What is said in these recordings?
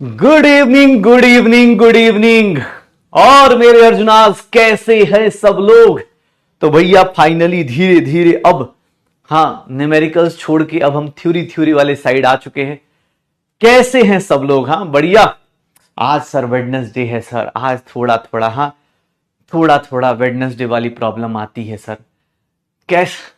Good evening good evening good evening. और मेरे अर्जुनास कैसे हैं सब लोग। तो भैया फाइनली धीरे धीरे अब न्यूमेरिकल्स छोड़ के अब हम थ्योरी वाले साइड आ चुके हैं। कैसे हैं सब लोग? बढ़िया। आज सर वेडनेसडे है सर। आज थोड़ा वेडनेसडे वाली प्रॉब्लम आती है सर। कैसे?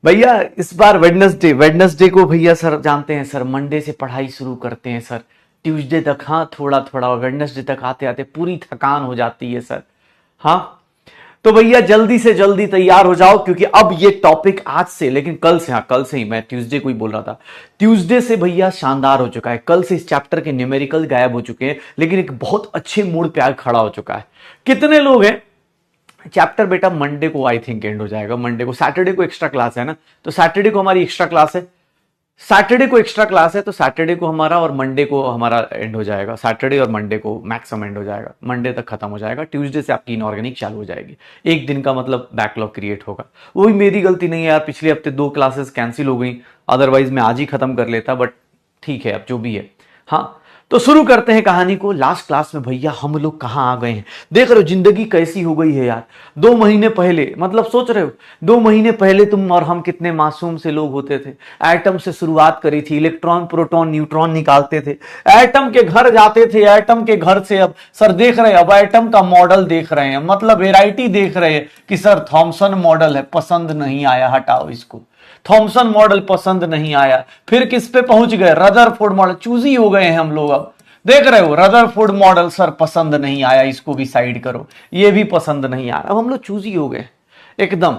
भैया इस बार वेडनेसडे को भैया सर जानते हैं सर, मंडे से पढ़ाई शुरू करते हैं सर, ट्यूसडे तक थोड़ा वेडनेसडे तक आते आते पूरी थकान हो जाती है सर। तो भैया जल्दी से जल्दी तैयार हो जाओ, क्योंकि अब ये टॉपिक आज से, लेकिन कल से ही, मैं ट्यूसडे को ही बोल रहा था, ट्यूसडे से भैया शानदार हो चुका है। कल से इस चैप्टर के न्यूमेरिकल गायब हो चुके हैं, लेकिन एक बहुत अच्छे मूड पे खड़ा हो चुका है। कितने लोग हैं? चैप्टर बेटा मंडे को आई थिंक एंड हो जाएगा। मंडे को, सैटरडे को एक्स्ट्रा क्लास है ना, तो सैटरडे को हमारी एक्स्ट्रा क्लास है। तो सैटरडे को हमारा और मंडे को हमारा एंड हो जाएगा। सैटरडे और मंडे को मैक्सिमम एंड हो जाएगा, मंडे तक खत्म हो जाएगा। ट्यूसडे से आपकी इनऑर्गेनिक चालू हो जाएगी। एक दिन का मतलब बैकलॉग क्रिएट होगा। वो भी मेरी गलती नहीं है यार, पिछले हफ्ते 2 क्लासेस कैंसिल हो गई, अदरवाइज मैं आज ही खत्म कर लेता, बट ठीक है अब जो भी है। तो शुरू करते हैं कहानी को। लास्ट क्लास में भैया हम लोग कहां आ गए हैं? देख रहे हो जिंदगी कैसी हो गई है यार। 2 महीने पहले, मतलब सोच रहे हो 2 महीने पहले तुम और हम कितने मासूम से लोग होते थे। एटम से शुरुआत करी थी, इलेक्ट्रॉन प्रोटॉन न्यूट्रॉन निकालते थे, एटम के घर जाते थे, एटम के घर से अब सर देख रहे हैं, अब एटम का मॉडल देख रहे हैं, मतलब वेराइटी देख रहे हैं कि सर थॉमसन मॉडल है, पसंद नहीं आया, हटाओ इसको। थॉमसन मॉडल पसंद नहीं आया, फिर किस पे पहुंच गए? Rutherford model. चूजी हो गए हैं हम लोग। अब देख रहे हो रदरफोर्ड मॉडल, सर पसंद नहीं आया, इसको भी साइड करो, ये भी पसंद नहीं आ रहा। अब हम लोग चूजी हो गए एकदम।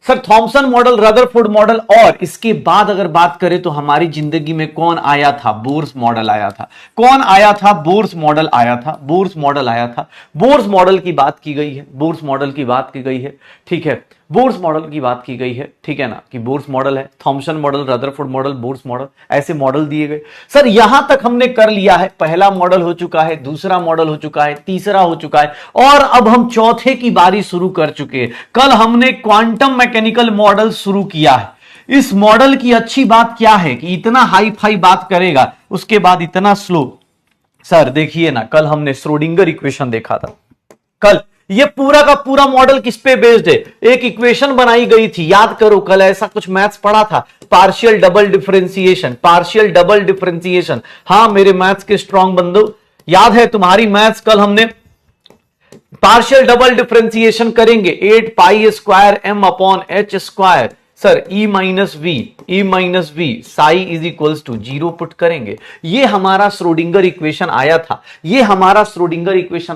Sir Thompson model, Rutherford model, और इसके बाद अगर बात करें तो हमारी जिंदगी में कौन आया था? बोर्स मॉडल आया था। कौन आया था? बोर्स मॉडल आया था। बोर्स मॉडल की बात की गई है। ठीक है, बोर्स मॉडल की बात की गई है, ठीक है ना, कि बोर्स मॉडल है, Thompson model, Rutherford model, Bohr's model, ऐसे मॉडल दिए गए। सर यहां तक हमने कर लिया है। पहला मॉडल हो चुका है, दूसरा मॉडल हो चुका है, तीसरा हो चुका है, और अब हम चौथे की बारी शुरू कर चुके हैं। कल हमने क्वांटम मैकेनिकल मॉडल शुरू किया है। इस मॉडल की अच्छी बात क्या है कि इतना हाई फाई बात करेगा, उसके बाद इतना स्लो। सर देखिए ना, कल हमने श्रोडिंगर इक्वेशन देखा था। कल ये पूरा का पूरा मॉडल किस पे बेस्ड है? एक इक्वेशन बनाई गई थी, याद करो, कल ऐसा कुछ मैथ्स पढ़ा था, पार्शियल डबल डिफरेंशिएशन। मेरे मैथ्स के स्ट्रांग बंदो, याद है तुम्हारी मैथ्स? कल हमने पार्शियल डबल डिफरेंशिएशन करेंगे, 8 pi square m upon h square, sir e minus V psi is equals to 0 put करेंगे। ये हमारा श्रोडिंगर इक्वेशन आया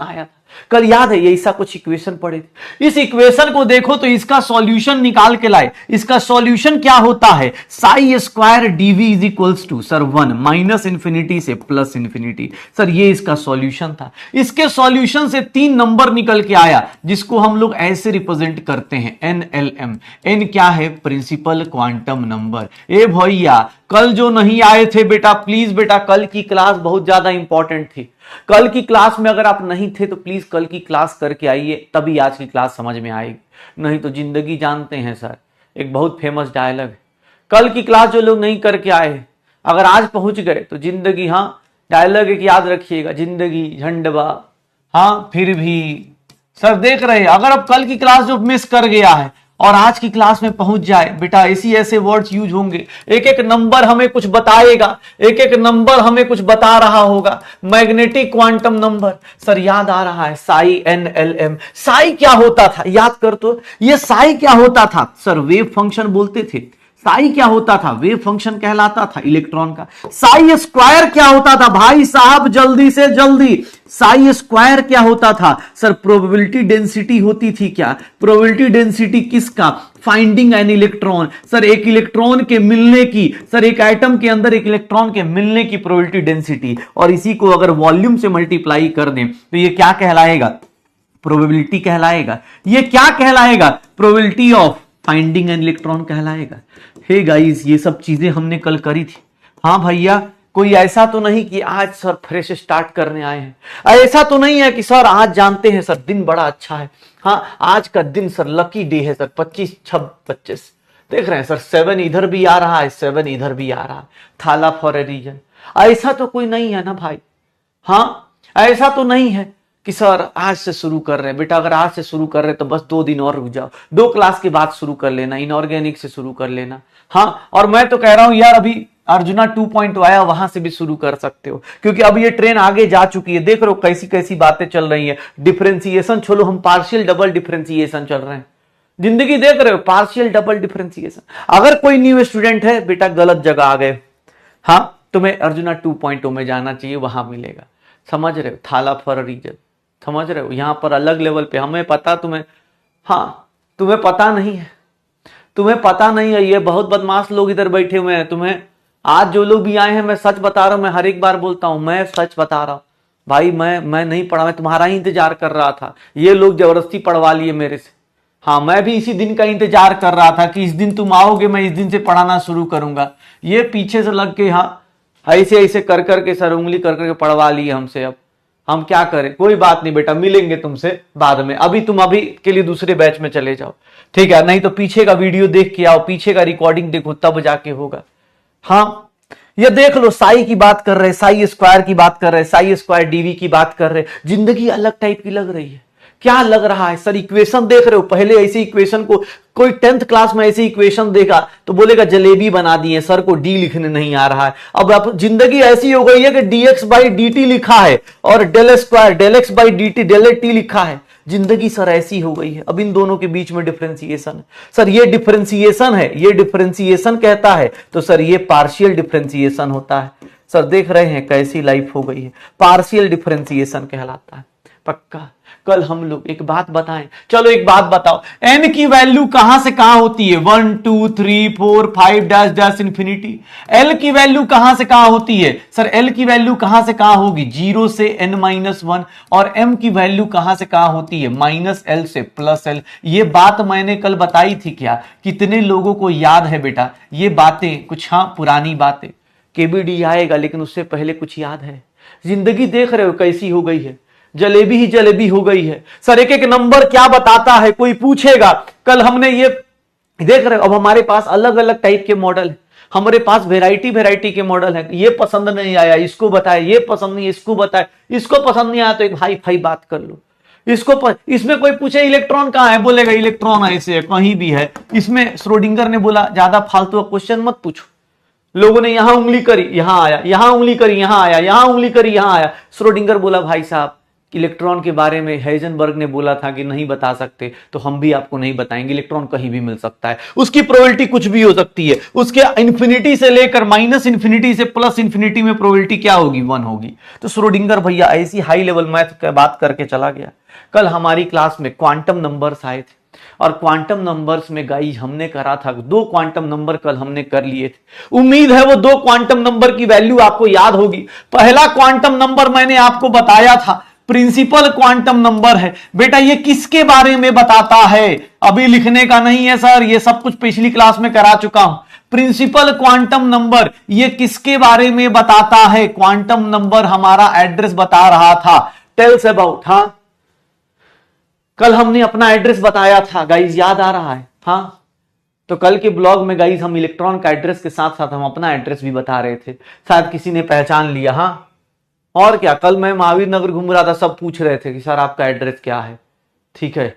था। कल याद है ये ऐसा कुछ इक्वेशन पढ़े थे। इस इक्वेशन को देखो तो इसका सॉल्यूशन निकाल के लाए। इसका सॉल्यूशन क्या होता है? Psi square dV is equals to sir 1 minus infinity से प्लस इंफिनिटी। सर ये इसका सॉल्यूशन था। इसके सॉल्यूशन से 3 नंबर निकल के आया, जिसको हम लोग ऐसे रिप्रेजेंट करते हैं, NLM। एन क्या है? Principal quantum number. ए भैया कल जो नहीं आए थे बेटा, प्लीज बेटा, कल की क्लास बहुत ज्यादा इंपॉर्टेंट थी। कल की क्लास में अगर आप नहीं थे तो प्लीज कल की क्लास करके आइए, तभी आज की क्लास समझ में आएगी। नहीं तो जिंदगी, जानते हैं सर, एक बहुत फेमस डायलॉग है, कल की क्लास जो लोग नहीं करके आए अगर आज पहुंच गए तो जिंदगी, डायलॉग एक याद रखिएगा, जिंदगी झंडवा, फिर भी। सर देख रहे हैं, अगर अब कल की क्लास जो मिस कर गया है और आज की क्लास में पहुंच जाए बेटा, ऐसे वर्ड्स यूज होंगे, एक एक नंबर हमें कुछ बताएगा, एक एक नंबर हमें कुछ बता रहा होगा। मैग्नेटिक क्वांटम नंबर, सर याद आ रहा है, साई NLM। साई क्या होता था? याद कर तो, ये साई क्या होता था? सर वेव फंक्शन बोलते थे। साई क्या होता था? वेव फंक्शन कहलाता था इलेक्ट्रॉन का। साई स्क्वायर क्या होता था? भाई साहब जल्दी से जल्दी, साई स्क्वायर क्या होता था? सर प्रोबेबिलिटी डेंसिटी होती थी। क्या प्रोबेबिलिटी डेंसिटी? किसका? Finding an electron. सर एक इलेक्ट्रॉन के मिलने की, सर एक एटम के अंदर एक इलेक्ट्रॉन के मिलने की प्रोबेबिलिटी डेंसिटी, और इसी को अगर वॉल्यूम से मल्टीप्लाई कर दें तो ये क्या कहलाएगा? प्रोबेबिलिटी कहलाएगा। ये क्या कहलाएगा? Probability of finding an electron कहलाएगा। हे गाइस, ये सब चीजें हमने कल करी थी। भैया, कोई ऐसा तो नहीं कि आज सर फ्रेश स्टार्ट करने आए हैं, ऐसा तो नहीं है कि सर आज जानते हैं सर दिन बड़ा अच्छा है, आज का दिन सर लकी डे है सर, 25 देख रहे हैं सर, 7 इधर भी आ रहा है, 7 इधर भी आ रहा है, थाला फॉर ए रीजन। ऐसा तो कोई नहीं है ना भाई, हाँ ऐसा तो नहीं है कि सर आज से शुरू कर रहे हैं। बेटा अगर आज से शुरू कर रहे हैं तो बस 2 दिन और रुक जाओ, 2 क्लास के बाद शुरू कर लेना, इनऑर्गेनिक से शुरू कर लेना। हाँ, और मैं तो कह रहा हूं यार, अभी अर्जुना 2.0 आया, वहां से भी शुरू कर सकते हो, क्योंकि अब ये ट्रेन आगे जा चुकी है। देख रहे हो कैसी कैसी बातें चल रही है। डिफरेंशिएशन छोड़ो, हम पार्शियल डबल डिफरेंशिएशन चल रहे हैं। जिंदगी देख रहे हो, पार्शियल डबल डिफरेंशिएशन। अगर कोई न्यू स्टूडेंट है, बेटा गलत जगह आ गए, हाँ तुम्हें अर्जुना 2.0 में जाना चाहिए, वहां मिलेगा। समझ रहे हो, थाला फॉर रीजन, समझ रहे हो, यहां पर अलग लेवल पे। हमें पता, तुम्हें, हाँ तुम्हें पता नहीं है, तुम्हें पता नहीं है, ये बहुत बदमाश लोग इधर बैठे हुए हैं। तुम्हें आज जो लोग भी आए हैं, मैं सच बता रहा हूं, मैं हर एक बार बोलता हूं, मैं सच बता रहा हूं भाई। मैं नहीं पढ़ा, मैं तुम्हारा ही इंतजार कर रहा था। ये लोग जबरदस्ती पढ़वा लिए मेरे से। हाँ, मैं भी इसी दिन का इंतजार कर रहा था कि इस दिन तुम आओगे, मैं इस दिन से पढ़ाना शुरू करूंगा। ये पीछे से लग के, हाँ ऐसे ऐसे कर करके सर, उंगली कर करके पढ़वा लिए हमसे। अब हम क्या करें, कोई बात नहीं बेटा, मिलेंगे तुमसे बाद में। अभी तुम अभी के लिए दूसरे बैच में चले जाओ, ठीक है? नहीं तो पीछे का वीडियो देख के आओ, पीछे का रिकॉर्डिंग देखो, तब जाके होगा। हाँ, ये देख लो, साई की बात कर रहे, साई स्क्वायर की बात कर रहे, साई स्क्वायर डीवी की बात कर रहे। जिंदगी अलग टाइप की लग रही है। क्या लग रहा है सर? इक्वेशन देख रहे हो, पहले ऐसी इक्वेशन को कोई 10th क्लास में ऐसी इक्वेशन देगा तो बोलेगा जलेबी बना दिए, सर को डी लिखने नहीं आ रहा है। अब जिंदगी ऐसी हो गई है कि dx बाई dt लिखा है और del square del x by dt del t लिखा है। जिंदगी सर ऐसी हो गई है। अब इन दोनों के बीच में डिफरेंशिएशन है सर, ये डिफरेंशिएशन है, ये डिफरेंशिएशन कहता है तो सर ये पार्शियल डिफरेंशिएशन होता है। सर देख रहे हैं कैसी लाइफ हो गई है, पार्शियल डिफरेंशिएशन कहलाता है। पक्का कल हम लोग एक बात बताएं, चलो एक बात बताओ, n की वैल्यू कहां से कहां होती है? 1 2 3 4 5 डैश डैश इंफिनिटी। l की वैल्यू कहां से कहां होती है? सर l की वैल्यू कहां से कहां होगी? 0 से n-1। और m की वैल्यू कहां से कहां होती है? -l से +l। ये बात मैंने कल बताई थी क्या? कितने लोगों को याद है बेटा ये बातें? कुछ हाँ पुरानी बातें, केबीडी आएगा लेकिन उससे पहले कुछ याद है? जिंदगी देख रहे हो कैसी हो गई है, जलेबी ही जलेबी हो गई है। सर एक एक नंबर क्या बताता है, कोई पूछेगा। कल हमने ये देख रहे हो, अब हमारे पास अलग अलग टाइप के मॉडल है, हमारे पास वेराइटी के मॉडल है। ये पसंद नहीं आया इसको बताए, ये पसंद नहीं इसको बताए, इसको पसंद नहीं आया तो एक भाई भाई बात कर लो। इसमें कोई पूछे इलेक्ट्रॉन कहां है, बोलेगा इलेक्ट्रॉन ऐसे है, कहीं भी है। इसमें श्रोडिंगर ने बोला ज्यादा फालतू का क्वेश्चन मत पूछो। लोगों ने यहां उंगली करी यहां आया, यहां उंगली करी यहां आया, यहां उंगली करी यहां आया। श्रोडिंगर बोला भाई साहब इलेक्ट्रॉन के बारे में हाइजेनबर्ग ने बोला था कि नहीं बता सकते, तो हम भी आपको नहीं बताएंगे। इलेक्ट्रॉन कहीं भी मिल सकता है, उसकी प्रोबेबिलिटी कुछ भी हो सकती है। उसके इंफिनिटी से लेकर -इंफिनिटी से +इंफिनिटी में प्रोबेबिलिटी क्या होगी? 1 होगी। तो श्रोडिंगर भैया ऐसी हाई लेवल मैथ की बात करके चला गया। कल हमारी क्लास में क्वांटम नंबर्स आए थे और क्वांटम नंबर्स में गाइस हमने करा था 2 क्वांटम नंबर कल हमने कर लिए थे। उम्मीद है वो 2 क्वांटम नंबर की वैल्यू आपको याद होगी। पहला क्वांटम नंबर मैंने आपको बताया था, प्रिंसिपल क्वांटम नंबर है। बेटा ये किसके बारे में बताता है? अभी लिखने का नहीं है सर, ये सब कुछ पिछली क्लास में करा चुका हूं। प्रिंसिपल क्वांटम नंबर ये किसके बारे में बताता है? क्वांटम नंबर हमारा एड्रेस बता रहा था, टेल्स अबाउट। हाँ कल हमने अपना एड्रेस बताया था गाइस, याद आ रहा है? हाँ तो कल के ब्लॉग में गाइस हम इलेक्ट्रॉन का एड्रेस के साथ साथ हम अपना एड्रेस भी बता रहे थे, शायद किसी ने पहचान लिया। हाँ और क्या, कल मैं महावीर नगर घूम रहा था, सब पूछ रहे थे कि सर आपका एड्रेस क्या है। ठीक है,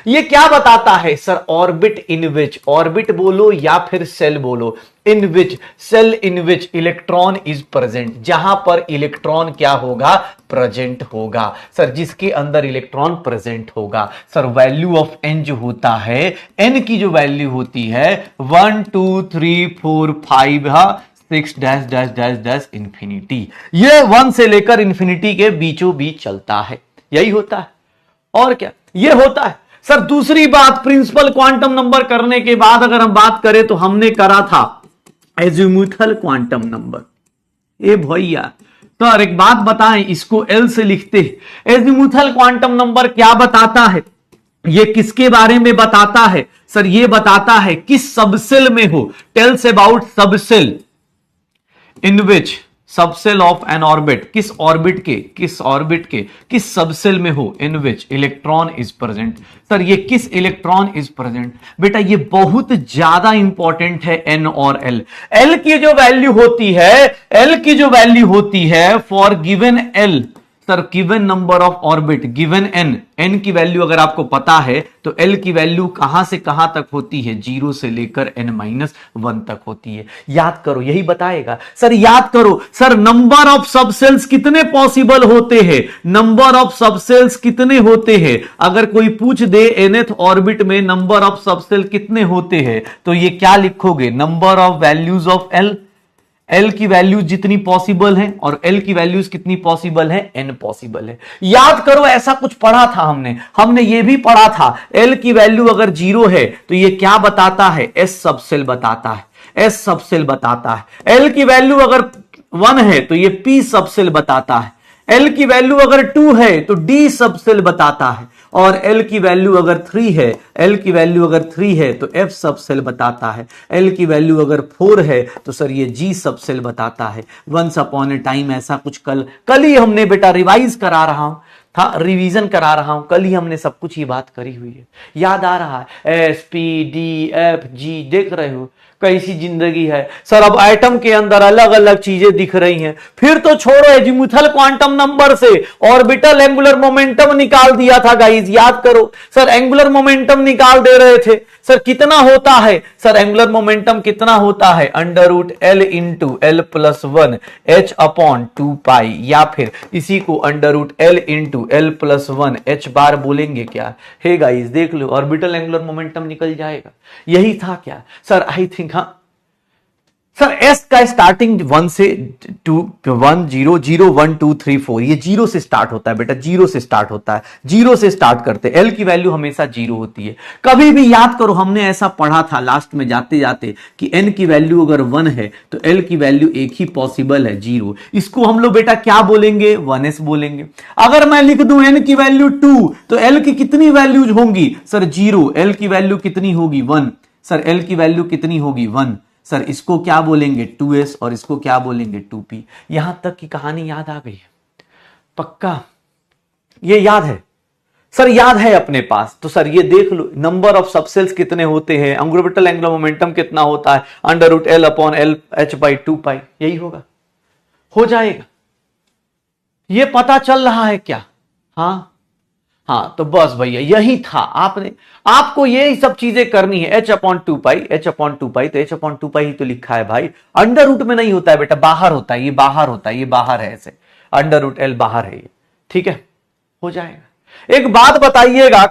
ये क्या बताता है sir? Orbit in which, orbit बोलो या फिर सेल बोलो, in which, shell in which electron is present, जहां पर इलेक्ट्रॉन क्या होगा? प्रेजेंट होगा। सर जिसके अंदर इलेक्ट्रॉन प्रेजेंट होगा। सर वैल्यू ऑफ एन जो होता है, एन की जो वैल्यू होती है 1 2 3 4 5 6 dash dash dash dash infinity. ये 1 से लेकर इंफिनिटी के बीचों बीच चलता है, यही होता है। और क्या ये होता है। सर दूसरी बात, प्रिंसिपल क्वांटम नंबर करने के बाद अगर हम बात करें तो हमने करा था एजीमुथल क्वांटम नंबर। ए भैया सर एक बात बताएं, इसको एल से लिखते हैं। एजीमुथल क्वांटम नंबर क्या बताता है? ये किसके बारे में बताता है? सर ये बताता है किस सबसेल में हो। Tells about subshell in which subshell of an orbit, किस ऑर्बिट के किस सबसेल में हो, in which electron is present. Sir ये किस इलेक्ट्रॉन इज प्रेजेंट, बेटा ये बहुत ज्यादा इंपॉर्टेंट है, एन और एल। एल की जो वैल्यू होती है for given L, sir given number of orbit, given an की वैल्यू अगर आपको पता है तो एल की वैल्यू कहां से कहां तक होती है, 0 से लेकर n-1 तक होती है। याद करो, यही बताएगा। सर याद करो, सर नंबर ऑफ सबसेल्स कितने पॉसिबल होते हैं, नंबर ऑफ सबसेल्स कितने होते हैं, अगर कोई पूछ दे nth ऑर्बिट में नंबर ऑफ सबसेल कितने होते हैं तो ये क्या लिखोगे, number of values of L की वैल्यूज जितनी पॉसिबल है और एल की वैल्यूज कितनी पॉसिबल है, एन पॉसिबल है। याद करो ऐसा कुछ पढ़ा था हमने ये भी पढ़ा था, एल की वैल्यू अगर 0 है तो ये क्या बताता है, एस सबसेल बताता है। एल की वैल्यू अगर 1 है तो ये पी सबसेल बताता है, एल की वैल्यू अगर 2 है तो डी सबसेल बताता है, और एल की वैल्यू अगर 3 है तो एफ सबसेल बताता है, एल की वैल्यू अगर 4 है तो सर ये जी सबसेल बताता है। वंस अपॉन ए टाइम ऐसा कुछ कल ही हमने बेटा रिवाइजन करा रहा हूं, कल ही हमने सब कुछ ये बात करी हुई है, याद आ रहा है। S P D F G, देख रहे हो कैसी जिंदगी है। सर अब एटम के अंदर अलग अलग चीजें दिख रही हैं, फिर तो छोड़ो, एजीमुथल क्वांटम नंबर से ऑर्बिटल एंगुलर मोमेंटम निकाल दिया था गाइस, याद करो। सर एंगुलर मोमेंटम निकाल दे रहे थे, सर कितना होता है, सर एंगुलर मोमेंटम कितना होता है, √L इंटू L+1 h/2π, या फिर इसी को √L इंटू L+1 h बार बोलेंगे क्या। हे गाइस देख लो, ऑर्बिटल एंगुलर मोमेंटम निकल जाएगा, यही था क्या सर, आई थिंक। हाँ सर एस का स्टार्टिंग 1 से 2 1 0 0 1 2 3 4, ये 0 से स्टार्ट होता है बेटा, 0 से स्टार्ट होता है, 0 से स्टार्ट करते हैं। एल की वैल्यू हमेशा 0 होती है। कभी भी याद करो, हमने ऐसा पढ़ा था लास्ट में जाते जाते कि एन की वैल्यू अगर 1 है तो एल की वैल्यू एक ही पॉसिबल है, 0। इसको हम लोग बेटा क्या बोलेंगे, 1s बोलेंगे। अगर मैं लिख दूं एन की वैल्यू 2 तो एल की कितनी वैल्यूज होंगी, सर 0। एल की वैल्यू कितनी होगी, 1। सर एल की वैल्यू कितनी होगी, 1। सर इसको क्या बोलेंगे, 2s, और इसको क्या बोलेंगे, 2p। यहां तक की कहानी याद आ गई है, पक्का ये याद है, सर याद है अपने पास। तो सर ये देख लो, नंबर ऑफ सबसेल्स कितने होते हैं, ऑर्बिटल एंगुलर मोमेंटम कितना होता है, √L/L h/2π, यही होगा, हो जाएगा। ये पता चल रहा है क्या, हाँ तो बस भैया यही था, आपको ये सब चीजें करनी है। h/2π, तो h/2π ही तो लिखा है भाई, अंडर रूट में नहीं होता है बेटा, बाहर होता है, ये बाहर होता है, ये बाहर है, ऐसे √L बाहर है ये, ठीक है, हो जाएगा। एक बात बताइएगा,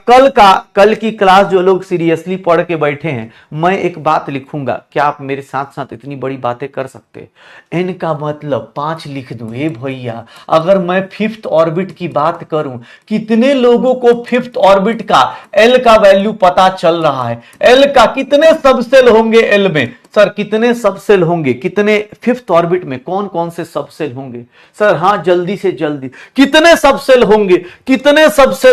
कल की क्लास जो लोग सीरियसली पढ़ के बैठे हैं, मैं एक बात लिखूंगा, क्या आप मेरे साथ साथ इतनी बड़ी बातें कर सकते हैं। एन का मतलब 5 लिख दूं, हे भैया अगर मैं 5th ऑर्बिट की बात करूं, कितने लोगों को 5th ऑर्बिट का एल का वैल्यू पता चल रहा है, एल का कितने सबसेल होंगे एल में, सर कितने सबसेल होंगे, कितने 5th ऑर्बिट में कौन कौन से सबसेल होंगे, सर हाँ जल्दी से जल्दी, कितने सबसेल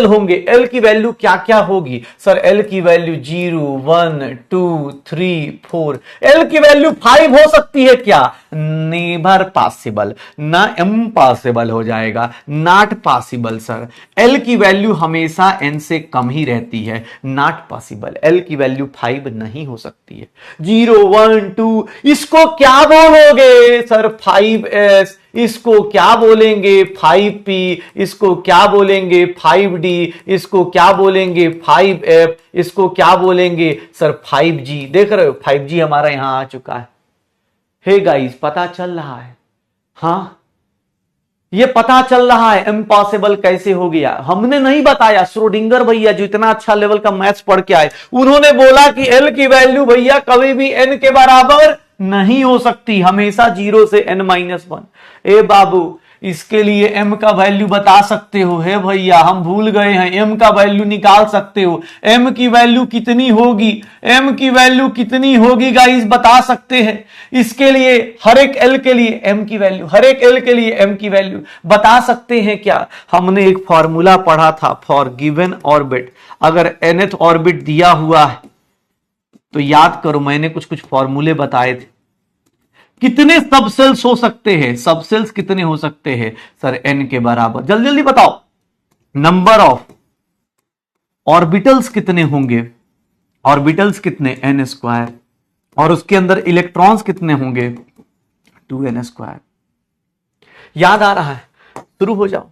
होंगे, एल की वैल्यू क्या क्या होगी, सर एल की वैल्यू 0 1 2 3 4, एल की वैल्यू 5 हो सकती है क्या, नेवर पॉसिबल, ना इम्पॉसिबल हो जाएगा, नॉट पॉसिबल। सर एल की वैल्यू हमेशा एन से कम ही रहती है, नॉट पॉसिबल, एल की वैल्यू 5 नहीं हो सकती है। 0 1 2, इसको क्या बोलोगे सर, 5s, इसको क्या बोलेंगे 5p, इसको क्या बोलेंगे 5d, इसको क्या बोलेंगे 5f, इसको क्या बोलेंगे सर 5g। देख रहे हो 5g हमारा यहां आ चुका है। हे गाइस पता चल रहा है, हाँ ये पता चल रहा है इम्पॉसिबल कैसे हो गया, हमने नहीं बताया। श्रोडिंगर भैया जो इतना अच्छा लेवल का मैथ्स पढ़ के आए, उन्होंने बोला कि एल की वैल्यू भैया कभी भी एन के बराबर नहीं हो सकती, हमेशा 0 से n-1। ए बाबू इसके लिए m का वैल्यू बता सकते हो, है भैया हम भूल गए हैं, m का वैल्यू निकाल सकते हो, m की वैल्यू कितनी होगी, m की वैल्यू कितनी होगी गाइस बता सकते हैं। इसके लिए हर एक l के लिए m की वैल्यू, हर एक l के लिए m की वैल्यू बता सकते हैं क्या। हमने एक फॉर्मूला पढ़ा था फॉर गिवन ऑर्बिट, अगर nth ऑर्बिट दिया हुआ है तो याद करो मैंने कुछ फॉर्मूले बताए थे, कितने सब सेल्स हो सकते हैं, सब सेल्स कितने हो सकते हैं सर, n के बराबर। जल्दी जल्दी बताओ, नंबर ऑफ ऑर्बिटल्स कितने होंगे, ऑर्बिटल्स कितने, n स्क्वायर, और उसके अंदर इलेक्ट्रॉन्स कितने होंगे, 2n स्क्वायर। याद आ रहा है, शुरू हो जाओ।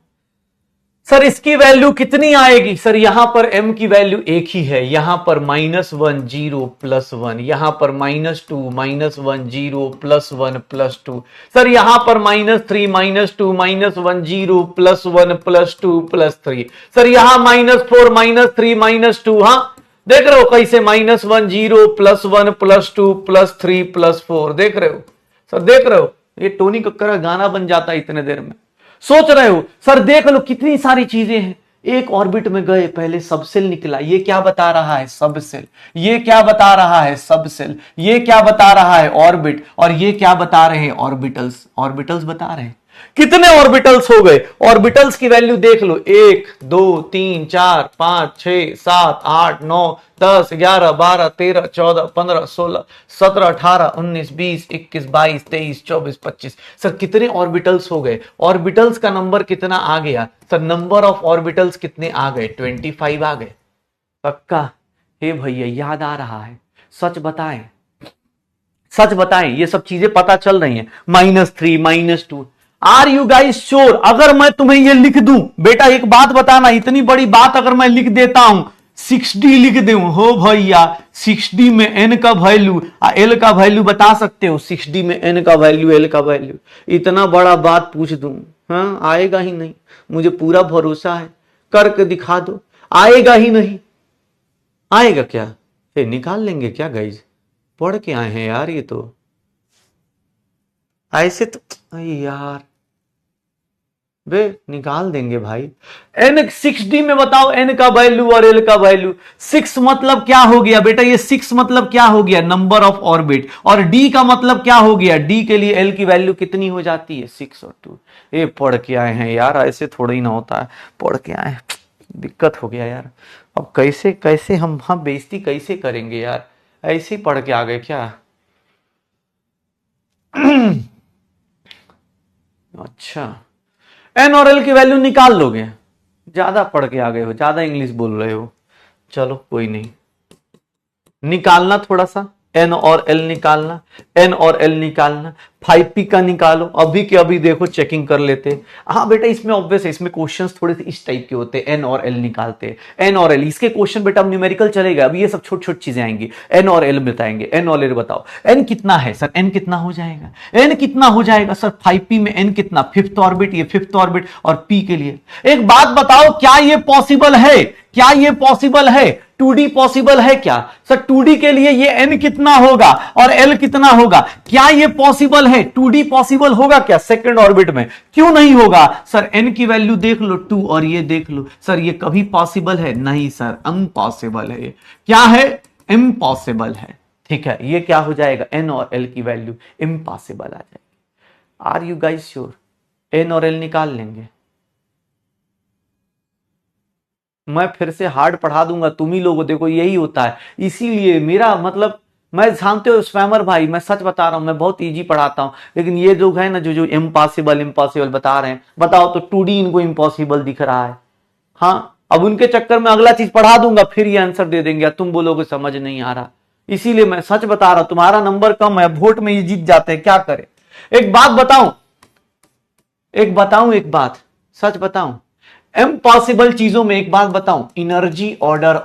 सर इसकी वैल्यू कितनी आएगी, सर यहां पर m की वैल्यू एक ही है, यहां पर -1 0 +1, यहां पर -2 -1 0 +1 +2, सर यहां पर -3 -2 -1 0 +1 +2 +3, सर यहां -4 -3 -2, हाँ देख रहे हो कैसे, -1 0 +1 +2 +3 +4, देख रहे हो सर, देख रहे हो, ये टोनी कक्कर का गाना बन जाता है इतने देर में। सोच रहे हो सर, देख लो कितनी सारी चीजें हैं। एक ऑर्बिट में गए, पहले सब सेल निकला, ये क्या बता रहा है, सब सेल, ये क्या बता रहा है, सब सेल, ये क्या बता रहा है, ऑर्बिट, और ये क्या बता रहे हैं, ऑर्बिटल्स, ऑर्बिटल्स बता रहे हैं। कितने ऑर्बिटल्स हो गए, ऑर्बिटल्स की वैल्यू देख लो, 1 2 3 4 5 6 7 8 9 10 11 12 13 14 15 16 17 18 19 20 21 22 23 24 25, सर कितने ऑर्बिटल्स हो गए, ऑर्बिटल्स का नंबर कितना आ गया सर, नंबर ऑफ ऑर्बिटल्स कितने आ गए, 25 आ गए। पक्का, हे भैया याद आ रहा है, सच बताएं, सच बताएं, ये सब चीजें पता चल रही हैं, -3 -2, आर यू गाइस श्योर? अगर मैं तुम्हें ये लिख दूं, बेटा एक बात बताना, इतनी बड़ी बात अगर मैं लिख देता हूं, 6D लिख दूं, हो भैया 6D में n का वैल्यू, l का वैल्यू बता सकते हो, 6D में n का वैल्यू, l का वैल्यू, इतना बड़ा बात पूछ दूं, हाँ आएगा ही नहीं, मुझे पूरा भरोसा है, करके दिखा दो, आएगा ही नहीं। आएगा क्या, निकाल लेंगे क्या गाइस, पढ़ के आए हैं यार, ये तो ऐसे तो यार वे निकाल देंगे भाई। n 6D में बताओ n का वैल्यू और l का वैल्यू, 6 मतलब क्या हो गया बेटा, ये 6 मतलब क्या हो गया, नंबर ऑफ ऑर्बिट, और d का मतलब क्या हो गया, d के लिए l की वैल्यू कितनी हो जाती है, 6 और 2। ये पढ़ के आए हैं यार, ऐसे थोड़ा ही ना होता है, पढ़ के आए, दिक्कत हो गया यार। अब कैसे कैसे हम बेइज्जती कैसे करेंगे यार, ऐसे ही पढ़ के आ गए क्या। अच्छा, n और l की वैल्यू निकाल लोगे, ज्यादा पढ़ के आ गए हो, ज्यादा इंग्लिश बोल रहे हो, चलो कोई नहीं, निकालना थोड़ा सा, n और l निकालना, n और l निकालना, 5p का निकालो, अभी के अभी देखो चेकिंग कर लेते। हाँ बेटा इसमें ऑब्वियस है, इसमें क्वेश्चंस थोड़े से इस टाइप के होते हैं, n और l निकालते हैं, n और l, इसके क्वेश्चन बेटा अब न्यूमेरिकल चलेगा, अभी ये सब छोटी छोटी चीजें आएंगी, n और l बताएंगे, n और l बताओ, n कितना है सर, n कितना हो जाएगा, n कितना हो जाएगा सर, 5p में n कितना, फिफ्थ ऑर्बिट, ये फिफ्थ ऑर्बिट, और p के लिए एक बात बताओ, क्या ये पॉसिबल है, क्या ये पॉसिबल है, 2D पॉसिबल है क्या सर, 2D के लिए ये n कितना होगा और l कितना होगा, क्या ये पॉसिबल है, 2D पॉसिबल होगा क्या सेकंड ऑर्बिट में, क्यों नहीं होगा सर, n की वैल्यू देख लो 2 और ये देख लो, सर ये कभी पॉसिबल है, नहीं सर इम्पॉसिबल है, क्या है, इम्पॉसिबल है, ठीक है, ये क्या हो जाएगा, n और l की वैल्यू इम्पॉसिबल आ जाएगी। Are you guys sure, n और l निकाल लेंगे, मैं फिर से हार्ड पढ़ा दूंगा, तुम ही लोगों, देखो यही होता है, इसीलिए मेरा मतलब, मैं जानते हो स्पैमर भाई, मैं सच बता रहा हूं, मैं बहुत इजी पढ़ाता हूं, लेकिन ये लोग है ना जो इम्पॉसिबल इम्पॉसिबल बता रहे हैं, बताओ तो 2D इनको इम्पॉसिबल दिख रहा है, हाँ अब उनके चक्कर में अगला चीज पढ़ा दूंगा, फिर ये आंसर दे देंगे, तुम बोलोगे समझ नहीं आ रहा, इसीलिए मैं सच बता रहा हूं, तुम्हारा नंबर कम है, वोट में ये जीत जाते हैं, क्या करे। एक बात बताऊं, एक बात सच बताऊं, इम्पॉसिबल चीजों में एक बात बताऊं, एनर्जी ऑर्डर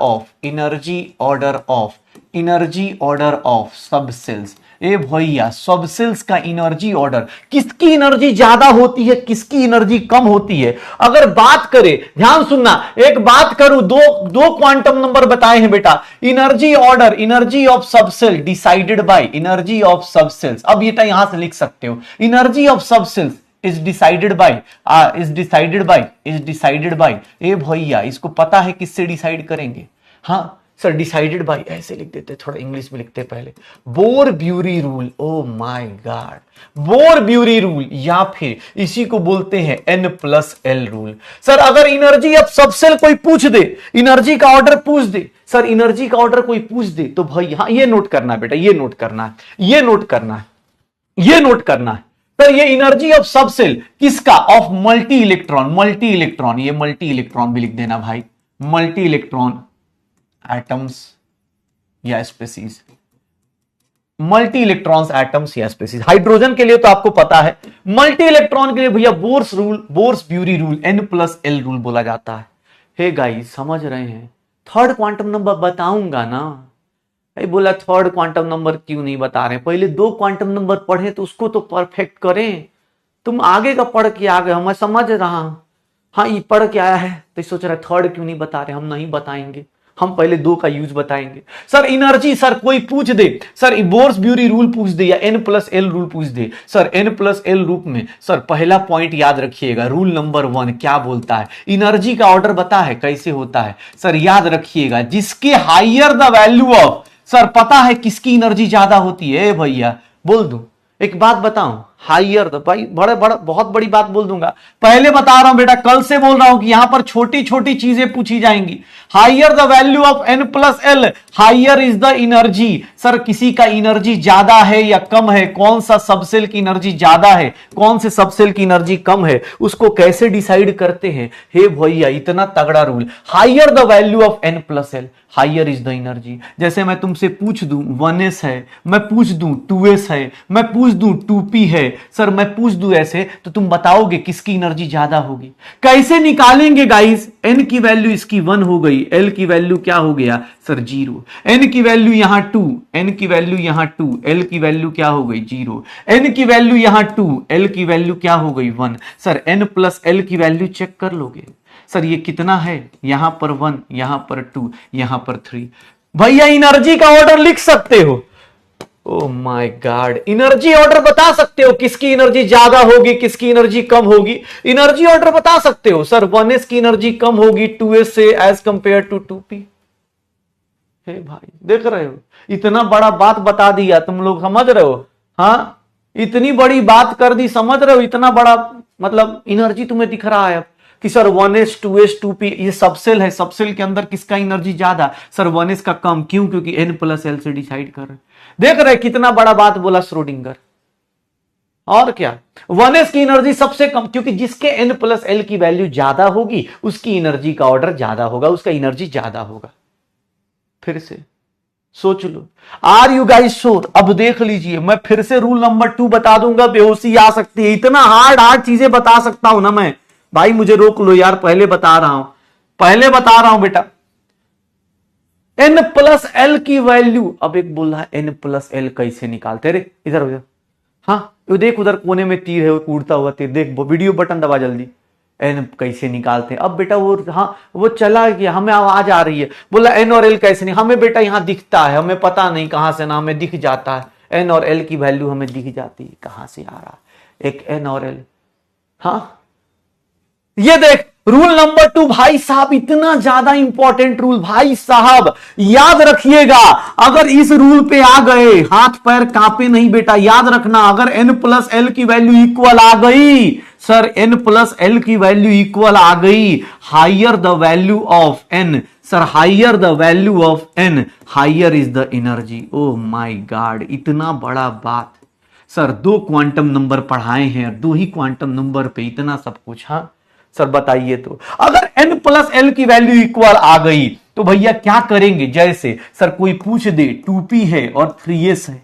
ऑफ सब सेल्स, ए भैया सब सेल्स का एनर्जी ऑर्डर, किसकी एनर्जी ज्यादा होती है, किसकी एनर्जी कम होती है, अगर बात करें, ध्यान सुनना, एक बात करूं, दो क्वांटम नंबर बताए हैं बेटा, energy order, energy of subshell decided by energy of subshells, अब ये यहां से लिख सकते हो, energy of subshells is decided by a भैया, इसको पता है किससे डिसाइड करेंगे, हाँ सर डिसाइडेड बाय, ऐसे लिख देते, थोड़ा इंग्लिश में लिखते पहले, bore bury rule, oh my God, bore bury rule, या फिर इसी को बोलते हैं N+L रूल। सर अगर एनर्जी अब सब सेल कोई पूछ दे, एनर्जी का ऑर्डर पूछ दे, सर एनर्जी का ऑर्डर कोई पूछ दे, तो भाई हाँ ये नोट करना है बेटा, ये नोट करना है, ये नोट करना है सर। ये एनर्जी ऑफ सब सेल किसका? Of multi electron. Multi electron, ये मल्टी इलेक्ट्रॉन भी लिख देना भाई, मल्टी इलेक्ट्रॉन एटम्स या स्पेसीज, मल्टी इलेक्ट्रॉन्स एटम्स या स्पेसीज। हाइड्रोजन के लिए तो आपको पता है, मल्टी इलेक्ट्रॉन के लिए भैया Bohr's rule, Bohr's Bury rule, N+L rule बोला जाता है। हे गाइस समझ रहे हैं? थर्ड क्वांटम नंबर बताऊंगा ना। भाई बोला थर्ड क्वांटम नंबर क्यों नहीं बता रहे? पहले 2 क्वांटम नंबर पढ़े तो उसको तो परफेक्ट करें। तुम आगे का पढ़ के आ गए, मैं समझ रहा हूं। हाँ ये पढ़ के आया है तो सोच रहा है थर्ड क्यों नहीं बता रहे। हम नहीं बताएंगे, हम पहले 2 का यूज बताएंगे। सर एनर्जी, सर कोई पूछ दे सर बोर्स ब्यूरी रूल पूछ दे या N+L रूल पूछ दे सर, N+L रूप में सर पहला पॉइंट याद रखिएगा, रूल नंबर 1 क्या बोलता है? एनर्जी का ऑर्डर बता है कैसे होता है सर, याद रखिएगा। जिसके higher the value of, sir पता है किसकी एनर्जी ज्यादा होती है भैया? बोल दूं एक बात बताऊं, हाइयर द, भाई बड़े बड़ा बहुत बड़ी बात बोल दूंगा, पहले बता रहा हूं बेटा, कल से बोल रहा हूं कि यहां पर छोटी छोटी चीजें पूछी जाएंगी। Higher the value of N+L, higher is the energy. Sir किसी का एनर्जी ज्यादा है या कम है, कौन सा सबसेल की एनर्जी ज्यादा है, कौन से सबसेल की एनर्जी कम है, उसको कैसे डिसाइड करते हैं? हे भैया इतना तगड़ा rule, higher the value of N+L, higher is the energy. जैसे मैं तुमसे पूछ दूं 1s है, मैं पूछ दूं 2s है, मैं पूछ दूं 2p है, सर मैं पूछ दूं ऐसे, तो तुम बताओगे किसकी एनर्जी ज्यादा होगी। कैसे निकालेंगे गाइस? n की वैल्यू इसकी 1 हो गई, l की वैल्यू क्या हो गया सर 0, n की वैल्यू यहां 2, n की वैल्यू यहां 2, l की वैल्यू क्या हो गई 0, n की वैल्यू यहां 2, l की वैल्यू क्या हो गई 1। सर N+L की वैल्यू चेक कर लोगे सर, ये कितना है? यहां पर 1, यहां पर 2, यहां पर 3। भैया एनर्जी का ऑर्डर लिख सकते हो? Oh my God, energy order बता सकते हो किसकी एनर्जी ज्यादा होगी, किसकी एनर्जी कम होगी? एनर्जी ऑर्डर बता सकते हो सर, 1s की एनर्जी कम होगी 2s से एज कंपेयर टू 2p। हे भाई देख रहे हो, इतना बड़ा बात बता दिया, तुम लोग समझ रहे हो? हाँ इतनी बड़ी बात कर दी, समझ रहे हो? इतना बड़ा मतलब एनर्जी तुम्हें दिख रहा है कि सर 1s 2s 2p ये सबसेल है, सबसेल के अंदर किसका एनर्जी ज्यादा? सर 1s का कम, क्यों? क्योंकि N+L से डिसाइड कर रहे। देख रहे कितना बड़ा बात बोला श्रोडिंगर। और क्या, 1s की एनर्जी सबसे कम, क्योंकि जिसके N+L की वैल्यू ज्यादा होगी उसकी एनर्जी का ऑर्डर ज्यादा होगा, उसका एनर्जी ज्यादा होगा। फिर से सोच लो, आर यू गाइस श्योर? अब देख लीजिए, मैं फिर से रूल नंबर 2 बता दूंगा, बेहोशी आ सकती है। इतना हार्ड चीजें बता सकता हूं ना मैं, भाई मुझे रोक लो यार, पहले बता रहा हूं, पहले बता रहा हूं बेटा। N+L की वैल्यू, अब एक बोल रहा है N+L कैसे निकालते? रे इधर उधर, हाँ वो देख उधर कोने में तीर है, वो उड़ता हुआ तीर, देख वीडियो बटन दबा जल्दी। N कैसे निकालते हैं? अब बेटा वो, हाँ वो चला गया, हमें आवाज आ रही है, बोला N और L कैसे नहीं, हमें बेटा यहाँ दिखता है, हमें पता नहीं कहां से ना, हमें दिख जाता है N और L की वैल्यू हमें दिख जाती है, कहां से आ रहा है एक N और L। हाँ ये देख रूल नंबर 2 भाई साहब, इतना ज्यादा इंपॉर्टेंट रूल भाई साहब, याद रखिएगा। अगर इस रूल पे आ गए हाथ पैर कांपे नहीं बेटा, याद रखना। अगर N+L की वैल्यू इक्वल आ गई सर, N+L की वैल्यू इक्वल आ गई, higher the value of N, sir higher the value of N, higher is the energy. Oh my God, इतना बड़ा बात सर, 2 क्वांटम नंबर पढ़ाए हैं, 2 ही क्वांटम नंबर पे इतना सब कुछ। हाँ सर बताइए, तो अगर N+L की वैल्यू इक्वल आ गई तो भैया क्या करेंगे? जैसे सर कोई पूछ दे 2p है और 3s है,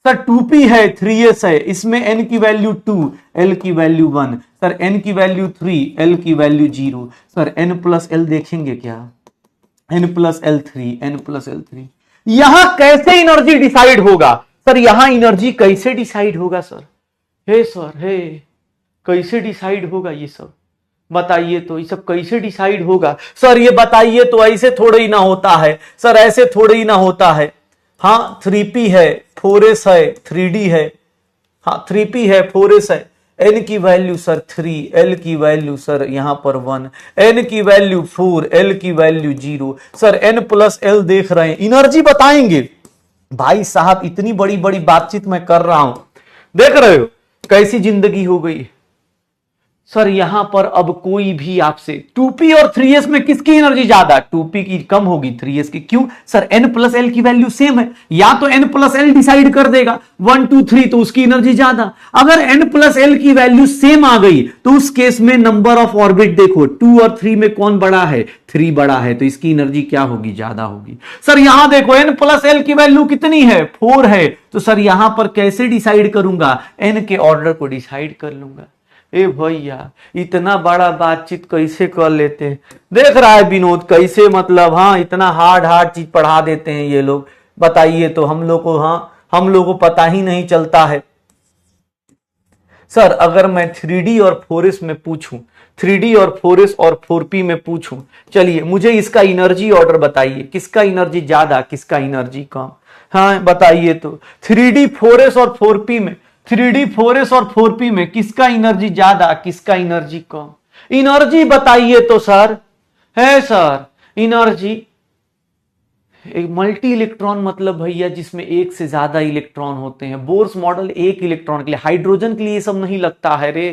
सर 2p है 3s है, इसमें n की वैल्यू 2, l की वैल्यू 1, सर n की वैल्यू 3, l की वैल्यू 0, सर N+L देखेंगे क्या? N+L 3, N+L 3, यहां कैसे एनर्जी डिसाइड होगा सर? यहां एनर्जी कैसे डिसाइड होगा सर? हे सर हे, कैसे डिसाइड होगा ये सब बताइए? तो ये सब कैसे डिसाइड होगा सर ये बताइए? तो ऐसे थोड़े ही ना होता है सर, ऐसे थोड़े ही ना होता है। हाँ 3p है, 4s है, 3d है, हाँ 3p है, 4s है, n की वैल्यू सर 3, l की वैल्यू सर यहां पर 1, n की वैल्यू 4, l की वैल्यू 0, सर N+L देख रहे हैं, एनर्जी बताएंगे। भाई साहब इतनी बड़ी बड़ी बातचीत मैं कर रहा हूं, देख रहे हो कैसी जिंदगी हो गई सर यहां पर अब कोई भी आपसे 2p और 3s में किसकी एनर्जी ज्यादा, 2p की कम होगी 3s की, क्यों सर n प्लस एल की वैल्यू सेम है, या तो n प्लस एल डिसाइड कर देगा 1 2 3 तो उसकी एनर्जी ज्यादा। अगर n प्लस एल की वैल्यू सेम आ गई तो उस केस में नंबर ऑफ ऑर्बिट देखो 2 और 3 में कौन बड़ा है, 3 बड़ा है, तो इसकी एनर्जी क्या होगी, ज्यादा होगी। सर यहां देखो n प्लस एल की वैल्यू कितनी है, 4 है, तो सर यहां पर कैसे डिसाइड करूंगा, n के ऑर्डर को डिसाइड कर लूंगा। ए भैया इतना बड़ा बातचीत कैसे कर लेते हैं, देख रहा है विनोद कैसे, मतलब हाँ इतना हार्ड हार्ड चीज पढ़ा देते हैं ये लोग, बताइए तो हम लोग को, हाँ हम लोग को पता ही नहीं चलता है। सर अगर मैं 3D और 4s में पूछूं, 3D और 4s और 4p में पूछूं, चलिए मुझे इसका एनर्जी ऑर्डर बताइए, किसका एनर्जी ज्यादा किसका एनर्जी कम, हाँ बताइए तो 3D 4s और 4p में, 3D 4s और 4p में किसका एनर्जी ज्यादा किसका एनर्जी कम, एनर्जी बताइए तो सर। है सर एनर्जी, एक मल्टी इलेक्ट्रॉन मतलब भैया जिसमें एक से ज्यादा इलेक्ट्रॉन होते हैं, बोर्स मॉडल एक इलेक्ट्रॉन के लिए, हाइड्रोजन के लिए ये सब नहीं लगता है रे,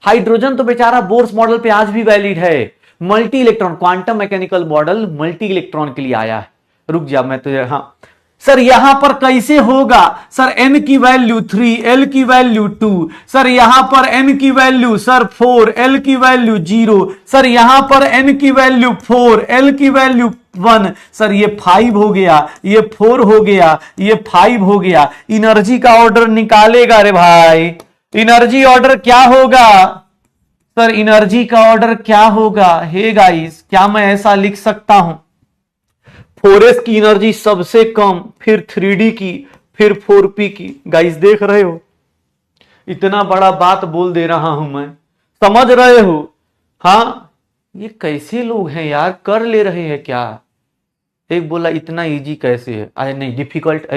हाइड्रोजन तो बेचारा बोर्स मॉडल पे आज भी वैलिड है, multi electron quantum mechanical model multi electron के लिए आया है। रुक जा मैं तुझे, हाँ सर यहां पर कैसे होगा, सर n की वैल्यू 3, l की वैल्यू 2, सर यहां पर n की वैल्यू सर 4, l की वैल्यू 0, सर यहां पर n की वैल्यू 4, l की वैल्यू 1, सर ये 5 हो गया, ये 4 हो गया, ये 5 हो गया, एनर्जी का ऑर्डर निकालेगा रे भाई, एनर्जी ऑर्डर क्या होगा, सर एनर्जी का ऑर्डर क्या होगा, हे गाइस क्या मैं ऐसा लिख सकता हूं, 4s की एनर्जी सबसे कम, फिर 3D की, फिर 4p की, गाइस देख रहे हो इतना बड़ा बात बोल दे रहा हूं मैं, समझ रहे हो, हाँ ये कैसे लोग हैं यार, कर ले रहे हैं क्या। एक बोला इतना इजी कैसे है, अरे नहीं difficult,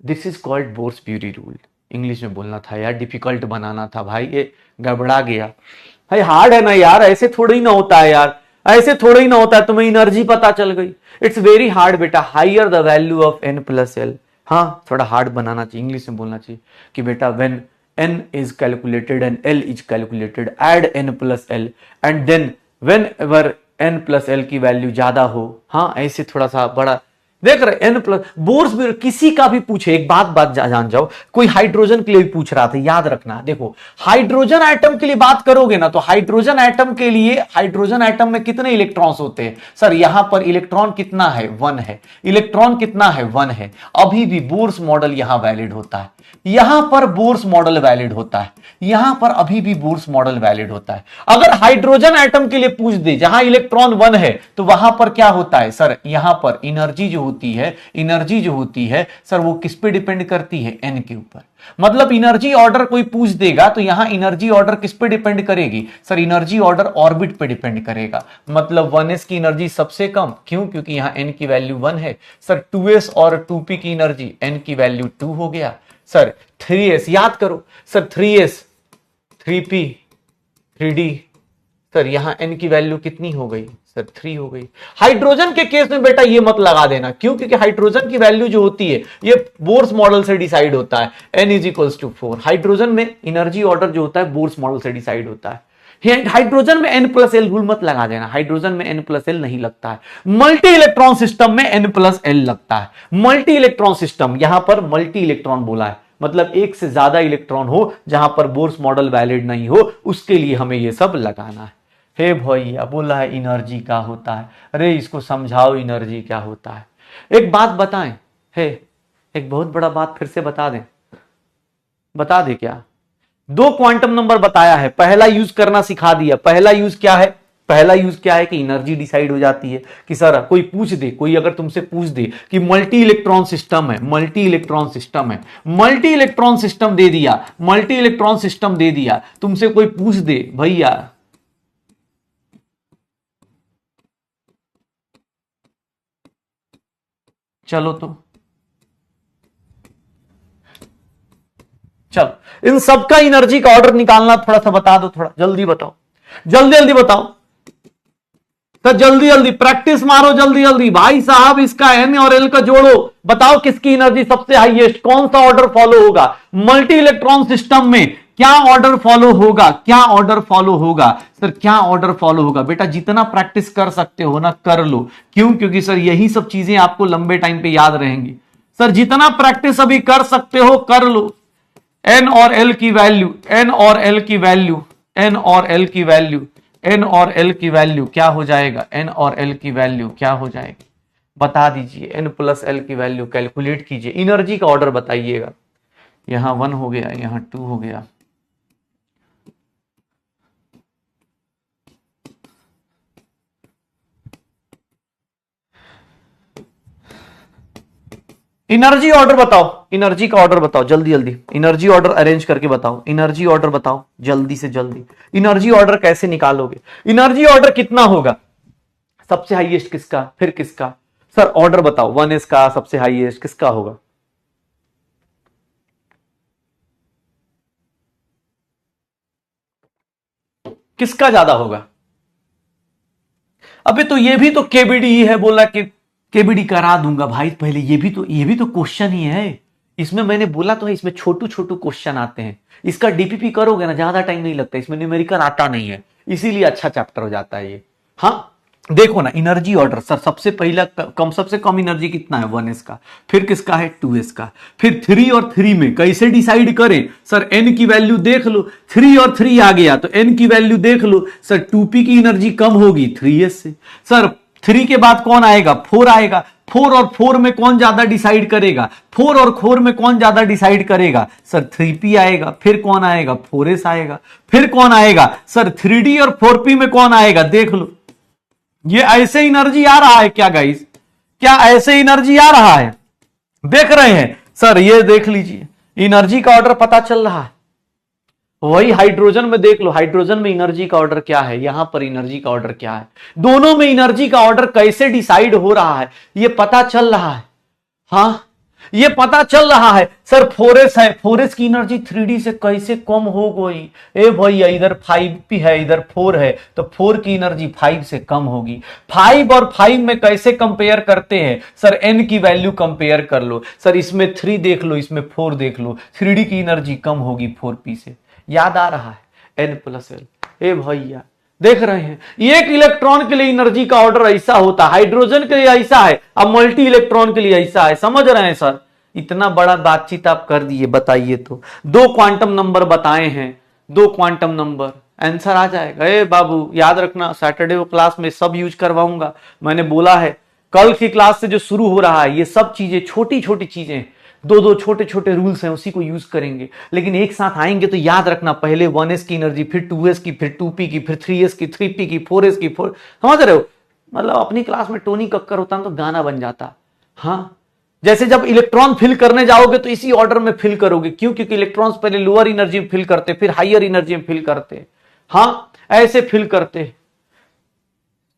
this is called bourse-bury rule, English में बोलना था यार, डिफिकल्ट बनाना था भाई, ये गड़बड़ा गया भाई, हार्ड है ना यार, ऐसे थोड़ा ही ना होता है यार, ऐसे थोड़ा ही ना होता है, तुम्हें एनर्जी पता चल गई, इट्स वेरी हार्ड बेटा, higher the value of n plus l, हाँ थोड़ा हार्ड बनाना चाहिए, इंग्लिश में बोलना चाहिए कि बेटा when n is calculated and l is calculated, add n plus l and then whenever n plus l की वैल्यू ज्यादा हो, हाँ ऐसे थोड़ा सा बड़ा देख रहे n प्लस, बोर्स भी किसी का भी पूछे, एक बात जान जाओ, कोई हाइड्रोजन के लिए भी पूछ रहा था, याद रखना, देखो हाइड्रोजन एटम के लिए बात करोगे ना, तो हाइड्रोजन एटम के लिए, हाइड्रोजन एटम में कितने इलेक्ट्रॉन्स होते हैं, सर यहां पर इलेक्ट्रॉन कितना है 1 है, इलेक्ट्रॉन कितना है 1 है, अभी भी बोर्स मॉडल यहां वैलिड होता है, यहां पर बोर्स मॉडल वैलिड होता है, यहां पर अभी भी बोर्स मॉडल वैलिड होता है। अगर हाइड्रोजन एटम के लिए पूछ दे जहां इलेक्ट्रॉन 1 है, तो वहां पर क्या होता है सर, यहां पर एनर्जी जो होती है, एनर्जी जो होती है सर वो किस पे डिपेंड करती है, n के ऊपर, मतलब एनर्जी ऑर्डर कोई पूछ देगा तो यहां एनर्जी ऑर्डर किस पे डिपेंड करेगी, सर एनर्जी ऑर्डर ऑर्बिट पे डिपेंड करेगा, मतलब 1s की एनर्जी सबसे कम, क्यों, क्योंकि यहां n की वैल्यू 1 है, सर 2s और 2p की एनर्जी n की वैल्यू 2 हो गया, सर 3s याद करो, sir 3s 3p 3d, sir यहां n की वैल्यू कितनी हो गई, सर 3 हो गई। हाइड्रोजन के केस में बेटा ये मत लगा देना, क्यों, क्योंकि हाइड्रोजन की वैल्यू जो होती है ये बोर्स मॉडल से डिसाइड होता है, n is equals to 4, hydrogen में एनर्जी ऑर्डर जो होता है बोर्स मॉडल से डिसाइड होता है, हाइड्रोजन में n प्लस एल रूल मत लगा देना, हाइड्रोजन में n प्लस एल नहीं लगता है, मल्टी इलेक्ट्रॉन सिस्टम में n प्लस एल लगता है, मल्टी इलेक्ट्रॉन सिस्टम, यहां पर मल्टी इलेक्ट्रॉन बोला है, मतलब एक से ज्यादा इलेक्ट्रॉन हो, जहां पर बोर्स मॉडल वैलिड नहीं हो, उसके लिए हमें यह सब लगाना है। हे भैया बोला है एनर्जी क्या होता है, अरे इसको समझाओ एनर्जी क्या होता है। एक बात बताएं, हे एक बहुत बड़ा बात फिर से बता दें, बता दे क्या, 2 क्वांटम नंबर बताया है, पहला यूज करना सिखा दिया, पहला यूज क्या है, पहला यूज क्या है कि एनर्जी डिसाइड हो जाती है, कि सर कोई पूछ दे, कोई अगर तुमसे पूछ दे कि मल्टी इलेक्ट्रॉन सिस्टम है, मल्टी इलेक्ट्रॉन सिस्टम है, मल्टी इलेक्ट्रॉन सिस्टम दे दिया, मल्टी इलेक्ट्रॉन सिस्टम दे दिया, तुमसे कोई पूछ दे भैया चलो तो चलो इन सबका एनर्जी का ऑर्डर निकालना थोड़ा सा बता दो, थोड़ा जल्दी बताओ, जल्दी जल्दी बताओ, तो जल्दी जल्दी प्रैक्टिस मारो, जल्दी जल्दी भाई साहब, इसका n और l का जोड़ो, बताओ किसकी एनर्जी सबसे हाईएस्ट, कौन सा ऑर्डर फॉलो होगा, मल्टी इलेक्ट्रॉन सिस्टम में क्या ऑर्डर फॉलो होगा, क्या ऑर्डर फॉलो होगा सर, क्या ऑर्डर फॉलो होगा? बेटा जितना प्रैक्टिस कर सकते हो ना कर लो। क्यों? क्योंकि सर यही सब चीजें आपको लंबे टाइम पे याद रहेंगी। सर जितना प्रैक्टिस अभी कर सकते हो कर लो। एन और एल की वैल्यू, एन और एल की वैल्यू, एन और एल की वैल्यू, एन और एल की वैल्यू क्या हो जाएगा? एन और एल की वैल्यू क्या हो जाएगी बता दीजिए। एन प्लस एल की वैल्यू कैलकुलेट कीजिए, एनर्जी का ऑर्डर बताइएगा। यहां 1 हो गया, यहां 2 हो गया। एनर्जी ऑर्डर बताओ, एनर्जी का ऑर्डर बताओ जल्दी जल्दी। एनर्जी ऑर्डर अरेंज करके बताओ, एनर्जी ऑर्डर बताओ जल्दी से जल्दी। एनर्जी ऑर्डर कैसे निकालोगे? एनर्जी ऑर्डर कितना होगा? सबसे हाईएस्ट किसका, फिर किसका? सर ऑर्डर बताओ, 1s का सबसे हाईएस्ट किसका होगा? किसका ज्यादा होगा? अबे तो ये भी तो केबीडी है, बोला कि केबीडी करा दूंगा भाई। पहले ये भी तो क्वेश्चन ही है। इसमें मैंने बोला तो है, इसमें छोटू छोटू क्वेश्चन आते हैं। इसका डीपीपी करोगे ना ज्यादा टाइम नहीं लगता, इसमें न्यूमेरिकल आता नहीं है, इसीलिए अच्छा चैप्टर हो जाता है ये। हाँ देखो ना, एनर्जी ऑर्डर सर सबसे पहला सबसे कम एनर्जी कितना है? 1s का, फिर किसका है? 2s का, फिर 3 और 3 में कैसे डिसाइड करें? सर n की वैल्यू देख लो, 3 और 3 आ गया तो n की वैल्यू देख लो। सर 2p की एनर्जी कम होगी 3s से। सर 3 के बाद कौन आएगा? 4 आएगा। 4 और 4 में कौन ज्यादा डिसाइड करेगा? 4 और 4 में कौन ज्यादा डिसाइड करेगा? सर 3p आएगा। फिर कौन आएगा? 4s आएगा। फिर कौन आएगा? सर 3d और 4p में कौन आएगा? देख लो। ये ऐसे एनर्जी आ रहा है क्या गाइस? क्या ऐसे एनर्जी आ रहा है? देख रहे हैं सर? ये देख लीजिए, एनर्जी का ऑर्डर पता चल रहा है। वही हाइड्रोजन में देख लो, हाइड्रोजन में एनर्जी का ऑर्डर क्या है, यहां पर एनर्जी का ऑर्डर क्या है, दोनों में एनर्जी का ऑर्डर कैसे डिसाइड हो रहा है ये पता चल रहा है। हां ये पता चल रहा है। सर 4s है, 4s की एनर्जी 3d से कैसे कम हो गई? ए भैया इधर 5p है, इधर 4 है, तो 4 की एनर्जी 5 से कम होगी। 5 और 5 में कैसे कंपेयर करते हैं? सर n की वैल्यू कंपेयर कर लो। सर इसमें 3 देख लो, इसमें 4 देख लो, 3d की एनर्जी कम होगी 4p से। याद आ रहा है? n plus L. ए भैया देख रहे हैं, एक इलेक्ट्रॉन के लिए एनर्जी का ऑर्डर ऐसा होता है, हाइड्रोजन के लिए ऐसा है, अब मल्टी इलेक्ट्रॉन के लिए ऐसा है। समझ रहे हैं सर? इतना बड़ा बातचीत आप कर दिए, बताइए तो। 2 क्वांटम नंबर बताए हैं, 2 क्वांटम नंबर, आंसर आ जाएगा। ए बाबू याद रखना, सैटरडे को क्लास में सब यूज करवाऊंगा। मैंने बोला है कल की क्लास से जो शुरू हो रहा है, ये सब चीजें छोटी छोटी चीजें, 2 छोटे छोटे रूल्स हैं, उसी को यूज करेंगे। लेकिन एक साथ आएंगे तो याद रखना, पहले 1s की एनर्जी, फिर 2s की, फिर 2p की, फिर 3s की, 3p की, 4s की, 4। समझ रहे हो? मतलब अपनी क्लास में टोनी कक्कर होता ना तो गाना बन जाता। हाँ जैसे जब इलेक्ट्रॉन फिल करने जाओगे तो इसी ऑर्डर में फिल करोगे। क्यों? क्योंकि इलेक्ट्रॉन्स पहले लोअर एनर्जी में फिल करते, फिर हायर एनर्जी में फिल करते। हाँ ऐसे फिल करते।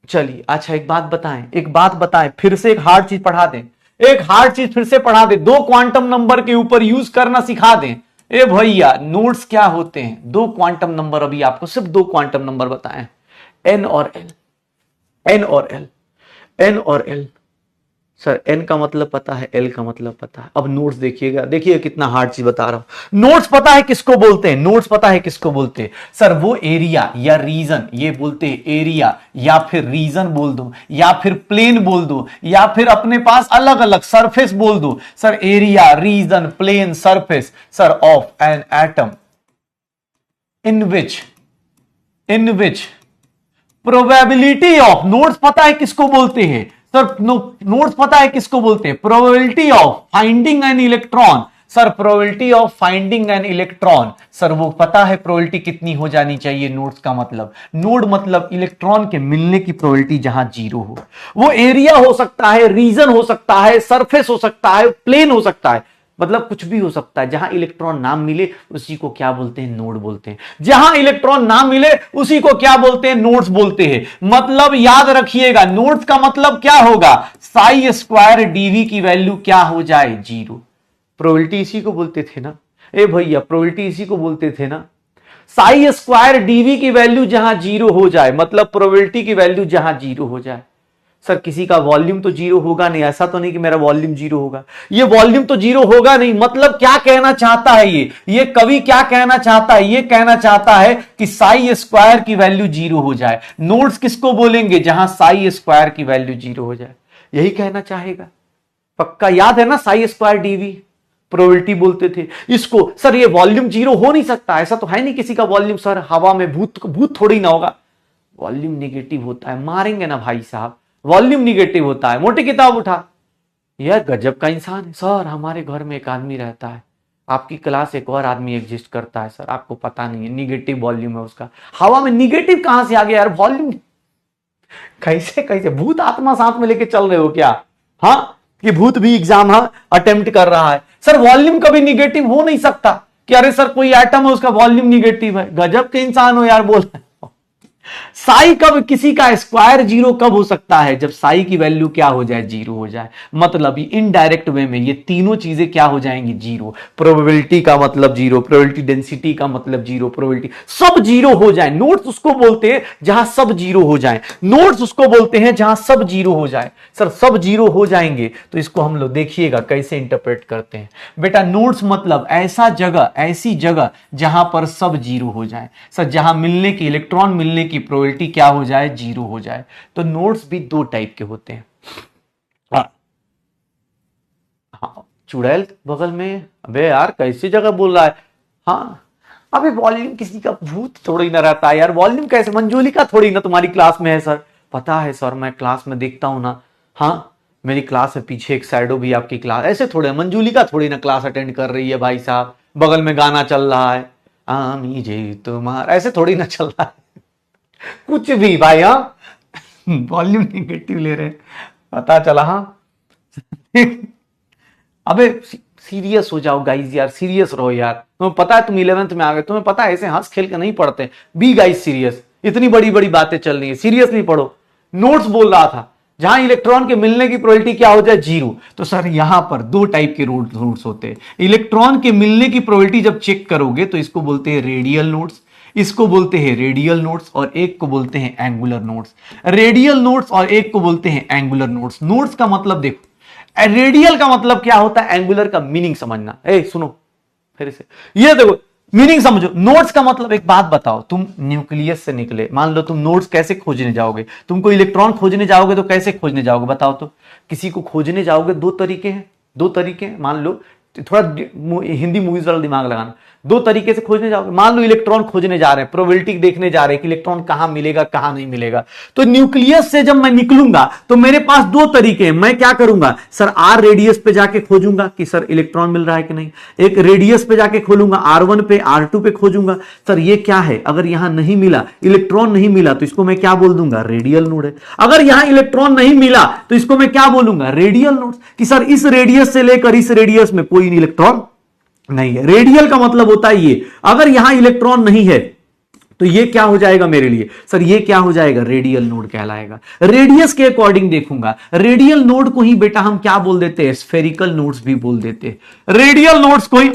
चलिए अच्छा एक बात बताएं, फिर से एक हार्ड चीज पढ़ा दें, एक हार्ड चीज फिर से पढ़ा दे, 2 क्वांटम नंबर के ऊपर यूज करना सिखा दें। ए भैया नोट्स क्या होते हैं? 2 क्वांटम नंबर, अभी आपको सिर्फ 2 क्वांटम नंबर बताएं, एन और एल, एन और एल, एन और एल। सर एन का मतलब पता है, एल का मतलब पता है। अब नोट्स देखिएगा, देखिए कितना हार्ड चीज बता रहा हूं। नोट्स पता है किसको बोलते हैं? नोट्स पता है किसको बोलते हैं? सर वो एरिया या रीजन, ये बोलते हैं एरिया, या फिर रीजन बोल दो, या फिर प्लेन बोल दो, या फिर अपने पास अलग अलग सरफेस बोल दो। Sir area, region, plane, surface, sir of an atom in which probability of, notes पता है किसको बोलते हैं? सर नोट्स पता है किसको बोलते हैं? Probability of finding an electron. Sir probability of finding an electron, sir वो पता है प्रोबेबिलिटी कितनी हो जानी चाहिए? नोड्स का मतलब, नोड मतलब इलेक्ट्रॉन के मिलने की प्रोबेबिलिटी जहां 0 हो। वो एरिया हो सकता है, रीजन हो सकता है, सरफेस हो सकता है, प्लेन हो सकता है, मतलब कुछ भी हो सकता है। जहां इलेक्ट्रॉन ना मिले उसी को क्या बोलते हैं? नोड बोलते हैं। जहां इलेक्ट्रॉन ना मिले उसी को क्या बोलते हैं? नोड्स बोलते हैं। मतलब याद रखिएगा, नोड्स का मतलब क्या होगा? साई स्क्वायर डीवी की वैल्यू क्या हो जाए? 0। प्रोबेबिलिटी इसी को बोलते थे ना? ए भैया प्रोबेबिलिटी इसी को बोलते थे ना? साई स्क्वायर डीवी की वैल्यू जहां 0 हो जाए, मतलब प्रोबेबिलिटी की वैल्यू जहां 0 हो जाए। सर किसी का वॉल्यूम तो जीरो होगा नहीं, ऐसा तो नहीं कि मेरा वॉल्यूम जीरो होगा। ये वॉल्यूम तो जीरो होगा नहीं, मतलब क्या कहना चाहता है ये कवि क्या कहना चाहता है? ये कहना चाहता है कि साई स्क्वायर की वैल्यू जीरो हो जाए। नोड्स किसको बोलेंगे? जहां साई स्क्वायर की वैल्यू जीरो हो जाए, यही कहना चाहेगा। पक्का याद है ना, साई स्क्वायर डीवी प्रोबेबिलिटी बोलते थे इसको। सर ये वॉल्यूम जीरो हो नहीं सकता, ऐसा तो है नहीं किसी का वॉल्यूम। सर हवा में भूत थोड़ी ना होगा, वॉल्यूम निगेटिव होता है। मारेंगे ना भाई साहब, वॉल्यूम निगेटिव होता है। मोटी किताब उठा, यह गजब का इंसान है। सर हमारे घर में एक आदमी रहता है, आपकी क्लास एक और आदमी एग्जिस्ट करता है सर, आपको पता नहीं है, निगेटिव वॉल्यूम है उसका। हवा में निगेटिव कहां से आ गया यार वॉल्यूम? कैसे कैसे भूत आत्मा साथ में लेके चल रहे हो क्या? हाँ, कि भूत भी एग्जाम अटेम्प्ट कर रहा है। सर वॉल्यूम कभी निगेटिव हो नहीं सकता कि अरे सर कोई एटम है उसका वॉल्यूम निगेटिव है। गजब के इंसान हो यार, बोल रहे हो। साई कब किसी का स्क्वायर जीरो कब हो सकता है? जब साई की वैल्यू क्या हो जाए? जीरो हो जाए। मतलब इनडायरेक्ट वे में ये तीनों चीजें क्या हो जाएंगी? जीरो। प्रोबेबिलिटी का मतलब जीरो, प्रोबेबिलिटी डेंसिटी का मतलब जीरो, प्रोबेबिलिटी सब जीरो हो जाए। नोड्स उसको बोलते हैं जहां सब जीरो हो जाए। नोड्स उसको बोलते हैं जहां सब जीरो हो जाए। सर सब जीरो हो जाएंगे तो इसको हम लोग देखिएगा कैसे इंटरप्रेट करते हैं। बेटा नोड्स मतलब ऐसा जगह, ऐसी जगह जहां पर सब जीरो हो जाए। सर जहां मिलने की, इलेक्ट्रॉन मिलने की प्रोबेबिलिटी क्या हो जाए? जीरो हो जाए। तो नोड्स भी दो टाइप के होते हैं। हाँ चुड़ैल बगल में, अबे यार कैसी जगह बोल रहा है? हाँ अबे वॉल्यूम किसी का भूत थोड़ी ना रहता है यार। वॉल्यूम कैसे? मंजूलिका थोड़ी ना तुम्हारी क्लास में है सर। पता है सर, मैं क्लास में देखता हूं ना। हाँ मेरी क्लास है पीछे, एक शैडो भी आपकी क्लास। ऐसे थोड़े मंजूलिका थोड़ी ना क्लास अटेंड कर रही है भाई साहब, बगल में गाना चल रहा है आमी जे तुम्हारा, ऐसे थोड़ी ना चल रहा है कुछ भी भाई। हाँ वॉल्यूम निगेटिव ले रहे हैं, पता चला। हाँ अबे सीरियस हो जाओ गाइस यार, सीरियस रहो यार। तुम्हें पता है तुम 11th में आ गए, तुम्हें पता है ऐसे हंस खेल के नहीं पढ़ते। बी गाइस सीरियस, इतनी बड़ी बड़ी बातें चल रही है, सीरियसली पढ़ो। नोट्स बोल रहा था जहां इलेक्ट्रॉन के मिलने की प्रोबेबिलिटी क्या हो जाए? जीरो। तो सर यहां पर दो टाइप के नोड्स होते हैं। इलेक्ट्रॉन के मिलने की प्रोबेबिलिटी जब चेक करोगे तो इसको बोलते हैं रेडियल नोड्स, इसको बोलते हैं रेडियल नोड्स, और एक को बोलते हैं एंगुलर नोड्स। रेडियल नोड्स और एक को बोलते हैं एंगुलर नोड्स। नोड्स का मतलब देखो, रेडियल का मतलब क्या होता है, एंगुलर का मीनिंग समझना। सुनो फिर से, ये देखो मीनिंग समझो। नोड्स का मतलब, एक बात बताओ, तुम न्यूक्लियस से निकले, मान लो तुम नोड्स कैसे खोजने जाओगे? तुमको इलेक्ट्रॉन खोजने जाओगे तो कैसे खोजने जाओगे बताओ तो? किसी को खोजने जाओगे दो तरीके हैं, मान लो थोड़ा हिंदी मूवीज वाला दिमाग लगाना। दो तरीके से खोजने जाओगे। मान लो इलेक्ट्रॉन खोजने जा रहे हैं, प्रोबेबिलिटी देखने जा रहे हैं कि इलेक्ट्रॉन कहां मिलेगा कहां नहीं मिलेगा। तो न्यूक्लियस से जब मैं निकलूंगा तो मेरे पास दो तरीके हैं। मैं क्या करूंगा सर, आर रेडियस पे जाके खोजूंगा कि सर इलेक्ट्रॉन मिल रहा है कि नहीं। एक रेडियस पे जाके खोलूंगा, R1 पे R2 पे खोजूंगा, सर ये क्या है। अगर यहां नहीं मिला, इलेक्ट्रॉन नहीं मिला, तो इसको मैं क्या बोल दूंगा? रेडियल नोड है। अगर यहां इलेक्ट्रॉन नहीं मिला तो इसको मैं क्या बोलूंगा? Radial node. कि सर इस रेडियस से लेकर इस रेडियस में कोई इलेक्ट्रॉन नहीं है। रेडियल का मतलब होता है ये, अगर यहां इलेक्ट्रॉन नहीं है तो ये क्या हो जाएगा मेरे लिए? सर ये क्या हो जाएगा? रेडियल नोड कहलाएगा। रेडियस के अकॉर्डिंग देखूंगा। रेडियल नोड को ही बेटा हम क्या बोल देते हैं? स्फेरिकल नोड्स भी बोल देते हैं। रेडियल नोड्स को ही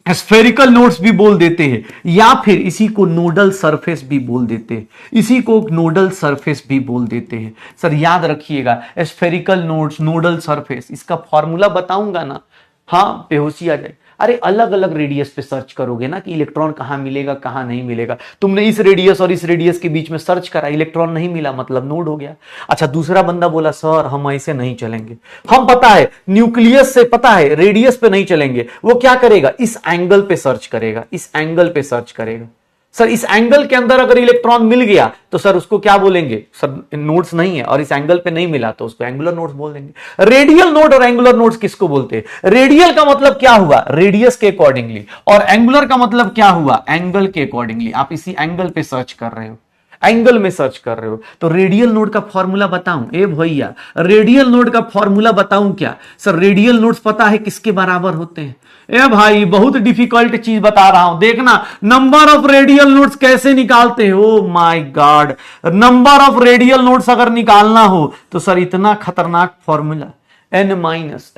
स्फेरिकल नोड्स भी बोल देते हैं, या फिर इसी को नोडल सरफेस भी बोल देते हैं। इसी को नोडल सरफेस भी बोल देते हैं। सर याद रखिएगा, स्फेरिकल नोड्स, नोडल सरफेस, इसका फॉर्मूला बताऊंगा ना, हाँ बेहोशी आ जाए। अरे अलग अलग रेडियस पे सर्च करोगे ना कि इलेक्ट्रॉन कहां मिलेगा कहां नहीं मिलेगा। तुमने इस रेडियस और इस रेडियस के बीच में सर्च करा, इलेक्ट्रॉन नहीं मिला, मतलब नोड हो गया। अच्छा दूसरा बंदा बोला सर हम ऐसे नहीं चलेंगे, हम पता है न्यूक्लियस से, पता है रेडियस पे नहीं चलेंगे। वो क्या करेगा? इस एंगल पे सर्च करेगा, इस एंगल पे सर्च करेगा। सर इस एंगल के अंदर अगर इलेक्ट्रॉन मिल गया तो सर उसको क्या बोलेंगे? सर नोड्स नहीं है, और इस एंगल पे नहीं मिला तो उसको एंगुलर नोड्स बोल देंगे। रेडियल नोड और एंगुलर नोड्स किसको बोलते हैं? रेडियल का मतलब क्या हुआ? रेडियस के अकॉर्डिंगली, और एंगुलर का मतलब क्या हुआ? एंगल के अकॉर्डिंगली। आप इसी एंगल पे सर्च कर रहे हो, एंगल में सर्च कर रहे हो। तो रेडियल नोड का फॉर्मूला बताऊं? ए भैया रेडियल नोड का फॉर्मूला बताऊं क्या? सर रेडियल नोड्स पता है किसके बराबर होते हैं? ए भाई बहुत डिफिकल्ट चीज बता रहा हूं, देखना। नंबर ऑफ रेडियल नोड्स कैसे निकालते हो? My God, number of radial nodes अगर निकालना हो तो सर इतना खतरनाक फॉर्मूला, n -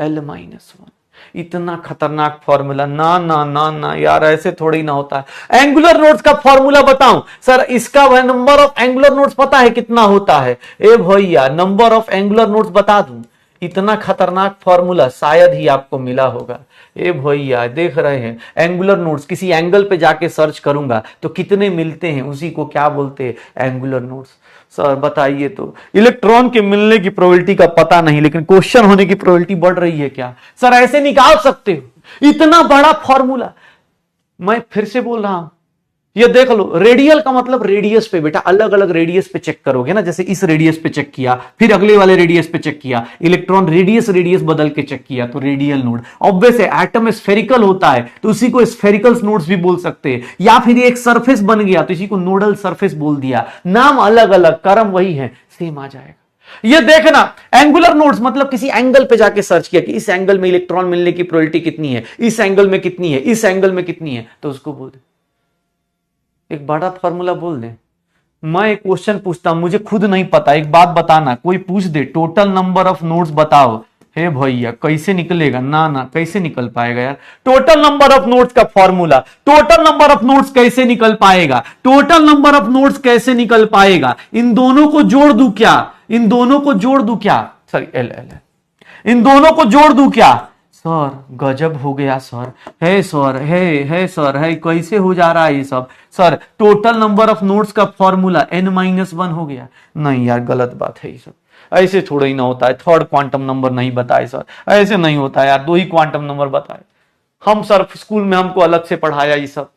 l - 1। इतना खतरनाक फॉर्मूला, ना ना ना ना यार, ऐसे थोड़ी ना होता है। एंगुलर नोड्स का फॉर्मूला बताऊं सर, इसका वह नंबर ऑफ एंगुलर नोड्स पता है कितना होता है? ए भैया, नंबर ऑफ एंगुलर नोड्स बता दूं, इतना खतरनाक फॉर्मूला शायद ही आपको मिला होगा। ए भैया देख रहे हैं, एंगुलर नोड्स, किसी एंगल पे जाके सर्च करूंगा तो कितने मिलते हैं, उसी को क्या बोलते हैं? Angular nodes. सर बताइए तो, इलेक्ट्रॉन के मिलने की प्रोबेबिलिटी का पता नहीं, लेकिन क्वेश्चन होने की प्रोबेबिलिटी बढ़ रही है क्या? सर ऐसे निकाल सकते हो इतना बड़ा फॉर्मूला? मैं फिर से बोल रहा हूं, ये देख लो, रेडियल का मतलब रेडियस पे बेटा, अलग अलग रेडियस पे चेक करोगे ना, जैसे इस रेडियस पे चेक किया, फिर अगले वाले रेडियस पे चेक किया, इलेक्ट्रॉन रेडियस बदल के चेक किया, तो रेडियल नोड। ऑब्वियस है, एटम स्फेरिकल होता है तो उसी को स्फेरिकल नोड्स भी बोल सकते हैं, या फिर ये एक सरफेस बन गया तो इसी को नोडल सरफेस बोल दिया। नाम अलग अलग, कर्म वही है, सेम आ जाएगा। ये देखना, एंगुलर नोड्स मतलब किसी एंगल पे जाके सर्च किया कि इस एंगल में इलेक्ट्रॉन मिलने की प्रोबेबिलिटी कितनी है, इस एंगल में कितनी है, इस एंगल में कितनी है, तो उसको बोल दे। एक बड़ा फॉर्मूला बोल दे। मैं एक क्वेश्चन पूछता हूं, मुझे खुद नहीं पता, एक बात बताना, कोई पूछ दे टोटल नंबर ऑफ नोड्स बताओ, हे भैया कैसे निकलेगा? ना ना, कैसे निकल पाएगा यार? टोटल नंबर ऑफ नोड्स का formula, total number of nodes कैसे निकल पाएगा? टोटल नंबर ऑफ नोड्स कैसे निकल पाएगा? इन दोनों को जोड़ दूं क्या? इन दोनों को जोड़ दूं क्या? सॉरी, एल एल, इन दोनों को जोड़ दूं क्या? सर गजब हो गया सर, है सर, है सर, है कैसे हो जा रहा है ये सब? Sir total number of nodes का फॉर्मूला n-1 हो गया। नहीं यार, गलत बात है ये सब, ऐसे थोड़ा ही ना होता है। थर्ड क्वांटम नंबर नहीं बताए सर, ऐसे नहीं होता है यार, 2 ही क्वांटम नंबर बताए हम सर, स्कूल में हमको अलग से पढ़ाया ये सब।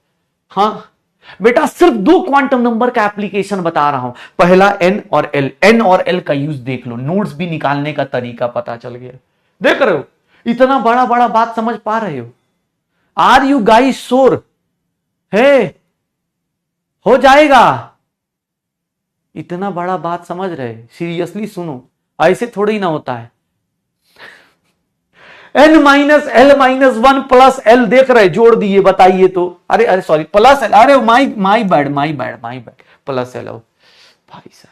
हाँ बेटा, सिर्फ 2 क्वांटम नंबर का एप्लीकेशन बता रहा हूं, पहला n और l, n और l का यूज देख लो, नोड्स भी निकालने का तरीका पता चल गया। देख रहे हो, इतना बड़ा बड़ा बात समझ पा रहे हो? Are you guys sure? है, हो जाएगा? इतना बड़ा बात समझ रहे? सीरियसली सुनो, ऐसे थोड़ी ना होता है। n-l-1 प्लस l देख रहे, जोड़ दिए, बताइए तो। अरे अरे सॉरी, प्लस l, अरे माई बैड, प्लस l भाई साहब,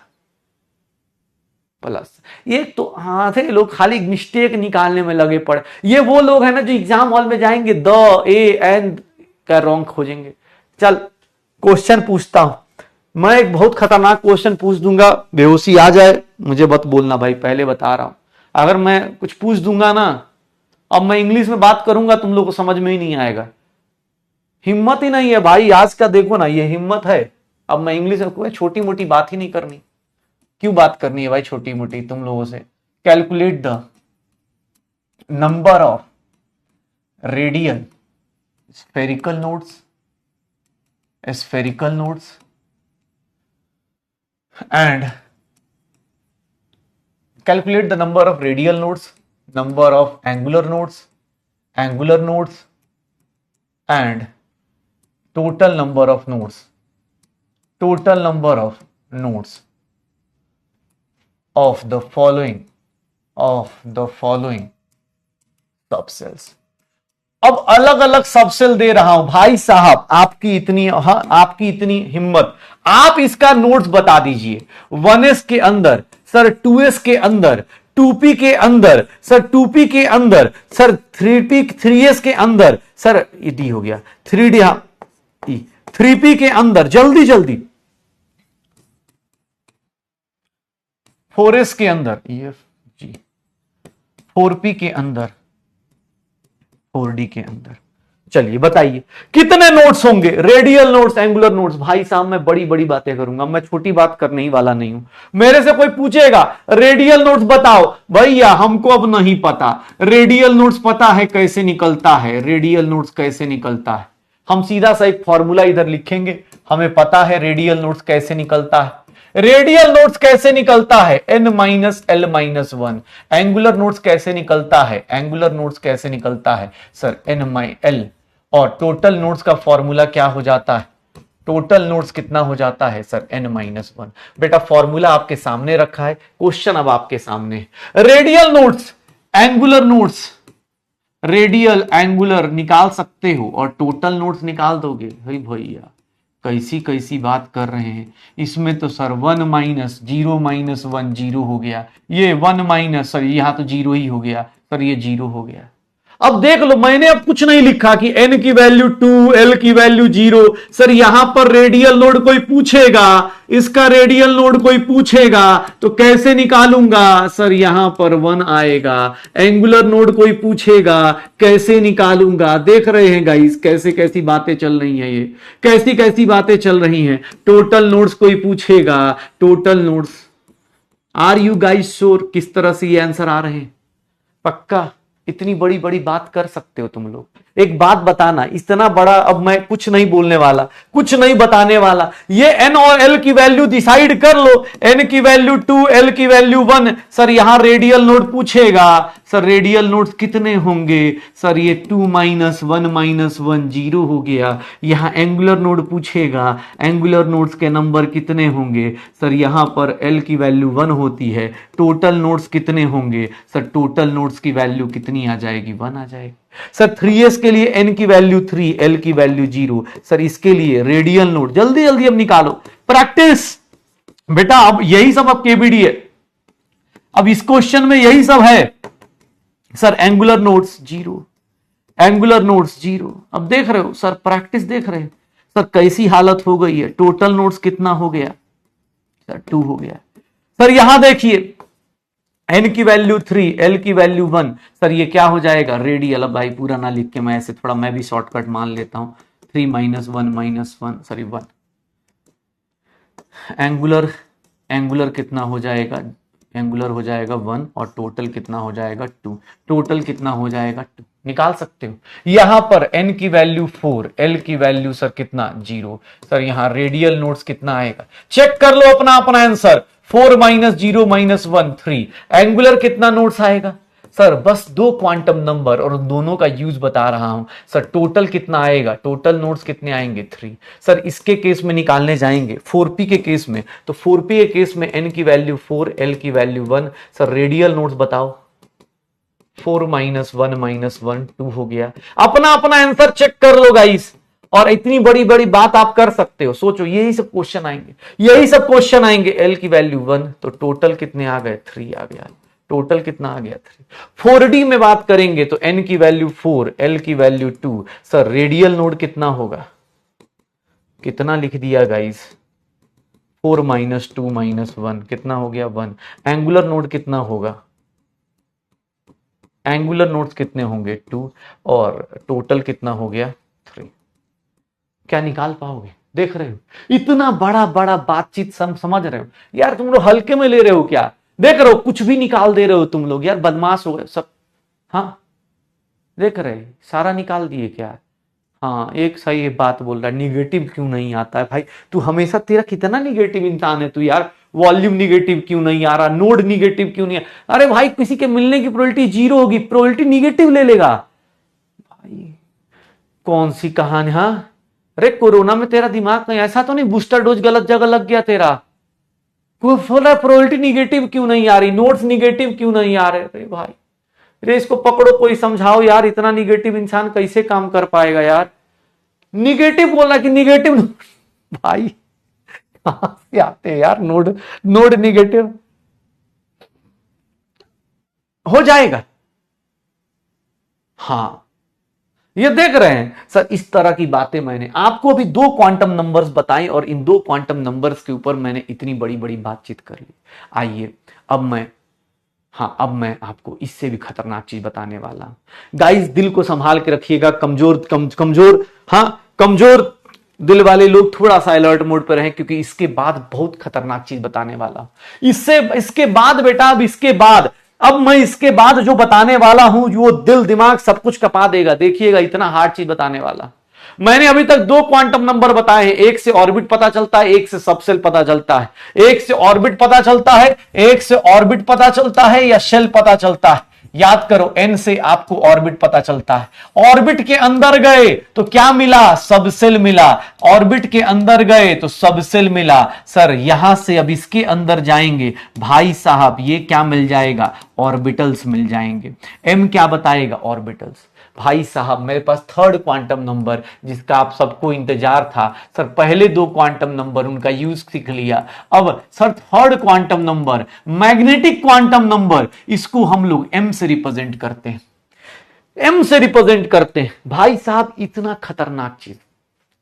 प्लस। ये तो हाँ थे लोग खाली मिस्टेक निकालने में लगे पड़े, ये वो लोग हैं ना जो एग्जाम हॉल में जाएंगे द ए एन का रॉन्ग खोजेंगे। चल क्वेश्चन पूछता हूं मैं, एक बहुत खतरनाक क्वेश्चन पूछ दूंगा, बेहोशी आ जाए मुझे मत बोलना भाई, पहले बता रहा हूं। अगर मैं कुछ पूछ दूंगा ना, अब मैं इंग्लिश में बात करूंगा, तुम लोग को समझ में ही नहीं आएगा। हिम्मत ही नहीं है भाई, आज का देखो ना, ये हिम्मत है। अब मैं इंग्लिश में छोटी मोटी बात ही नहीं करनी। क्यों बात करनी है भाई छोटी मोटी तुम लोगों से? Calculate the number of radial spherical nodes and calculate the number of radial nodes, number of angular nodes, and total number of nodes of the following subcells। अब अलग अलग सबसेल दे रहा हूं भाई साहब, आपकी इतनी हिम्मत, आप इसका नोट्स बता दीजिए। 1s के अंदर सर, 2s के अंदर, 2p के अंदर सर, 2p के अंदर सर, 3s के अंदर सर, डी हो गया 3d, 3p के अंदर, जल्दी जल्दी 4s के अंदर, जी 4p के अंदर, 4d के अंदर। चलिए बताइए कितने नोट्स होंगे? Radial notes, angular notes. भाई साहब मैं बड़ी बड़ी बातें करूंगा, मैं छोटी बात करने ही वाला नहीं हूं। मेरे से कोई पूछेगा रेडियल नोट्स बताओ, भैया हमको अब नहीं पता रेडियल नोट्स, पता है कैसे निकलता है रेडियल नोट्स, कैसे निकलता है? हम सीधा सा एक फॉर्मूला इधर लिखेंगे, हमें पता है रेडियल नोट्स कैसे निकलता है। रेडियल नोट्स कैसे निकलता है? n-l-1। एंगुलर नोट्स कैसे निकलता है? एंगुलर नोट्स कैसे निकलता है सर? n-l। और टोटल नोट्स का फॉर्मूला क्या हो जाता है? टोटल नोट्स कितना हो जाता है सर? n-1। बेटा फॉर्मूला आपके सामने रखा है, क्वेश्चन अब आपके सामने। Radial notes, angular notes, radial angular निकाल सकते हो और टोटल नोट्स निकाल दोगे। भैया कैसी कैसी बात कर रहे हैं, इसमें तो सर 1 माइनस 0 माइनस 1 0 हो गया, ये 1 माइनस, सर यहां तो 0 ही हो गया सर, ये 0 हो गया। अब देख लो, मैंने अब कुछ नहीं लिखा कि n की वैल्यू 2, l की वैल्यू 0। सर यहां पर रेडियल नोड कोई पूछेगा, इसका रेडियल नोड कोई पूछेगा तो कैसे निकालूंगा? सर यहां पर 1 आएगा। एंगुलर नोड कोई पूछेगा, कैसे निकालूंगा? देख रहे हैं गाइस कैसे कैसी बातें चल रही हैं, ये कैसी कैसी बातें चल रही हैं। टोटल नोड्स कोई पूछेगा, total nodes. Are you guys sure किस तरह से ये आंसर आ रहे हैं? पक्का इतनी बड़ी बड़ी बात कर सकते हो तुम लोग? एक बात बताना, इतना बड़ा अब मैं कुछ नहीं बोलने वाला, कुछ नहीं बताने वाला। ये n और l की वैल्यू डिसाइड कर लो। n की वैल्यू 2, l की वैल्यू 1। सर यहां रेडियल नोड पूछेगा, सर रेडियल नोड्स कितने होंगे? सर ये 2 - 1 - 1 0 हो गया। यहां एंगुलर नोड पूछेगा, एंगुलर नोड्स के नंबर कितने होंगे? सर यहां पर l की वैल्यू 1 होती है। टोटल नोड्स कितने होंगे? सर टोटल नोड्स की वैल्यू कितनी आ जाएगी? 1 आ जाएगी। सर 3s के लिए n की वैल्यू 3, l की वैल्यू 0। सर इसके लिए रेडियल नोड जल्दी जल्दी अब निकालो। प्रैक्टिस बेटा, अब यही सब अब केबीडी है। अब इस क्वेश्चन में यही सब है। Sir angular nodes 0, angular nodes 0। अब देख रहे हो सर, प्रैक्टिस देख रहे हैं सर कैसी हालत हो गई है। टोटल नोड्स कितना हो गया? सर 2 हो गया। सर यहां देखिए n की वैल्यू 3, l की वैल्यू 1। सर ये क्या हो जाएगा? रेडियल। अब भाई पूरा ना लिख के मैं ऐसे थोड़ा मैं भी शॉर्टकट मान लेता हूं। 3 - 1 - 1 सॉरी 1। एंगुलर, एंगुलर कितना हो जाएगा? एंगुलर हो जाएगा 1 और टोटल कितना हो जाएगा? 2। टोटल कितना हो जाएगा? 2। निकाल सकते हो। यहां पर n की वैल्यू 4, l की वैल्यू सर कितना? 0। सर यहां रेडियल नोड्स कितना आएगा? चेक कर लो अपना अपना आंसर। 4 - 0 - 1 3। एंगुलर कितना नोड्स आएगा? सर बस 2 क्वांटम नंबर और दोनों का यूज बता रहा हूं। सर टोटल कितना आएगा? टोटल नोड्स कितने आएंगे? 3। सर इसके केस में निकालने जाएंगे 4p के केस में, तो 4p के केस में n की वैल्यू 4, l की वैल्यू 1। सर रेडियल नोड्स बताओ। 4 - 1 - 1 2 हो गया। अपना अपना आंसर चेक कर लो गाइस। और इतनी बड़ी बड़ी बात आप कर सकते हो। सोचो यही सब क्वेश्चन आएंगे, यही सब क्वेश्चन आएंगे। l की वैल्यू 1 तो टोटल कितने आ गए? 3 आ गया। टोटल कितना आ गया? 3। 4d में बात करेंगे तो n की वैल्यू 4, l की वैल्यू 2। सर रेडियल नोड कितना होगा? कितना लिख दिया गाइस? 4 - 2 - 1 कितना हो गया? 1। एंगुलर नोड कितना होगा? एंगुलर नोड्स कितने होंगे? 2। और टोटल कितना हो गया? 3। क्या निकाल पाओगे? देख रहे हो इतना बड़ा बड़ा बातचीत समझ रहे हो यार? तुम लोग हल्के में ले रहे हो क्या? देख रहे हो कुछ भी निकाल दे रहे हो तुम लोग यार, बदमाश हो गए सब। हाँ देख रहे, सारा निकाल दिए क्या? हाँ एक सही बात बोल रहा है, निगेटिव क्यों नहीं आता है भाई? तू हमेशा, तेरा कितना निगेटिव इंसान है तू यार। वॉल्यूम निगेटिव क्यों नहीं आ रहा? नोड निगेटिव क्यों नहीं है? अरे भाई किसी के मिलने की प्रोबेबिलिटी 0 होगी, प्रोबेबिलिटी निगेटिव ले लेगा भाई। कौन सी कहानी? हाँ अरे कोरोना में तेरा दिमाग कहीं ऐसा तो नहीं बूस्टर डोज गलत जगह लग गया तेरा? प्रोबेबिलिटी निगेटिव क्यों नहीं आ रही? नोट्स निगेटिव क्यों नहीं आ रहे? अरे भाई रे इसको पकड़ो, कोई समझाओ यार। इतना निगेटिव इंसान कैसे काम कर पाएगा यार? निगेटिव बोला कि निगेटिव भाई कहां से आते हैं यार? नोड, नोड निगेटिव हो जाएगा। हाँ ये देख रहे हैं सर, इस तरह की बातें मैंने आपको अभी 2 क्वांटम नंबर्स बताए और इन 2 क्वांटम नंबर्स के ऊपर मैंने इतनी बड़ी बड़ी बातचीत कर ली। आइए अब मैं आपको इससे भी खतरनाक चीज बताने वाला हूं। गाइस दिल को संभाल के रखिएगा। कमजोर दिल वाले लोग थोड़ा सा अलर्ट मोड पर रहें, क्योंकि इसके बाद बहुत खतरनाक चीज बताने वाला हूं। इसके बाद बेटा, अब मैं इसके बाद जो बताने वाला हूं वो दिल दिमाग सब कुछ कपा देगा। देखिएगा इतना हार्ड चीज बताने वाला। मैंने अभी तक 2 क्वांटम नंबर बताए हैं। एक से ऑर्बिट पता चलता है, एक से सबसेल पता चलता है। एक से ऑर्बिट पता चलता है, एक से ऑर्बिट पता चलता है या शेल पता चलता है। याद करो, n से आपको ऑर्बिट पता चलता है। ऑर्बिट के अंदर गए तो क्या मिला? सबसेल मिला। ऑर्बिट के अंदर गए तो सबसेल मिला। सर यहां से अब इसके अंदर जाएंगे भाई साहब, ये क्या मिल जाएगा? ऑर्बिटल्स मिल जाएंगे। m क्या बताएगा? ऑर्बिटल्स। भाई साहब मेरे पास 3rd क्वांटम नंबर जिसका आप सबको इंतजार था। सर पहले 2 क्वांटम नंबर उनका यूज सीख लिया। अब sir 3rd quantum number, magnetic quantum number, इसको हम लोग m से रिप्रेजेंट करते हैं। एम से रिप्रेजेंट करते हैं। भाई साहब इतना खतरनाक चीज,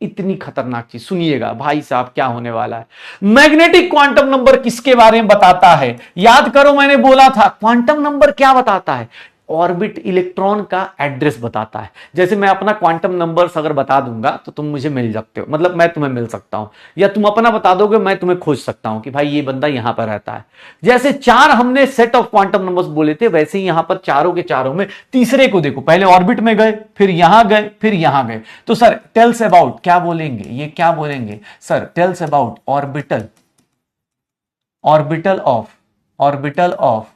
इतनी खतरनाक चीज, सुनिएगा भाई साहब क्या होने वाला है। मैग्नेटिक क्वांटम नंबर किसके बारे में बताता है? याद करो मैंने बोला था क्वांटम नंबर क्या बताता है? ऑर्बिट इलेक्ट्रॉन का एड्रेस बताता है। जैसे मैं अपना क्वांटम नंबर्स अगर बता दूंगा तो तुम मुझे मिल सकते हो, मतलब मैं तुम्हें मिल सकता हूं, या तुम अपना बता दोगे मैं तुम्हें खोज सकता हूं कि भाई ये बंदा यहां पर रहता है। जैसे चार हमने सेट ऑफ क्वांटम नंबर्स बोले थे, वैसे ही यहां पर चारों के चारों में तीसरे को देखो, पहले ऑर्बिट में गए, फिर यहां गए, फिर यहां गए। तो सर टेल्स अबाउट क्या बोलेंगे, ये क्या बोलेंगे sir? Tells about orbital, orbital of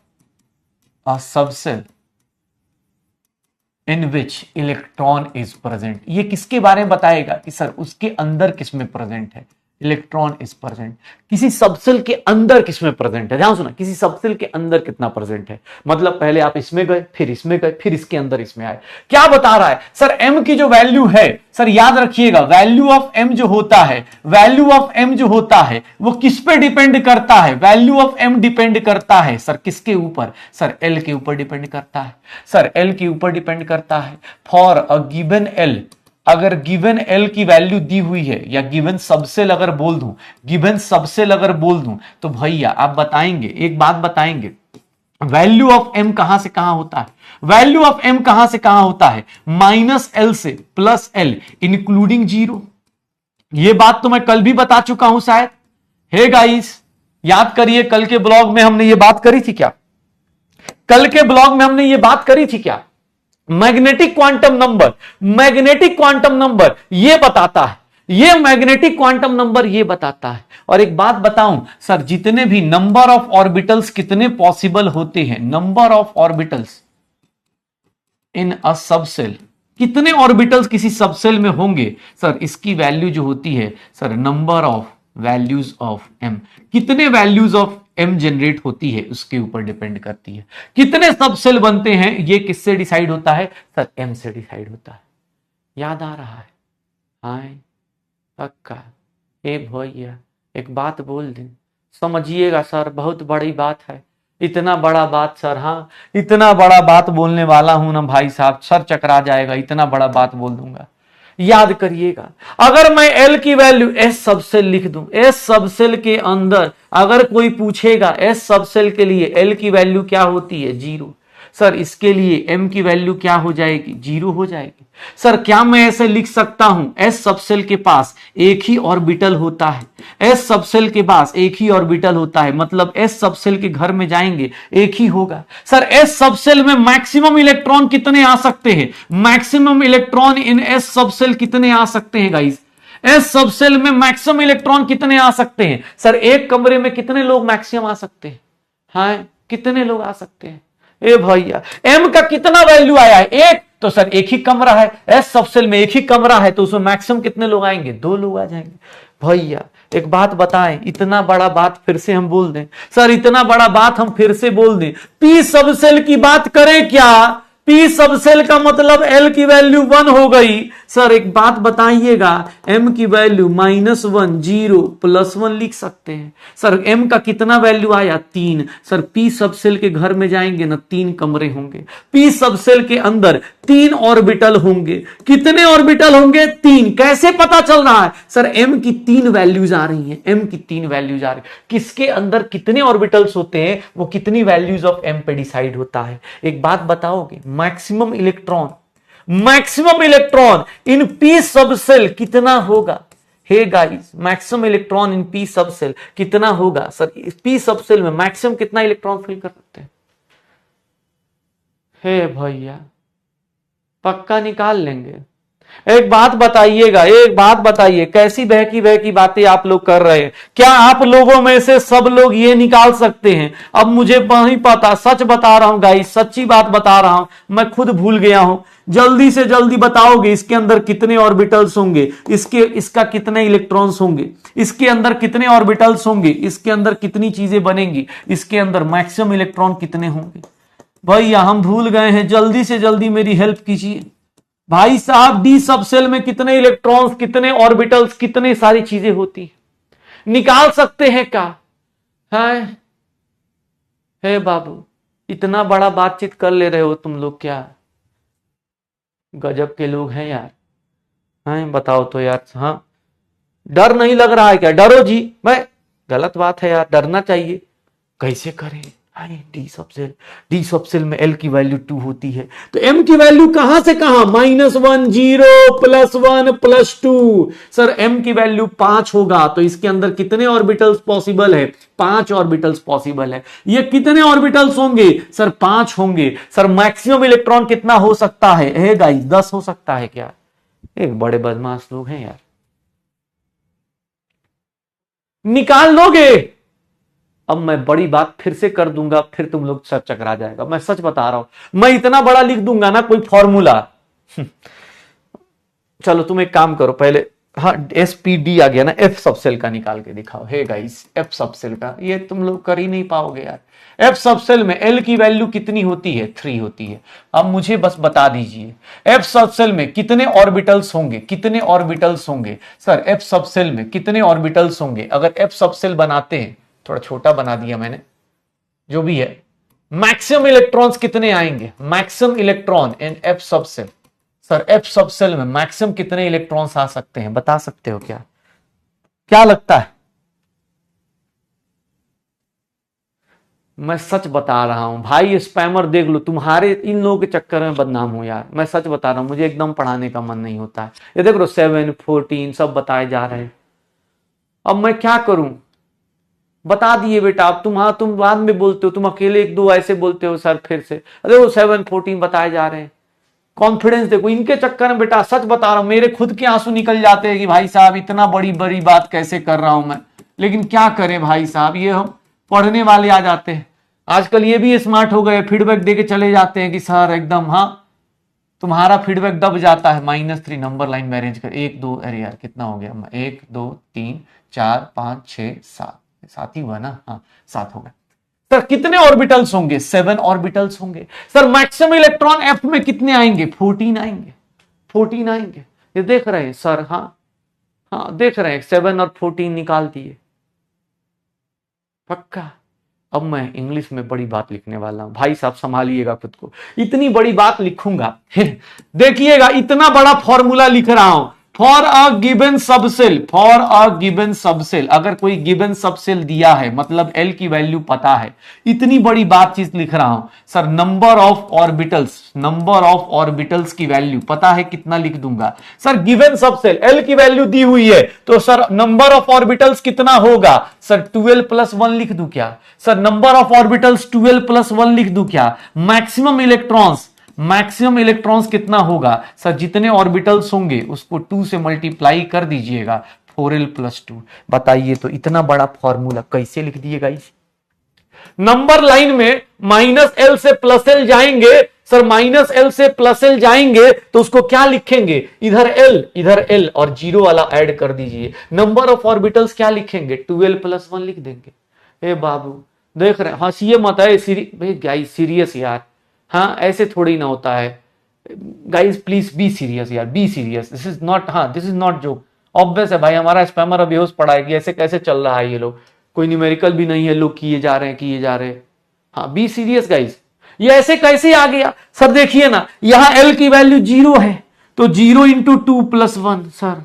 a subshell in which electron is present. ये किसके बारे में बताएगा कि सर उसके अंदर किसमें प्रेजेंट है इलेक्ट्रॉन इज प्रेजेंट, किसी सबसेल के अंदर किसमें प्रेजेंट है। ध्यान सुना, किसी सबसेल के अंदर कितना प्रेजेंट है, मतलब पहले आप इसमें गए, फिर इसमें गए, फिर इसके अंदर इसमें आए। क्या बता रहा है सर? एम की जो वैल्यू है, सर याद रखिएगा वैल्यू ऑफ एम जो होता है, वैल्यू ऑफ एम जो होता है वो किस पे डिपेंड करता है? वैल्यू ऑफ एम डिपेंड करता है सर किसके ऊपर? सर एल के ऊपर डिपेंड करता है। सर एल के ऊपर डिपेंड करता है। फॉर अ गिवन एल, अगर गिवन एल की वैल्यू दी हुई है, या गिवन सबसेल अगर बोल दूं, गिवन सबसेल अगर बोल दूं, तो भैया आप बताएंगे, एक बात बताएंगे, वैल्यू ऑफ एम कहां से कहां होता है? वैल्यू ऑफ एम कहां से कहां होता है? माइनस एल से प्लस एल इंक्लूडिंग जीरो। ये बात तो मैं कल भी बता चुका हूं शायद। हे गाइस याद करिए, कल के ब्लॉग में हमने ये बात करी थी क्या? कल के ब्लॉग में हमने ये बात करी थी क्या? Magnetic quantum number, magnetic quantum number ये बताता है, ये मैग्नेटिक क्वांटम नंबर ये बताता है। और एक बात बताऊं सर, जितने भी नंबर ऑफ ऑर्बिटल्स कितने पॉसिबल होते हैं, number of orbitals in a subshell, कितने ऑर्बिटल्स किसी सबसेल में होंगे सर, इसकी वैल्यू जो होती है sir number of values of m, कितने वैल्यूज ऑफ एम जनरेट होती है उसके ऊपर डिपेंड करती है। कितने सबसेल बनते हैं ये किससे डिसाइड होता है सर? एम से डिसाइड होता है। याद आ रहा है? हाय पक्का। ए भैया एक बात बोल दें, समझिएगा सर, बहुत बड़ी बात है, इतना बड़ा बात सर, हाँ इतना बड़ा बात बोलने वाला हूं ना भाई साहब, सर चकरा जाएगा, इतना बड़ा बात बोल दूंगा। याद करिएगा, अगर मैं एल की वैल्यू एस सबसेल लिख दूं, एस सबसेल के अंदर अगर कोई पूछेगा एस सबसेल के लिए एल की वैल्यू क्या होती है? जीरो। सर इसके लिए एम की वैल्यू क्या हो जाएगी? जीरो हो जाएगी। सर क्या मैं ऐसे लिख सकता हूं, एस सबसेल के पास एक ही ऑर्बिटल होता है, एस सबसेल के पास एक ही ऑर्बिटल होता है, मतलब एस सबसेल के घर में जाएंगे एक ही होगा। सर एस सबसेल में मैक्सिमम इलेक्ट्रॉन कितने आ सकते हैं? मैक्सिमम इलेक्ट्रॉन इन एस सबसेल कितने आ सकते हैं गाइस? एस सबसेल में मैक्सिमम इलेक्ट्रॉन कितने आ सकते हैं? सर एक कमरे में कितने लोग मैक्सिमम आ सकते हैं? हाँ कितने लोग आ सकते हैं? ए भैया एम का कितना वैल्यू आया है? एक। तो सर एक ही कमरा है, एस सबसेल में एक ही कमरा है, तो उसमें मैक्सिमम कितने लोग आएंगे? दो लोग आ जाएंगे। भैया एक बात बताएं, इतना बड़ा बात फिर से हम बोल दें सर, इतना बड़ा बात हम फिर से बोल दें, पी सबसेल की बात करें क्या? पी सबसेल का मतलब एल की वैल्यू 1 हो गई। सर एक बात बताइएगा, एम की वैल्यू -1 0 +1 लिख सकते हैं। सर एम का कितना वैल्यू आया? 3। सर पी सबसेल के घर में जाएंगे ना, 3 कमरे होंगे, पी सबसेल के अंदर 3 ऑर्बिटल होंगे। कितने ऑर्बिटल होंगे? 3। कैसे पता चल रहा है? सर एम की 3 वैल्यूज आ रही हैं, एम की 3 वैल्यूज आ रही है। किसके अंदर कितने ऑर्बिटल्स होते हैं वो कितनी वैल्यूज ऑफ एम पे डिसाइड होता है। एक बात बताओगे, maximum electron in p subshell कितना होगा? Hey guys maximum electron in p subshell कितना होगा? सर पी सबसेल में मैक्सिमम कितना इलेक्ट्रॉन फिल कर सकते हैं? हे भैया पक्का निकाल लेंगे। एक बात बताइएगा, एक बात बताइए, कैसी बहकी बहकी बातें आप लोग कर रहे हैं? क्या आप लोगों में से सब लोग ये निकाल सकते हैं? अब मुझे नहीं पता, सच बता रहा हूं गाइस, सच्ची बात बता रहा हूं, मैं खुद भूल गया हूं। जल्दी से जल्दी बताओगे इसके अंदर कितने ऑर्बिटल्स होंगे, इसका कितने इलेक्ट्रॉन्स होंगे, इसके अंदर कितने ऑर्बिटल्स होंगे, इसके अंदर कितनी चीजें बनेंगी, इसके अंदर मैक्सिमम इलेक्ट्रॉन कितने होंगे? भैया हम भूल गए हैं, जल्दी से जल्दी मेरी हेल्प कीजिए। भाई साहब डी सबसेल में कितने इलेक्ट्रॉन्स, कितने ऑर्बिटल्स, कितने सारी चीजें होती निकाल सकते हैं क्या? है हे बाबू इतना बड़ा बातचीत कर ले रहे हो तुम लोग क्या? गजब के लोग हैं यार। हैं बताओ तो यार। हाँ, डर नहीं लग रहा है क्या? डरो जी। मैं गलत बात है यार, डरना चाहिए। कैसे करें? डी सब सेल में एल की वैल्यू 2 होती है, तो एम की वैल्यू कहां से कहां? -1 0 +1 +2। सर एम की वैल्यू 5 होगा, तो इसके अंदर कितने ऑर्बिटल्स पॉसिबल है? 5 ऑर्बिटल्स पॉसिबल है। ये कितने ऑर्बिटल्स होंगे? सर 5 होंगे। सर मैक्सिमम इलेक्ट्रॉन कितना हो सकता है गाइस? 10 हो सकता है क्या? एक बड़े बदमाश लोग हैं यार। निकाल लोगे? अब मैं बड़ी बात फिर से कर दूंगा, फिर तुम लोग सर चकरा जाएगा। मैं सच बता रहा हूं, मैं इतना बड़ा लिख दूंगा ना कोई फॉर्मूला। चलो तुम एक काम करो पहले। हाँ, SPD आ गया ना, एफ सबसेल का निकाल के दिखाओ। हे गाइस, एफ सबसेल का ये तुम लोग कर ही नहीं पाओगे यार। एफ सबसेल में एल की वैल्यू कितनी होती है? 3 होती है। अब मुझे बस बता दीजिए एफ सबसेल में कितने ऑर्बिटल्स होंगे? कितने ऑर्बिटल्स होंगे? सर एफ सबसेल में कितने ऑर्बिटल्स होंगे? अगर एफ सबसेल बनाते हैं, थोड़ा छोटा बना दिया मैंने, जो भी है, मैक्सिमम इलेक्ट्रॉन्स कितने आएंगे? Maximum electron in F subshell. Sir F subshell में मैक्सिमम कितने इलेक्ट्रॉन्स आ सकते हैं? बता सकते हो क्या? क्या लगता है? मैं सच बता रहा हूं भाई, स्पैमर देख लो, तुम्हारे इन लोगों के चक्कर में बदनाम हो यार। मैं सच बता रहा हूं, मुझे एकदम पढ़ाने का मन नहीं होता है। ये देख लो 7 14 सब बताए जा रहे हैं। अब मैं क्या करूं? बता दिए बेटा। अब तुम बाद में बोलते हो, तुम अकेले 1 2 ऐसे बोलते हो सर फिर से। देखो 7 14 बताए जा रहे हैं। कॉन्फिडेंस देखो इनके चक्कर में बेटा। सच बता रहा हूं, मेरे खुद के आंसू निकल जाते हैं कि भाई साहब इतना बड़ी बड़ी बात कैसे कर रहा हूं मैं। लेकिन क्या करें भाई साहब, ये हम पढ़ने वाले आ जाते हैं। आजकल ये भी स्मार्ट हो गए, फीडबैक देके चले जाते हैं कि सर एकदम, हाँ तुम्हारा फीडबैक दब जाता है। -3 नंबर लाइन में अरेंज कर। 1 2, अरे यार कितना हो गया? 1 2 3 4 5 6 7, 7 ही हुआ ना? हाँ 7 हो गया। सर कितने ऑर्बिटल्स होंगे? 7 ऑर्बिटल्स होंगे। सर मैक्सिमम इलेक्ट्रॉन एफ में कितने आएंगे? 14 आएंगे। 14 आएंगे। ये देख रहे हैं सर? हाँ हाँ देख रहे हैं। 7 और 14 निकाल दिए। पक्का। अब मैं इंग्लिश में बड़ी बात लिखने वाला हूं भाई साहब, संभालिएगा खुद को। इतनी बड़ी बात लिखूंगा देखिएगा, इतना बड़ा फॉर्मूला लिख रहा हूं। For a given subshell, for a given subshell, अगर कोई गिवन सबसेल दिया है, मतलब एल की वैल्यू पता है, इतनी बड़ी बात चीज लिख रहा हूं। Sir number of orbitals, number of orbitals की वैल्यू पता है कितना? लिख दूंगा। सर गिवन सबसेल एल की वैल्यू दी हुई है, तो सर नंबर ऑफ ऑर्बिटल्स कितना होगा? सर 12 + 1 लिख दूं क्या? सर नंबर ऑफ ऑर्बिटल्स 12 + 1 लिख दूं क्या? मैक्सिमम इलेक्ट्रॉन्स, मैक्सिमम इलेक्ट्रॉन्स कितना होगा? सर जितने ऑर्बिटल्स होंगे उसको 2 से मल्टीप्लाई कर दीजिएगा, 4l + 2। बताइए तो इतना बड़ा फॉर्मूला कैसे लिख दिएगा? इस नंबर लाइन में -l से +l जाएंगे। सर -l से +l जाएंगे तो उसको क्या लिखेंगे? इधर l इधर l और 0 वाला ऐड कर दीजिए। नंबर ऑफ ऑर्बिटल्स क्या लिखेंगे? 12 + 1 लिख देंगे। ए बाबू देख रहे हैं, हंसिए मत है भाई गाइस, सीरियस यार। हाँ ऐसे थोड़ी ना होता है गाइस, प्लीज बी सीरियस यार, be serious. This is not, हाँ this is not joke. Obvious है भाई, हमारा स्पैमर अब बेहोश पड़ा है कि ऐसे कैसे चल रहा है ये लोग। कोई न्यूमेरिकल भी नहीं है, लोग किए जा रहे हैं। हाँ बी सीरियस गाइस। ये ऐसे कैसे आ गया? सर देखिए ना, यहां एल की वैल्यू 0 है, तो 0 × 2 + 1। सर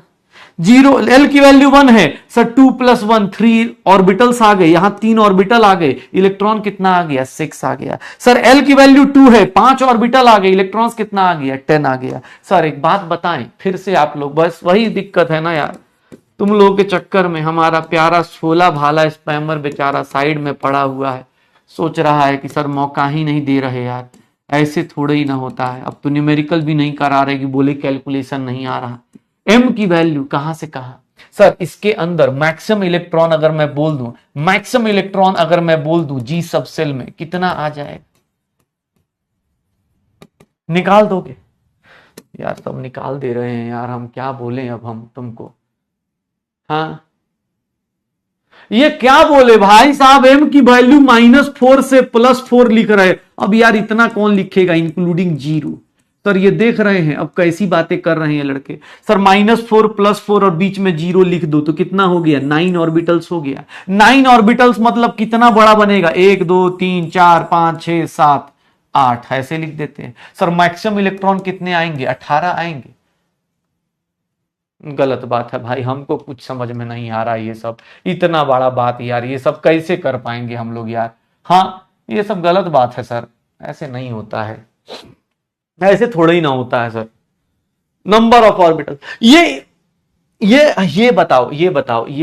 0, एल की वैल्यू 1 है, सर 2 + 1 3 ऑर्बिटल्स आ गए। यहां 3 ऑर्बिटल आ गए, इलेक्ट्रॉन कितना आ गया? 6 आ गया। सर एल की वैल्यू 2 है, 5 ऑर्बिटल आ गए, इलेक्ट्रॉन्स कितना आ गया? 10 आ गया। सर एक बात बताएं फिर से आप लोग, बस वही दिक्कत है ना यार, तुम लोगों के चक्कर में हमारा प्यारा 16 भाला स्पैमर बेचारा साइड में पड़ा हुआ है, सोच रहा है कि सर मौका ही नहीं दे रहे यार। ऐसे थोड़ा ही ना होता है। अब तो न्यूमेरिकल भी नहीं करा रहे कि बोले कैलकुलेशन नहीं आ रहा। एम की वैल्यू कहां से कहां? सर इसके अंदर मैक्सिमम इलेक्ट्रॉन अगर मैं बोल दूं, मैक्सिमम इलेक्ट्रॉन अगर मैं बोल दूं जी सब सेल में कितना आ जाएगा? निकाल दोगे यार? सब निकाल दे रहे हैं यार, हम क्या बोले अब हम तुमको। हाँ ये क्या बोले भाई साहब, एम की वैल्यू -4 से +4 लिख रहे हैं। अब यार इतना कौन लिखेगा इंक्लूडिंग 0? सर ये देख रहे हैं अब कैसी बातें कर रहे हैं लड़के। सर -4 +4 और बीच में 0 लिख दो तो कितना हो गया? 9 ऑर्बिटल्स हो गया। 9 ऑर्बिटल्स मतलब कितना बड़ा बनेगा? 1 2 3 4 5 6 7, 8 ऐसे लिख देते हैं। सर मैक्सिमम इलेक्ट्रॉन कितने आएंगे? 18 आएंगे। गलत बात है भाई, हमको कुछ समझ में नहीं आ रहा ये सब, इतना बड़ा बात यार, ये सब कैसे कर पाएंगे हम लोग यार। हाँ ये सब गलत बात है सर, ऐसे नहीं होता है, ऐसे थोड़ा ही ना होता है सर। नंबर ऑफ ऑर्बिटल, ये बताओ, ये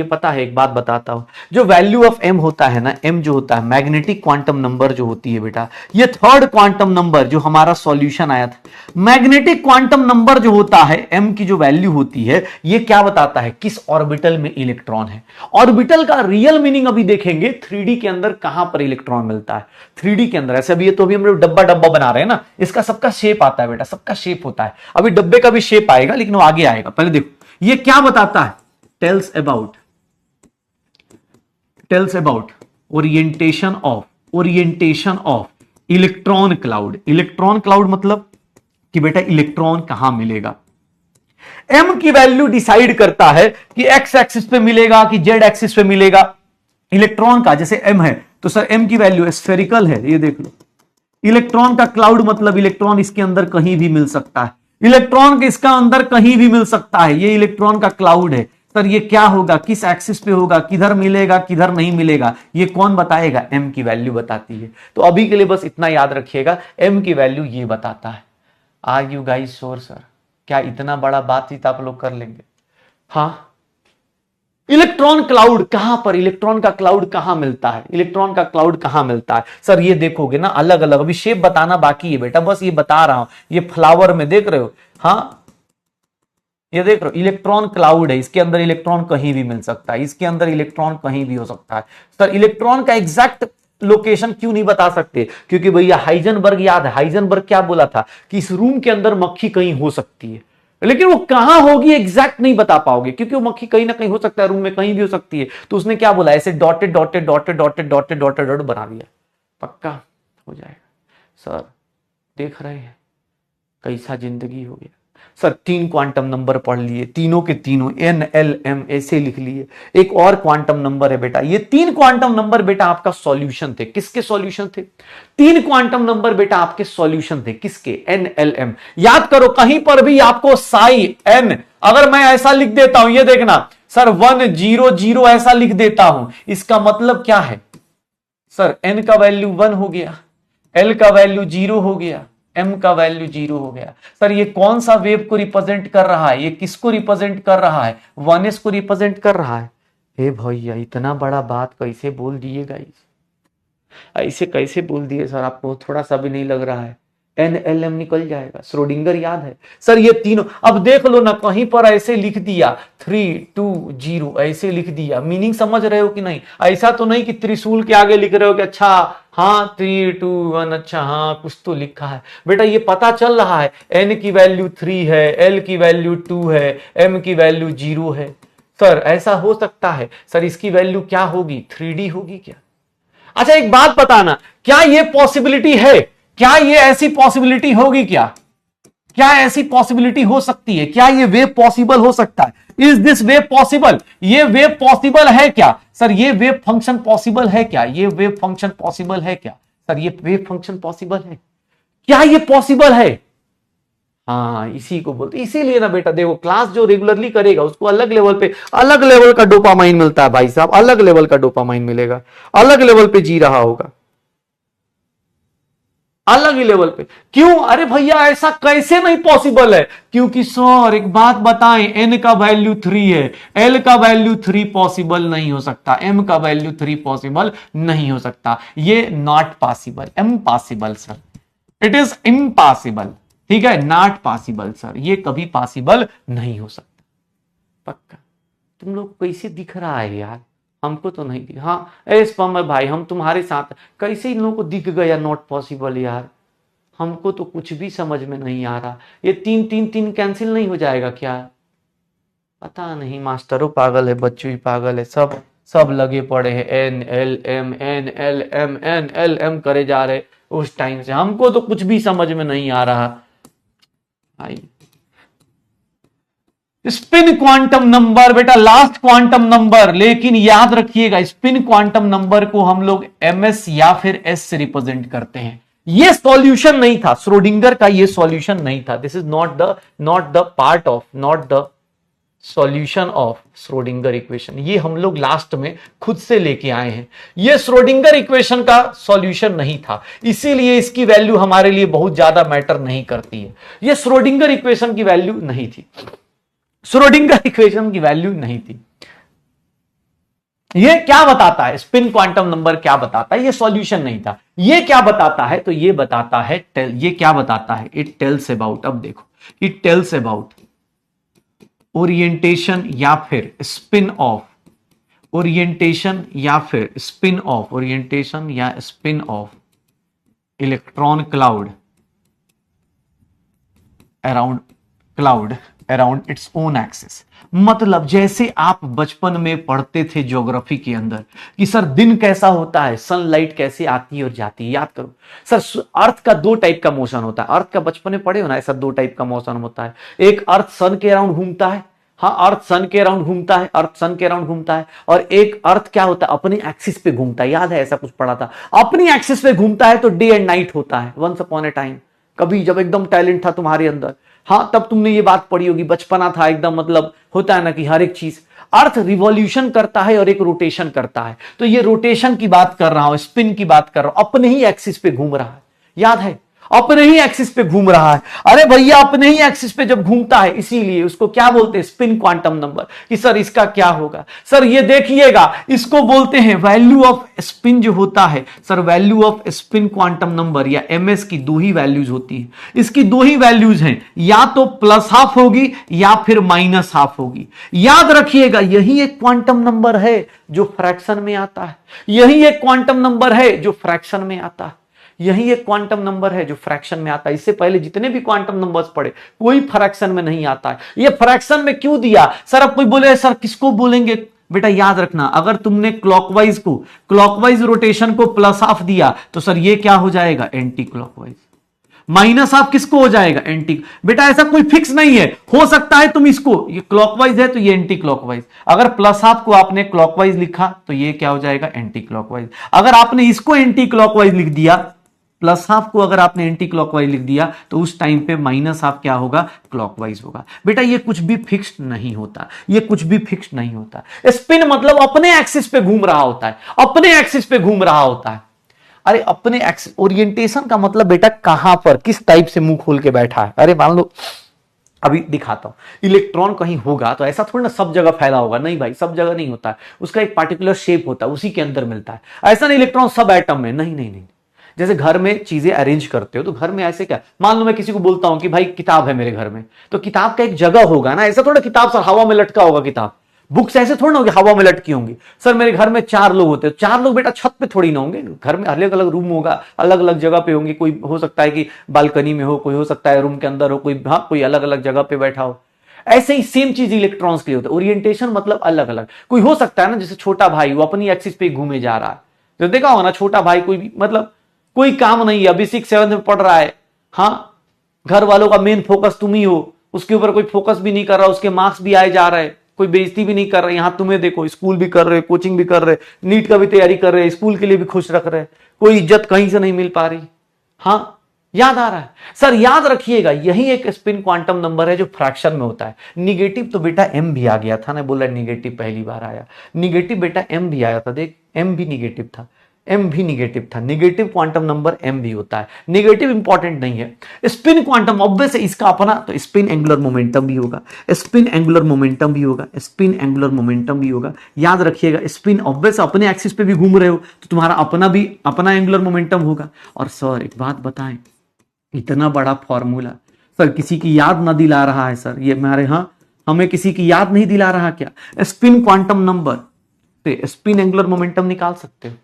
पता है, एक बात बताता हूं, जो वैल्यू ऑफ एम होता है ना, एम जो होता है मैग्नेटिक क्वांटम नंबर जो होती है बेटा, ये थर्ड क्वांटम नंबर जो हमारा सॉल्यूशन आया था, मैग्नेटिक क्वांटम नंबर जो होता है एम की जो वैल्यू होती है, ये क्या बताता है? किस ऑर्बिटल में इलेक्ट्रॉन है। ऑर्बिटल का रियल मीनिंग अभी देखेंगे, 3D के अंदर कहां पर इलेक्ट्रॉन मिलता है। 3D के अंदर ऐसे अभी तो अभी हम लोग डब्बा डब्बा बना रहे हैं ना, इसका सबका शेप आता है बेटा, सबका शेप होता है, अभी डब्बे का भी शेप आएगा लेकिन वो आगे आएगा। पहले देखो ये क्या बताता है? Tells about orientation of electron cloud. Electron cloud मतलब कि बेटा इलेक्ट्रॉन कहां मिलेगा। एम की वैल्यू डिसाइड करता है कि एक्स एक्सिस पे मिलेगा कि जेड एक्सिस पे मिलेगा इलेक्ट्रॉन का। जैसे एम है तो सर एम की वैल्यू स्फेरिकल है, ये देख लो। इलेक्ट्रॉन का क्लाउड मतलब इलेक्ट्रॉन इसके अंदर कहीं भी मिल सकता है, इलेक्ट्रॉन के इसका अंदर कहीं भी मिल सकता है, ये इलेक्ट्रॉन का क्लाउड है। सर ये क्या होगा, किस एक्सिस पे होगा, किधर मिलेगा किधर नहीं मिलेगा, ये कौन बताएगा? एम की वैल्यू बताती है। तो अभी के लिए बस इतना याद रखिएगा, एम की वैल्यू ये बताता है। Are you guys sure sir? क्या इतना बड़ा बातचीत आप लोग कर लेंगे? हाँ, इलेक्ट्रॉन क्लाउड कहां पर, इलेक्ट्रॉन का क्लाउड कहां मिलता है, इलेक्ट्रॉन का क्लाउड कहां मिलता है? सर ये देखोगे ना अलग अलग, अभी शेप बताना बाकी है बेटा, बस ये बता रहा हूं। ये फ्लावर में देख रहे हो, हाँ ये देख रहे हो इलेक्ट्रॉन क्लाउड है, इसके अंदर इलेक्ट्रॉन कहीं भी मिल सकता है, इसके अंदर इलेक्ट्रॉन कहीं भी हो सकता है। सर इलेक्ट्रॉन का एग्जैक्ट लोकेशन क्यों नहीं बता सकते? क्योंकि भैया हाइजेनबर्ग याद है, हाइजेनबर्ग क्या बोला था कि इस रूम के अंदर मक्खी कहीं हो सकती है, लेकिन वो कहां होगी एग्जैक्ट नहीं बता पाओगे, क्योंकि वो मक्खी कहीं ना कहीं हो सकता है, रूम में कहीं भी हो सकती है। तो उसने क्या बोला, ऐसे dotted dotted dotted dotted dotted dotted dot बना दिया, पक्का हो जाएगा। सर देख रहे हैं कैसा जिंदगी हो गया। सर 3 क्वांटम नंबर पढ़ लिए, तीनों के तीनों NLM ऐसे लिख लिए। एक और क्वांटम नंबर है बेटा, ये 3 क्वांटम नंबर बेटा आपका सॉल्यूशन थे। किसके सॉल्यूशन थे? 3 क्वांटम नंबर बेटा आपके सॉल्यूशन थे, किसके? NLM। याद करो कहीं पर भी आपको साई n, अगर मैं ऐसा लिख देता हूं, ये देखना सर 1 0 0 ऐसा लिख देता हूं, इसका मतलब क्या है? सर n का वैल्यू 1 हो गया, l का वैल्यू 0 हो गया, m का वैल्यू 0 हो गया। सर ये कौन सा वेव को रिप्रेजेंट कर रहा है, ये किसको रिप्रेजेंट कर रहा है? 1s को रिप्रेजेंट कर रहा है। हे भैया इतना बड़ा बात कैसे बोल दिए गाइस, ऐसे कैसे बोल दिए सर? आपको थोड़ा सा भी नहीं लग रहा है? NLM निकल जाएगा, श्रोडिंगर याद है सर? ये तीनों अब देख लो ना, कहीं पर ऐसे लिख दिया 3 2 0 ऐसे लिख दिया, मीनिंग समझ रहे हो कि नहीं? ऐसा तो नहीं कि त्रिशूल के आगे लिख रहे हो कि अच्छा हाँ 3 2 1, अच्छा हाँ कुछ तो लिखा है बेटा। ये पता चल रहा है n की वैल्यू 3 है, l की वैल्यू 2 है, m की वैल्यू 0 है। सर ऐसा हो सकता है सर, इसकी वैल्यू क्या होगी? 3D होगी क्या? अच्छा एक बात बताना, क्या ये पॉसिबिलिटी है? क्या ये ऐसी पॉसिबिलिटी होगी क्या? क्या ऐसी पॉसिबिलिटी हो सकती है? क्या ये वेव पॉसिबल हो सकता है? Is this wave possible? ये वेव पॉसिबल है क्या? सर ये वेव फंक्शन पॉसिबल है क्या? ये वेव फंक्शन पॉसिबल है क्या? सर ये वेव फंक्शन पॉसिबल है क्या? ये पॉसिबल है? हाँ इसी को बोलते, इसीलिए ना बेटा देखो, क्लास जो रेगुलरली करेगा उसको अलग लेवल पे, अलग लेवल का डोपामाइन मिलता है भाई साहब, अलग लेवल का डोपामाइन मिलेगा, अलग लेवल पे जी रहा होगा, अलग ही लेवल पे। क्यों? अरे भैया ऐसा कैसे नहीं पॉसिबल है? क्योंकि सर एक बात बताएं, n का वैल्यू 3 है, l का वैल्यू 3 पॉसिबल नहीं हो सकता, m का वैल्यू 3 पॉसिबल नहीं हो सकता। ये not possible, impossible sir, it is impossible, ठीक है, नॉट पॉसिबल सर, ये कभी पॉसिबल नहीं हो सकता। पक्का? तुम लोग कैसे दिख रहा है यार? हमको तो नहीं दिख। हाँ स्पम भाई हम तुम्हारे साथ, कैसे इन लोगों को दिख गया नॉट पॉसिबल यार? हमको तो कुछ भी समझ में नहीं आ रहा। ये 3 3 3 कैंसिल नहीं हो जाएगा क्या? पता नहीं, मास्टरों पागल है, बच्चों ही पागल है, सब लगे पड़े हैं NLM NLM NLM करे जा रहे उस टाइम से। हमको तो कुछ भी समझ में नहीं आ रहा। आई स्पिन क्वांटम नंबर बेटा लास्ट क्वांटम नंबर, लेकिन याद रखिएगा स्पिन क्वांटम नंबर को हम लोग ms या फिर s से रिप्रेजेंट करते हैं। ये सॉल्यूशन नहीं था, श्रोडिंगर का ये सॉल्यूशन नहीं था। This is not the part of, not the solution of Schrodinger equation. ये हम लोग लास्ट में खुद से लेके आए हैं। ये श्रोडिंगर इक्वेशन का सॉल्यूशन नहीं था, इसीलिए इसकी वैल्यू हमारे लिए बहुत ज्यादा मैटर नहीं करती है। ये श्रोडिंगर इक्वेशन की वैल्यू नहीं थी, श्रोडिंगर इक्वेशन की वैल्यू नहीं थी। ये क्या बताता है, स्पिन क्वांटम नंबर क्या बताता है, ये सॉल्यूशन नहीं था। ये क्या बताता है, तो ये बताता है, ये क्या बताता है, इट टेल्स अबाउट, अब देखो, इट टेल्स अबाउट ओरिएंटेशन या फिर स्पिन ऑफ, ओरिएंटेशन या फिर स्पिन ऑफ, ओरिएंटेशन या spin off electron cloud around its own axis. मतलब जैसे आप बचपन में पढ़ते थे ज्योग्राफी के अंदर कि सर दिन कैसा होता है, सनलाइट कैसे आती है और जाती है, याद करो सर, अर्थ का दो टाइप का मोशन होता है। अर्थ का बचपन में पढ़े हो ना, ऐसा दो टाइप का मोशन होता है। एक अर्थ सन के अराउंड घूमता है, हाँ अर्थ सन के अराउंड घूमता है, अर्थ सन के अराउंड घूमता है। और एक अर्थ क्या होता है, अपनी एक्सिस पे घूमता है। याद है, ऐसा कुछ पढ़ा था, अपनी एक्सिस पे घूमता है तो डे एंड नाइट होता है। वंस अपॉन ए टाइम, कभी जब एकदम टैलेंट था तुम्हारे अंदर, हाँ तब तुमने ये बात पढ़ी होगी, बचपना था एकदम, मतलब होता है ना कि हर एक चीज, अर्थ रिवॉल्यूशन करता है और एक रोटेशन करता है। तो ये रोटेशन की बात कर रहा हूं, स्पिन की बात कर रहा हूं, अपने ही एक्सिस पे घूम रहा है। याद है, अपने ही एक्सिस पे घूम रहा है। अरे भैया अपने ही एक्सिस पे जब घूमता है, इसीलिए उसको क्या बोलते हैं, स्पिन क्वांटम नंबर। कि सर इसका क्या होगा, सर ये देखिएगा, इसको बोलते हैं वैल्यू ऑफ स्पिन जो होता है sir, value off spin quantum number या एमएस की दो ही वैल्यूज होती है। इसकी दो ही वैल्यूज हैं, या तो प्लस हाफ होगी या फिर माइनस हाफ होगी। याद रखिएगा, यही एक क्वांटम नंबर है जो फ्रैक्शन में आता है, यही एक क्वांटम नंबर है जो फ्रैक्शन में आता है, यही एक क्वांटम नंबर है जो फ्रैक्शन में आता है। इससे पहले जितने भी क्वांटम नंबर्स पढ़े, कोई फ्रैक्शन में नहीं आता है। ये फ्रैक्शन में क्यों दिया सर? अब कोई बोले सर किसको बोलेंगे, बेटा याद रखना, अगर तुमने क्लॉकवाइज रोटेशन को प्लस हाफ दिया तो सर ये क्या हो जाएगा, एंटी क्लॉकवाइज। माइनस हाफ किसको हो जाएगा, एंटी। बेटा ऐसा कोई फिक्स नहीं है, हो सकता है तुम इसको, ये क्लॉकवाइज है तो ये एंटी क्लॉकवाइज। अगर प्लस हाफ को आपने क्लॉकवाइज लिखा तो ये क्या हो जाएगा, एंटी क्लॉकवाइज। अगर आपने इसको एंटी क्लॉकवाइज लिख दिया, प्लस हाफ को अगर आपने एंटी क्लॉकवाइज लिख दिया, तो उस टाइम पे माइनस हाफ क्या होगा, क्लॉकवाइज होगा। बेटा ये कुछ भी फिक्स्ड नहीं होता, ये कुछ भी फिक्स्ड नहीं होता। स्पिन मतलब अपने एक्सिस पे घूम रहा होता है, अपने एक्सिस पे घूम रहा होता है। अरे अपने एक्सिस, ओरिएंटेशन का मतलब बेटा कहां पर, किस टाइप से मुंह खोल के बैठा है। अरे मान लो अभी दिखाता हूं, इलेक्ट्रॉन कहीं होगा तो ऐसा थोड़ा ना सब जगह फैला होगा, नहीं भाई सब जगह नहीं होता है, उसका एक पार्टिकुलर शेप होता है, उसी के अंदर मिलता है। ऐसा नहीं इलेक्ट्रॉन सब एटम में, नहीं नहीं नहीं। जैसे घर में चीजें अरेंज करते हो तो घर में ऐसे क्या, मान लो मैं किसी को बोलता हूं कि भाई किताब है मेरे घर में, तो किताब का एक जगह होगा ना, ऐसा थोड़ा किताब सर हवा में लटका होगा किताब, बुक्स ऐसे थोड़ा ना होगी हवा में लटकी होंगी। सर मेरे घर में 4 लोग होते हैं, 4 लोग बेटा छत पे थोड़ी ना होंगे, घर में अलग अलग रूम होगा, अलग अलग जगह पे होंगे, कोई हो सकता है कि बालकनी में हो, कोई हो सकता है रूम के अंदर हो, कोई हाँ कोई अलग अलग जगह पे बैठा हो। ऐसे ही सेम चीज इलेक्ट्रॉन्स के लिए होता है, ओरिएंटेशन मतलब अलग अलग। कोई हो सकता है ना, जैसे छोटा भाई वो अपनी एक्सिस पे घूमे जा रहा है, तो देखा होगा ना छोटा भाई कोई मतलब कोई काम नहीं है, अभी 6-7 में पढ़ रहा है, हाँ घर वालों का मेन फोकस तुम ही हो, उसके ऊपर कोई फोकस भी नहीं कर रहा, उसके मार्क्स भी आए जा रहे, कोई बेइज्जती भी नहीं कर रहे। यहां तुम्हें देखो स्कूल भी कर रहे, कोचिंग भी कर रहे, नीट का भी तैयारी कर रहे, स्कूल के लिए भी खुश रख रहे, कोई इज्जत कहीं से नहीं मिल पा रही। हाँ याद आ रहा है सर, याद रखिएगा यही एक स्पिन क्वांटम नंबर है जो फ्रैक्शन में होता है। निगेटिव तो बेटा एम भी आ गया था ना, बोला निगेटिव पहली बार आया, निगेटिव बेटा एम भी आया था, देख एम भी निगेटिव था, एम भी निगेटिव था, निगेटिव क्वांटम नंबर एम भी होता है। निगेटिव इंपॉर्टेंट नहीं है। स्पिन क्वांटम ऑब्वियस है इसका अपना, तो स्पिन एंगुलर मोमेंटम भी होगा, स्पिन एंगुलर मोमेंटम भी होगा, स्पिन एंगुलर मोमेंटम भी होगा। याद रखिएगा स्पिन ऑब्वियस अपने एक्सिस पे भी घूम रहे हो तो तुम्हारा अपना भी अपना एंगुलर मोमेंटम होगा। और सर एक बात बताएं, इतना बड़ा फॉर्मूला सर किसी की याद ना दिला रहा है सर, ये हमारे यहाँ हमें किसी की याद नहीं दिला रहा क्या? स्पिन क्वांटम नंबर से स्पिन एंगुलर मोमेंटम निकाल सकते हो,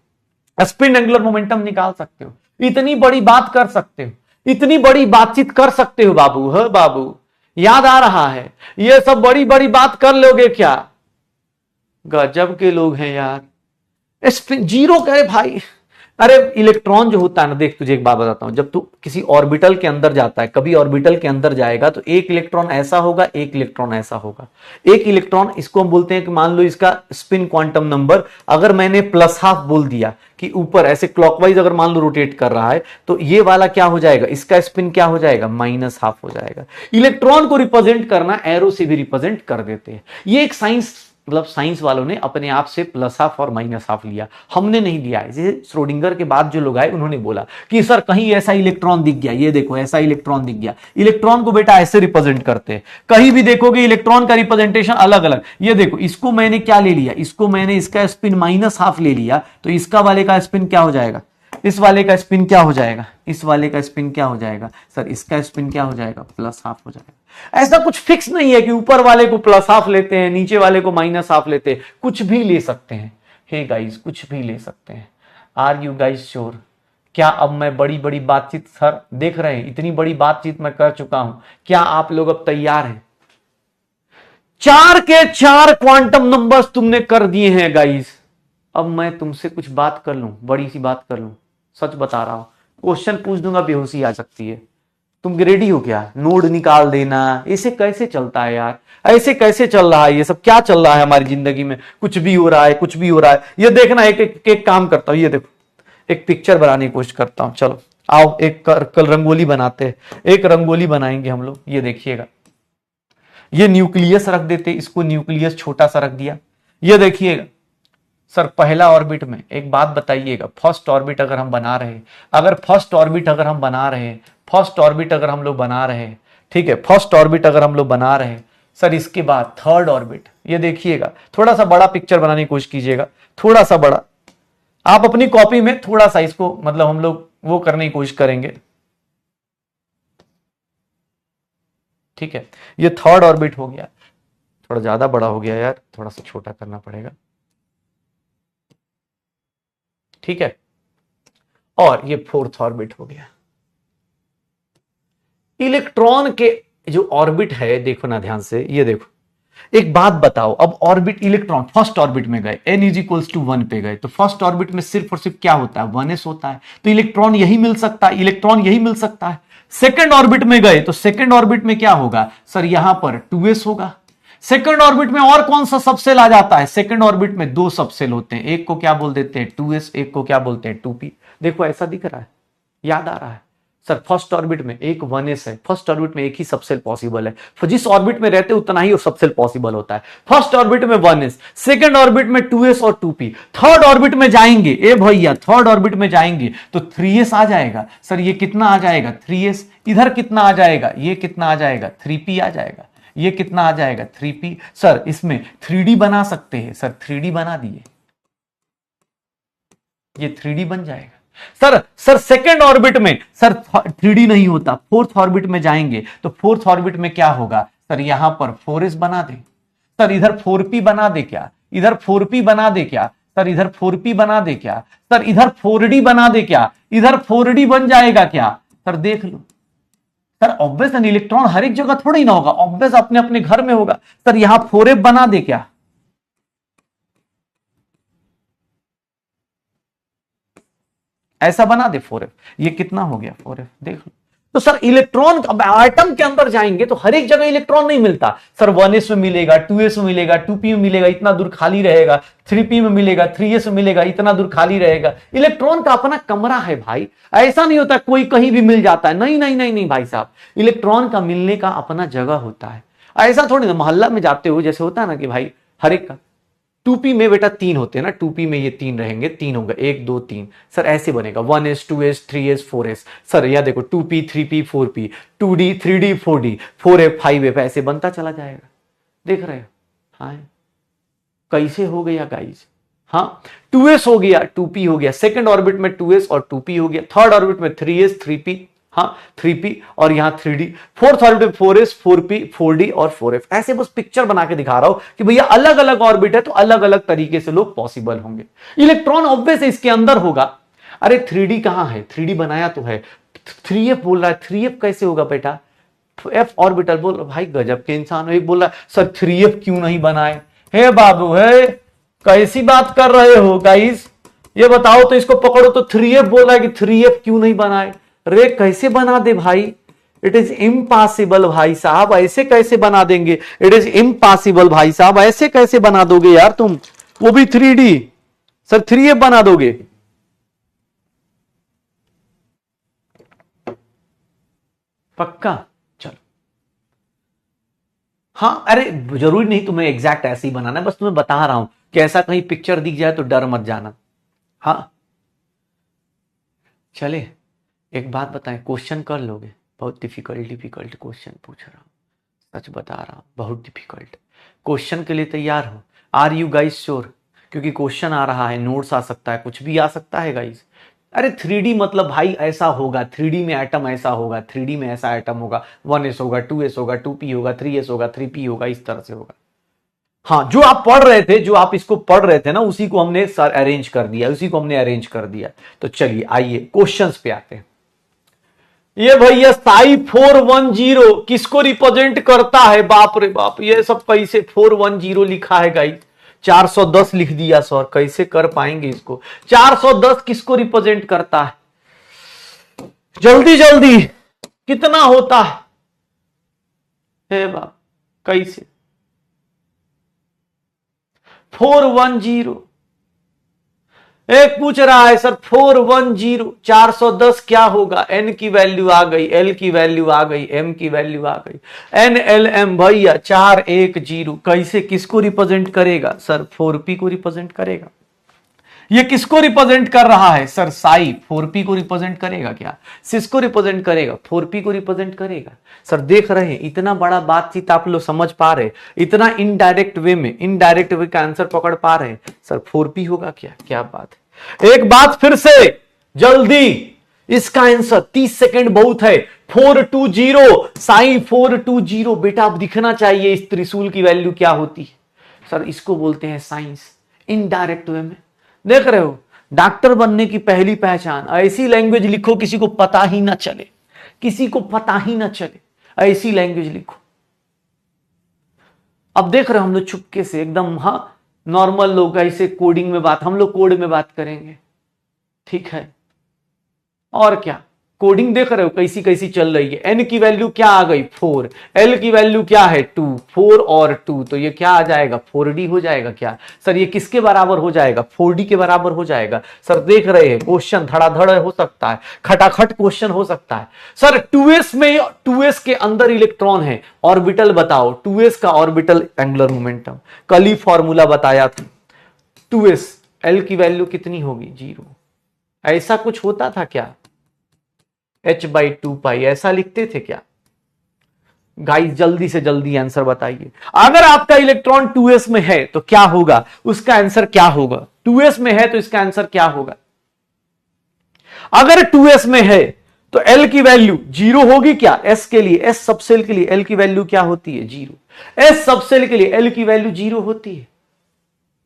स्पिन एंगुलर मोमेंटम निकाल सकते हो, इतनी बड़ी बात कर सकते हो, इतनी बड़ी बातचीत कर सकते हो बाबू। है बाबू याद आ रहा है, ये सब बड़ी बड़ी बात कर लोगे क्या? गजब के लोग हैं यार। स्पिन जीरो करे भाई, अरे इलेक्ट्रॉन जो होता है ना, देख तुझे एक बात बताता हूं, जब तू किसी ऑर्बिटल के अंदर जाता है, कभी ऑर्बिटल के अंदर जाएगा तो एक इलेक्ट्रॉन ऐसा होगा, एक इलेक्ट्रॉन ऐसा होगा। एक इलेक्ट्रॉन, इसको हम बोलते हैं कि मान लो इसका स्पिन क्वांटम नंबर, अगर मैंने +½ बोल दिया कि ऊपर ऐसे क्लॉकवाइज अगर मान लो रोटेट कर रहा है, तो ये वाला क्या हो जाएगा, इसका स्पिन क्या हो जाएगा, -½ हो जाएगा। इलेक्ट्रॉन को रिप्रेजेंट करना एरो से भी रिप्रेजेंट कर देते हैं। ये एक साइंस, मतलब साइंस वालों ने अपने आप से +½ और -½ लिया, हमने नहीं लिया है। जैसे श्रोडिंगर के बाद जो लोग आए उन्होंने बोला कि सर कहीं ऐसा इलेक्ट्रॉन दिख गया, ये देखो ऐसा इलेक्ट्रॉन दिख गया। इलेक्ट्रॉन को बेटा ऐसे रिप्रेजेंट करते हैं, कहीं भी देखोगे इलेक्ट्रॉन का रिप्रेजेंटेशन अलग अलग। ये देखो, इसको मैंने क्या ले लिया, इसको मैंने इसका स्पिन -½ ले लिया, तो इसका वाले का स्पिन क्या हो जाएगा, इस वाले का स्पिन क्या हो जाएगा, इस वाले का स्पिन क्या हो जाएगा, सर इसका स्पिन क्या हो जाएगा, +½ हो जाएगा। ऐसा कुछ फिक्स नहीं है कि ऊपर वाले को +½ लेते हैं, नीचे वाले को -½ लेते हैं, कुछ भी ले सकते हैं। हे गाइस, कुछ भी ले सकते हैं। Are you guys sure? क्या अब मैं बड़ी बड़ी बातचीत, सर देख रहे हैं इतनी बड़ी बातचीत मैं कर चुका हूं, क्या आप लोग अब तैयार हैं? 4 के 4 क्वांटम नंबर्स तुमने कर दिए हैं गाइस। अब मैं तुमसे कुछ बात कर लूं, बड़ी सी बात कर लूं, सच बता रहा हूं, क्वेश्चन पूछ दूंगा, बेहोशी आ सकती है। तुम रेडी हो क्या? नोड निकाल देना। ऐसे कैसे चलता है यार, ऐसे कैसे चल रहा है, ये सब क्या चल रहा है हमारी जिंदगी में? कुछ भी हो रहा है, कुछ भी हो रहा है। ये देखना, एक काम करता हूं, ये देखो, एक पिक्चर बनाने की कोशिश करता हूं। चलो आओ, एक कल रंगोली बनाते हैं, एक रंगोली बनाएंगे हम लोग। ये देखिएगा, ये न्यूक्लियस रख देते, इसको न्यूक्लियस छोटा सा रख दिया। ये देखिएगा सर, पहला ऑर्बिट में एक बात बताइएगा, फर्स्ट ऑर्बिट अगर हम बना रहे, अगर फर्स्ट ऑर्बिट अगर हम बना रहे, फर्स्ट ऑर्बिट अगर हम लोग बना रहे, ठीक है, फर्स्ट ऑर्बिट अगर हम लोग बना रहे, सर इसके बाद थर्ड ऑर्बिट, ये देखिएगा, थोड़ा सा बड़ा पिक्चर बनाने की कोशिश कीजिएगा, थोड़ा सा बड़ा। आप अपनी कॉपी में थोड़ा सा इसको, मतलब हम लोग वो करने की कोशिश करेंगे, ठीक है। ये थर्ड ऑर्बिट हो गया, थोड़ा ज्यादा बड़ा हो गया यार, थोड़ा सा छोटा करना पड़ेगा, ठीक है। और ये फोर्थ ऑर्बिट हो गया। इलेक्ट्रॉन के जो ऑर्बिट है, देखो ना ध्यान से, ये देखो, एक बात बताओ, अब ऑर्बिट, इलेक्ट्रॉन फर्स्ट ऑर्बिट में गए, n = 1 पे गए, तो फर्स्ट ऑर्बिट में सिर्फ और सिर्फ क्या होता है, 1s होता है, तो इलेक्ट्रॉन यही मिल सकता है, इलेक्ट्रॉन यही मिल सकता है। सेकंड ऑर्बिट में गए, तो सेकंड ऑर्बिट में क्या होगा सर, यहां पर 2s होगा। सेकंड ऑर्बिट में और कौन सा सबसेल आ जाता है, सेकंड ऑर्बिट में 2 सबसेल होते हैं, एक को क्या बोल देते हैं 2s, एक को क्या बोलते हैं 2p। देखो ऐसा दिख रहा है, याद आ रहा है सर, फर्स्ट ऑर्बिट में एक 1s है, फर्स्ट ऑर्बिट में एक ही सबसेल पॉसिबल है, जिस ऑर्बिट में रहते उतना ही वो सबसेल पॉसिबल होता है। फर्स्ट ऑर्बिट में 1s, सेकंड ऑर्बिट में 2s और 2p, थर्ड ऑर्बिट में जाएंगे, ए भैया थर्ड ऑर्बिट में जाएंगे तो 3s आ जाएगा। सर ये कितना आ जाएगा 3s, इधर कितना आ जाएगा, ये कितना आ जाएगा 3p आ जाएगा, ये कितना आ जाएगा 3p। सर इसमें 3D बना सकते हैं, सर 3D बना दिए, ये 3D बन जाएगा। सर सेकंड ऑर्बिट में सर 3D नहीं होता, फोर्थ ऑर्बिट में जाएंगे तो फोर्थ ऑर्बिट में क्या होगा सर, यहां पर 4s बना दे, सर इधर 4p बना दे क्या, इधर 4p बना दे क्या, सर इधर 4p बना दे क्या, सर इधर 4D बना दे क्या, इधर 4D बन जाएगा क्या, सर देख लो। सर ऑब्वियस इलेक्ट्रॉन हर एक जगह थोड़ा ही ना होगा, ऑब्वियस अपने अपने घर में होगा। सर यहां 4f बना दे क्या, ऐसा बना दे 4f, ये कितना हो गया 4f, देख लो। तो सर इलेक्ट्रॉन, अब एटम के अंदर जाएंगे तो हर एक जगह इलेक्ट्रॉन नहीं मिलता, सर 1s में मिलेगा, 2s में मिलेगा, 2p में मिलेगा, इतना दूर खाली रहेगा, 3p में मिलेगा, 3s में मिलेगा, इतना दूर खाली रहेगा। इलेक्ट्रॉन का अपना कमरा है भाई, ऐसा नहीं होता कोई कहीं भी मिल जाता है, नहीं नहीं नहीं नहीं भाई साहब, इलेक्ट्रॉन का मिलने का अपना जगह होता है। ऐसा थोड़ी ना मोहल्ला में जाते हो जैसे होता है ना कि भाई हर एक का 2p में बेटा 3 होते हैं ना, 2p में ये 3 रहेंगे, 3 होंगे, 1 2 3, सर ऐसे बनेगा 1s 2s 3s 4s। Sir यह देखो 2p 3p 4p 2d 3d 4d 4f 5f, ऐसे बनता चला जाएगा, देख रहे हो। हाँ कैसे हो गया गाइस, हाँ 2s हो गया 2p हो गया, सेकंड ऑर्बिट में 2s और 2p हो गया, थर्ड ऑर्बिट में 3s 3p, हाँ 3p और यहां 3d, फोर्थ ऑर्बिट में 4s 4p 4d और 4f। ऐसे बस पिक्चर बना के दिखा रहा हूं कि भैया अलग अलग ऑर्बिट है तो अलग अलग तरीके से लोग पॉसिबल होंगे। इलेक्ट्रॉन ऑब्वियस इसके अंदर होगा। अरे 3d कहां है, 3d बनाया तो है, 3f बोल रहा है, 3f कैसे होगा बेटा, f ऑर्बिटल बोल रहा, भाई गजब के इंसान हो। एक बोल रहा है सर 3f क्यों नहीं बनाए, हे बाबू है कैसी बात कर रहे हो गाइस, ये बताओ तो, इसको पकड़ो तो 3f बोला कि 3f क्यों नहीं बनाए? रे कैसे बना दे भाई, इट इज इम्पॉसिबल भाई साहब, ऐसे कैसे बना देंगे? इट इज इम्पॉसिबल भाई साहब, ऐसे कैसे बना दोगे यार तुम, वो भी 3D? सर 3f बना दोगे? पक्का? चलो हाँ, अरे जरूरी नहीं तुम्हें एग्जैक्ट ऐसे ही बनाना है, बस तुम्हें बता रहा हूं कि ऐसा कहीं पिक्चर दिख जाए तो डर मत जाना। हाँ चले, एक बात बताएं, क्वेश्चन कर लोगे? बहुत डिफिकल्ट क्वेश्चन पूछ रहा हूं, सच बता रहा हूं, बहुत डिफिकल्ट क्वेश्चन के लिए तैयार हो? Are you guys sure? क्योंकि क्वेश्चन आ रहा है, नोट्स आ सकता है, कुछ भी आ सकता है गाइस। अरे 3D मतलब भाई ऐसा होगा, 3D में एटम ऐसा होगा, 3D में ऐसा एटम होगा, 1s होगा, 2s होगा, 2p होगा, 3s होगा, 3p होगा, इस तरह से होगा। हाँ, जो आप पढ़ रहे थे, जो आप इसको पढ़ रहे थे ना, उसी को हमने सर अरेंज कर दिया, उसी को हमने अरेंज कर दिया। तो चलिए आइए क्वेश्चंस पे आते हैं। ये भैया साई 410 किसको रिप्रेजेंट करता है? बाप रे बाप, ये सब कैसे 410 लिखा है गाइस? 410 लिख दिया सर, कैसे कर पाएंगे इसको? 410 किसको रिप्रेजेंट करता है? जल्दी जल्दी, कितना होता है? हे बाप, कैसे 410? एक पूछ रहा है सर 410 410 क्या होगा? एन की वैल्यू आ गई, एल की वैल्यू आ गई, एम की वैल्यू आ गई, एन एल एम भैया 410 कैसे, किसको रिप्रेजेंट करेगा? सर 4p को रिप्रेजेंट करेगा। ये किसको रिप्रेजेंट कर रहा है? सर साई 4p को रिप्रेजेंट करेगा क्या? सिसको रिप्रेजेंट करेगा, 4p को रिप्रेजेंट करेगा। सर देख रहे हैं, इतना बड़ा बातचीत आप लोग समझ पा रहे, इतना इनडायरेक्ट वे में, इनडायरेक्ट वे का आंसर पकड़ पा रहे हैं। सर 4p होगा क्या? क्या बात है। एक बात फिर से जल्दी, इसका आंसर 30 सेकंड बहुत है। 420 साई 420 बेटा, अब दिखना चाहिए इस त्रिशूल की वैल्यू क्या होती है। सर इसको बोलते हैं साइंस, इनडायरेक्ट वे में। देख रहे हो, डॉक्टर बनने की पहली पहचान, ऐसी लैंग्वेज लिखो किसी को पता ही ना चले, किसी को पता ही ना चले, ऐसी लैंग्वेज लिखो। अब देख रहे हो हम लोग चुपके से एकदम, हाँ नॉर्मल लोग ऐसे कोडिंग में बात, हम लोग कोड में बात करेंगे, ठीक है? और क्या कोडिंग देख रहे हो कैसी कैसी चल रही है। एन की वैल्यू क्या आ गई? 4, एल की वैल्यू क्या है? 2, 4 और 2, तो ये क्या आ जाएगा? 4d हो जाएगा क्या? सर ये किसके बराबर हो जाएगा? 4d के बराबर हो जाएगा। सर देख रहे हैं क्वेश्चन धड़ाधड़ हो सकता है, खटाखट क्वेश्चन हो सकता है। सर 2s में, 2s के अंदर इलेक्ट्रॉन है, ऑर्बिटल बताओ, 2s का ऑर्बिटल एंगुलर मोमेंटम, कल ही फॉर्मूला बताया था। 2s, एल की वैल्यू कितनी होगी? 0। ऐसा कुछ होता था क्या? h/2 ऐसा लिखते थे क्या? गाइस जल्दी से जल्दी आंसर बताइए। अगर आपका इलेक्ट्रॉन 2s में है तो क्या होगा? उसका आंसर क्या होगा? 2s में है तो इसका आंसर क्या होगा? अगर 2s में है तो l की वैल्यू 0 होगी क्या? s के लिए, s सबसेल के लिए l की वैल्यू क्या होती है? 0। s सबसेल के लिए l की वैल्यू 0 होती है।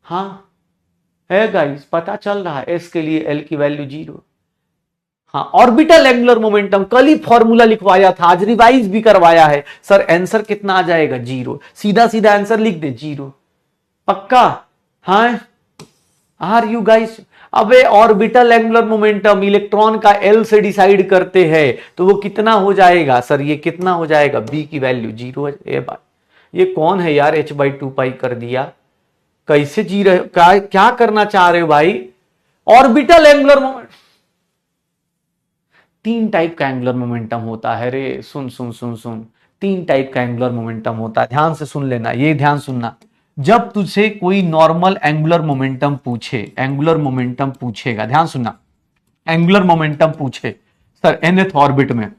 हाँ है गाइस, पता चल रहा है, s के लिए l की वैल्यू 0। हाँ, ऑर्बिटल एंगुलर मोमेंटम कल ही फॉर्मूला लिखवाया था, आज रिवाइज भी करवाया है। सर आंसर कितना आ जाएगा? 0। सीधा सीधा आंसर लिख दे, 0। पक्का? हाँ, आर यू गाइस? अबे ऑर्बिटल एंगुलर मोमेंटम इलेक्ट्रॉन का एल से डिसाइड करते हैं, तो वो कितना हो जाएगा? सर ये कितना हो जाएगा? बी की वैल्यू 0। ये कौन है यार h/2 कर दिया? कैसे जी रहे हो? क्या करना चाह रहे हो भाई? ऑर्बिटल एंगुलर मोमेंटम, 3 टाइप का एंगुलर मोमेंटम होता है रे। सुन सुन सुन सुन, 3 टाइप का एंगुलर मोमेंटम होता है, ध्यान से सुन लेना, ये ध्यान सुनना। जब तुझसे कोई नॉर्मल एंगुलर मोमेंटम पूछे, एंगुलर मोमेंटम पूछेगा, ध्यान सुनना, एंगुलर मोमेंटम पूछे सर nth ऑर्बिट में,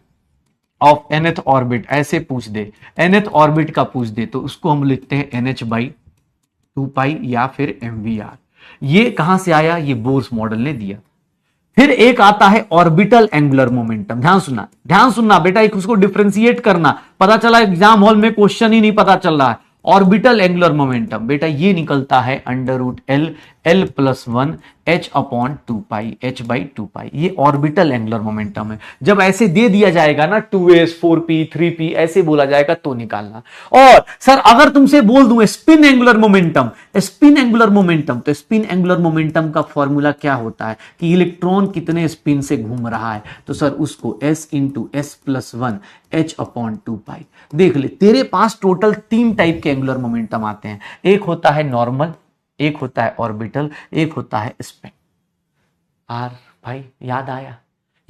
ऑफ nth ऑर्बिट ऐसे पूछ दे, nth ऑर्बिट का पूछ दे, तो उसको हम लिखते हैं nh/2 या फिर mvr। ये कहां से आया? ये बोर्स मॉडल ने दिया। फिर एक आता है ऑर्बिटल एंगुलर मोमेंटम, ध्यान सुनना बेटा, एक उसको डिफरेंशिएट करना। पता चला एग्जाम हॉल में क्वेश्चन ही नहीं पता चल रहा है। ऑर्बिटल एंगुलर मोमेंटम बेटा ये निकलता है √L L+1 h/2 h/2 ये ऑर्बिटल एंगुलर मोमेंटम है। जब ऐसे दे दिया जाएगा ना 2s 4p 3p ऐसे बोला जाएगा तो निकालना। और सर अगर तुमसे बोल दूं spin angular momentum, spin angular momentum, तो स्पिन एंगुलर मोमेंटम का फॉर्मूला क्या होता है कि इलेक्ट्रॉन कितने स्पिन से घूम रहा है, तो सर उसको s × s+1 h/2 देख ले। तेरे पास टोटल 3 टाइप के एंगुलर मोमेंटम आते हैं, एक होता है नॉर्मल, एक होता है ऑर्बिटल, एक होता है स्पिन। आर भाई याद आया?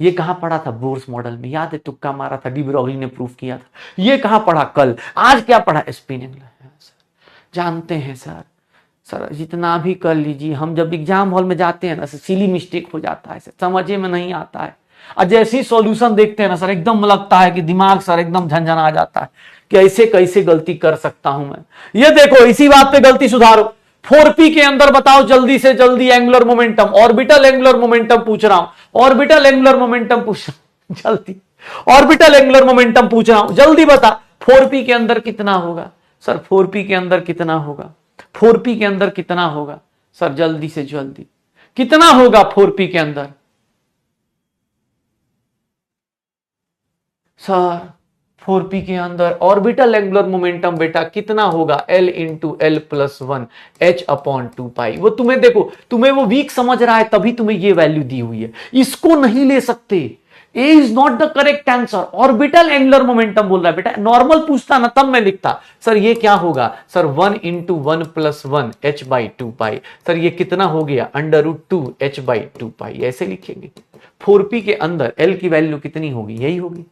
ये कहां पढ़ा था? बोर्स मॉडल में, याद है? तुक्का मारा था, डी ब्रॉगली ने प्रूफ किया था। ये कहां पढ़ा कल? आज क्या पढ़ा? Spin angular. जानते हैं सर, सर जितना भी कर लीजिए, हम जब एग्जाम हॉल में जाते हैं ना सर सिली मिस्टेक हो जाता है, समझे में नहीं आता है। और जैसे ही सॉल्यूशन देखते हैं ना सर एकदम लगता है कि दिमाग सर एकदम झंझना आ जाता है कि ऐसे कैसे गलती कर सकता हूं मैं। ये देखो इसी बात पे गलती सुधारो। 4p के अंदर बताओ जल्दी से जल्दी angular momentum, orbital angular momentum पूछ रहा हूं, ऑर्बिटल एंगुलर मोमेंटम पूछ रहा हूं जल्दी, ऑर्बिटल एंगुलर मोमेंटम पूछ रहा हूं जल्दी बता। 4p के अंदर कितना होगा सर? 4p के अंदर कितना होगा? 4p के अंदर कितना होगा सर? जल्दी से जल्दी कितना होगा 4p के अंदर सर? 4p के अंदर ऑर्बिटल एंगुलर मोमेंटम बेटा कितना होगा? L × L+1 h/2 वो तुम्हें देखो, तुम्हें वो वीक समझ रहा है तभी तुम्हें ये वैल्यू दी हुई है, इसको नहीं ले सकते। A is not the correct answer. Orbital angular momentum बोल रहा है बेटा, नॉर्मल पूछता ना तब मैं लिखता सर ये क्या होगा सर 1 × 1+1 h/2 सर ये कितना हो गया √2 h/2 ऐसे लिखेंगे। 4p के अंदर L की वैल्यू कितनी होगी? यही होगी।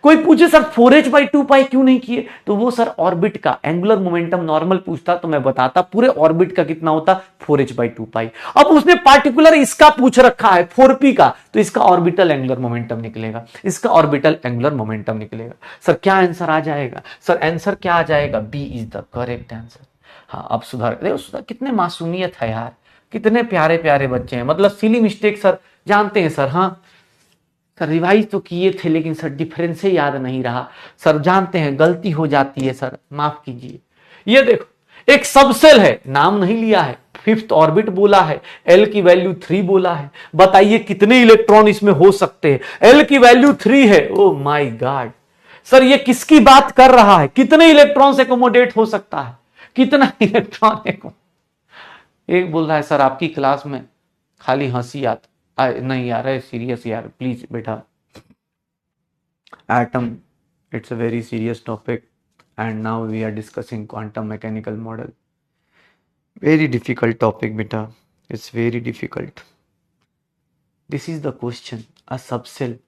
कोई पूछे सर 4h/2 क्यों नहीं किए, तो वो सर ऑर्बिट का एंगुलर मोमेंटम नॉर्मल पूछता तो मैं बताता पूरे ऑर्बिट का कितना होता 4h/2। अब उसने पार्टिकुलर इसका पूछ रखा है 4p का, तो इसका ऑर्बिटल एंगुलर मोमेंटम निकलेगा, इसका ऑर्बिटल एंगुलर मोमेंटम निकलेगा। सर क्या आंसर आ जाएगा? सर आंसर क्या आ जाएगा? B is the correct answer. हाँ अब सुधार देखो, सुधार कितने मासूमियत है यार, कितने प्यारे प्यारे बच्चे हैं। मतलब सिली मिस्टेक सर जानते हैं सर, हाँ सर रिवाइज तो किए थे लेकिन सर डिफरेंस ही याद नहीं रहा सर, जानते हैं गलती हो जाती है सर, माफ कीजिए। ये देखो एक सबसेल है, नाम नहीं लिया है, 5th ऑर्बिट बोला है, L की वैल्यू 3 बोला है, बताइए कितने इलेक्ट्रॉन इसमें हो सकते हैं? L की वैल्यू 3 है। ओ माय गॉड सर ये किसकी बात कर रहा है? कितने इलेक्ट्रॉन से एकोमोडेट हो सकता है? कितना इलेक्ट्रॉन? एक बोल रहा है सर आपकी क्लास में खाली हंसी नहीं यार, है सीरियस यार, प्लीज बेटा। Atom it's a very serious topic and now we are discussing quantum mechanical model. Very difficult topic बेटा, it's very difficult. This is the question, a subshell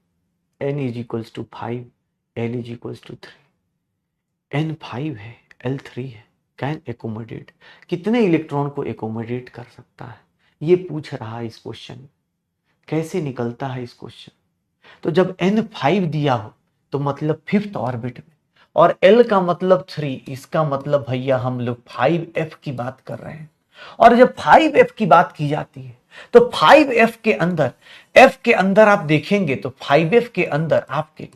n = 5, L = 3, n 5 है, L 3 है, can accommodate, कितने electron को accommodate कर सकता है, ये पूछ रहा है इस क्वेश्चन में। कैसे निकलता है इस क्वेश्चन? तो जब n 5 दिया हो तो मतलब 5th ऑर्बिट में, और L का मतलब 3, इसका मतलब भैया हम लोग 5f की बात कर रहे हैं। और जब 5f की बात की जाती है तो 5f के अंदर, f के अंदर आप देखेंगे तो 5f के अंदर आपके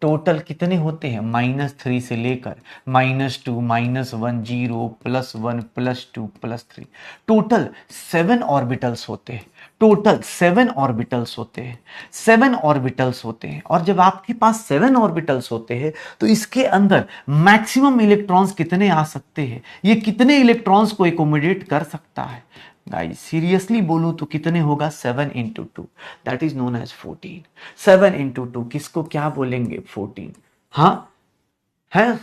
टोटल कितने होते हैं? -3 से लेकर -2 -1 0 +1 +2 +3, टोटल 7 ऑर्बिटल्स होते हैं। टोटल 7 ऑर्बिटल्स होते हैं, 7 ऑर्बिटल्स होते हैं। और जब आपके पास 7 ऑर्बिटल्स होते हैं तो इसके अंदर मैक्सिमम इलेक्ट्रॉन्स कितने आ सकते हैं? ये कितने इलेक्ट्रॉन्स को एकोमोडेट कर सकता है? गाइस सीरियसली बोलूं तो कितने होगा? 7 × 2, दैट इज नोन एज 14। 7 × 2 किसको क्या बोलेंगे? 14। हाँ है,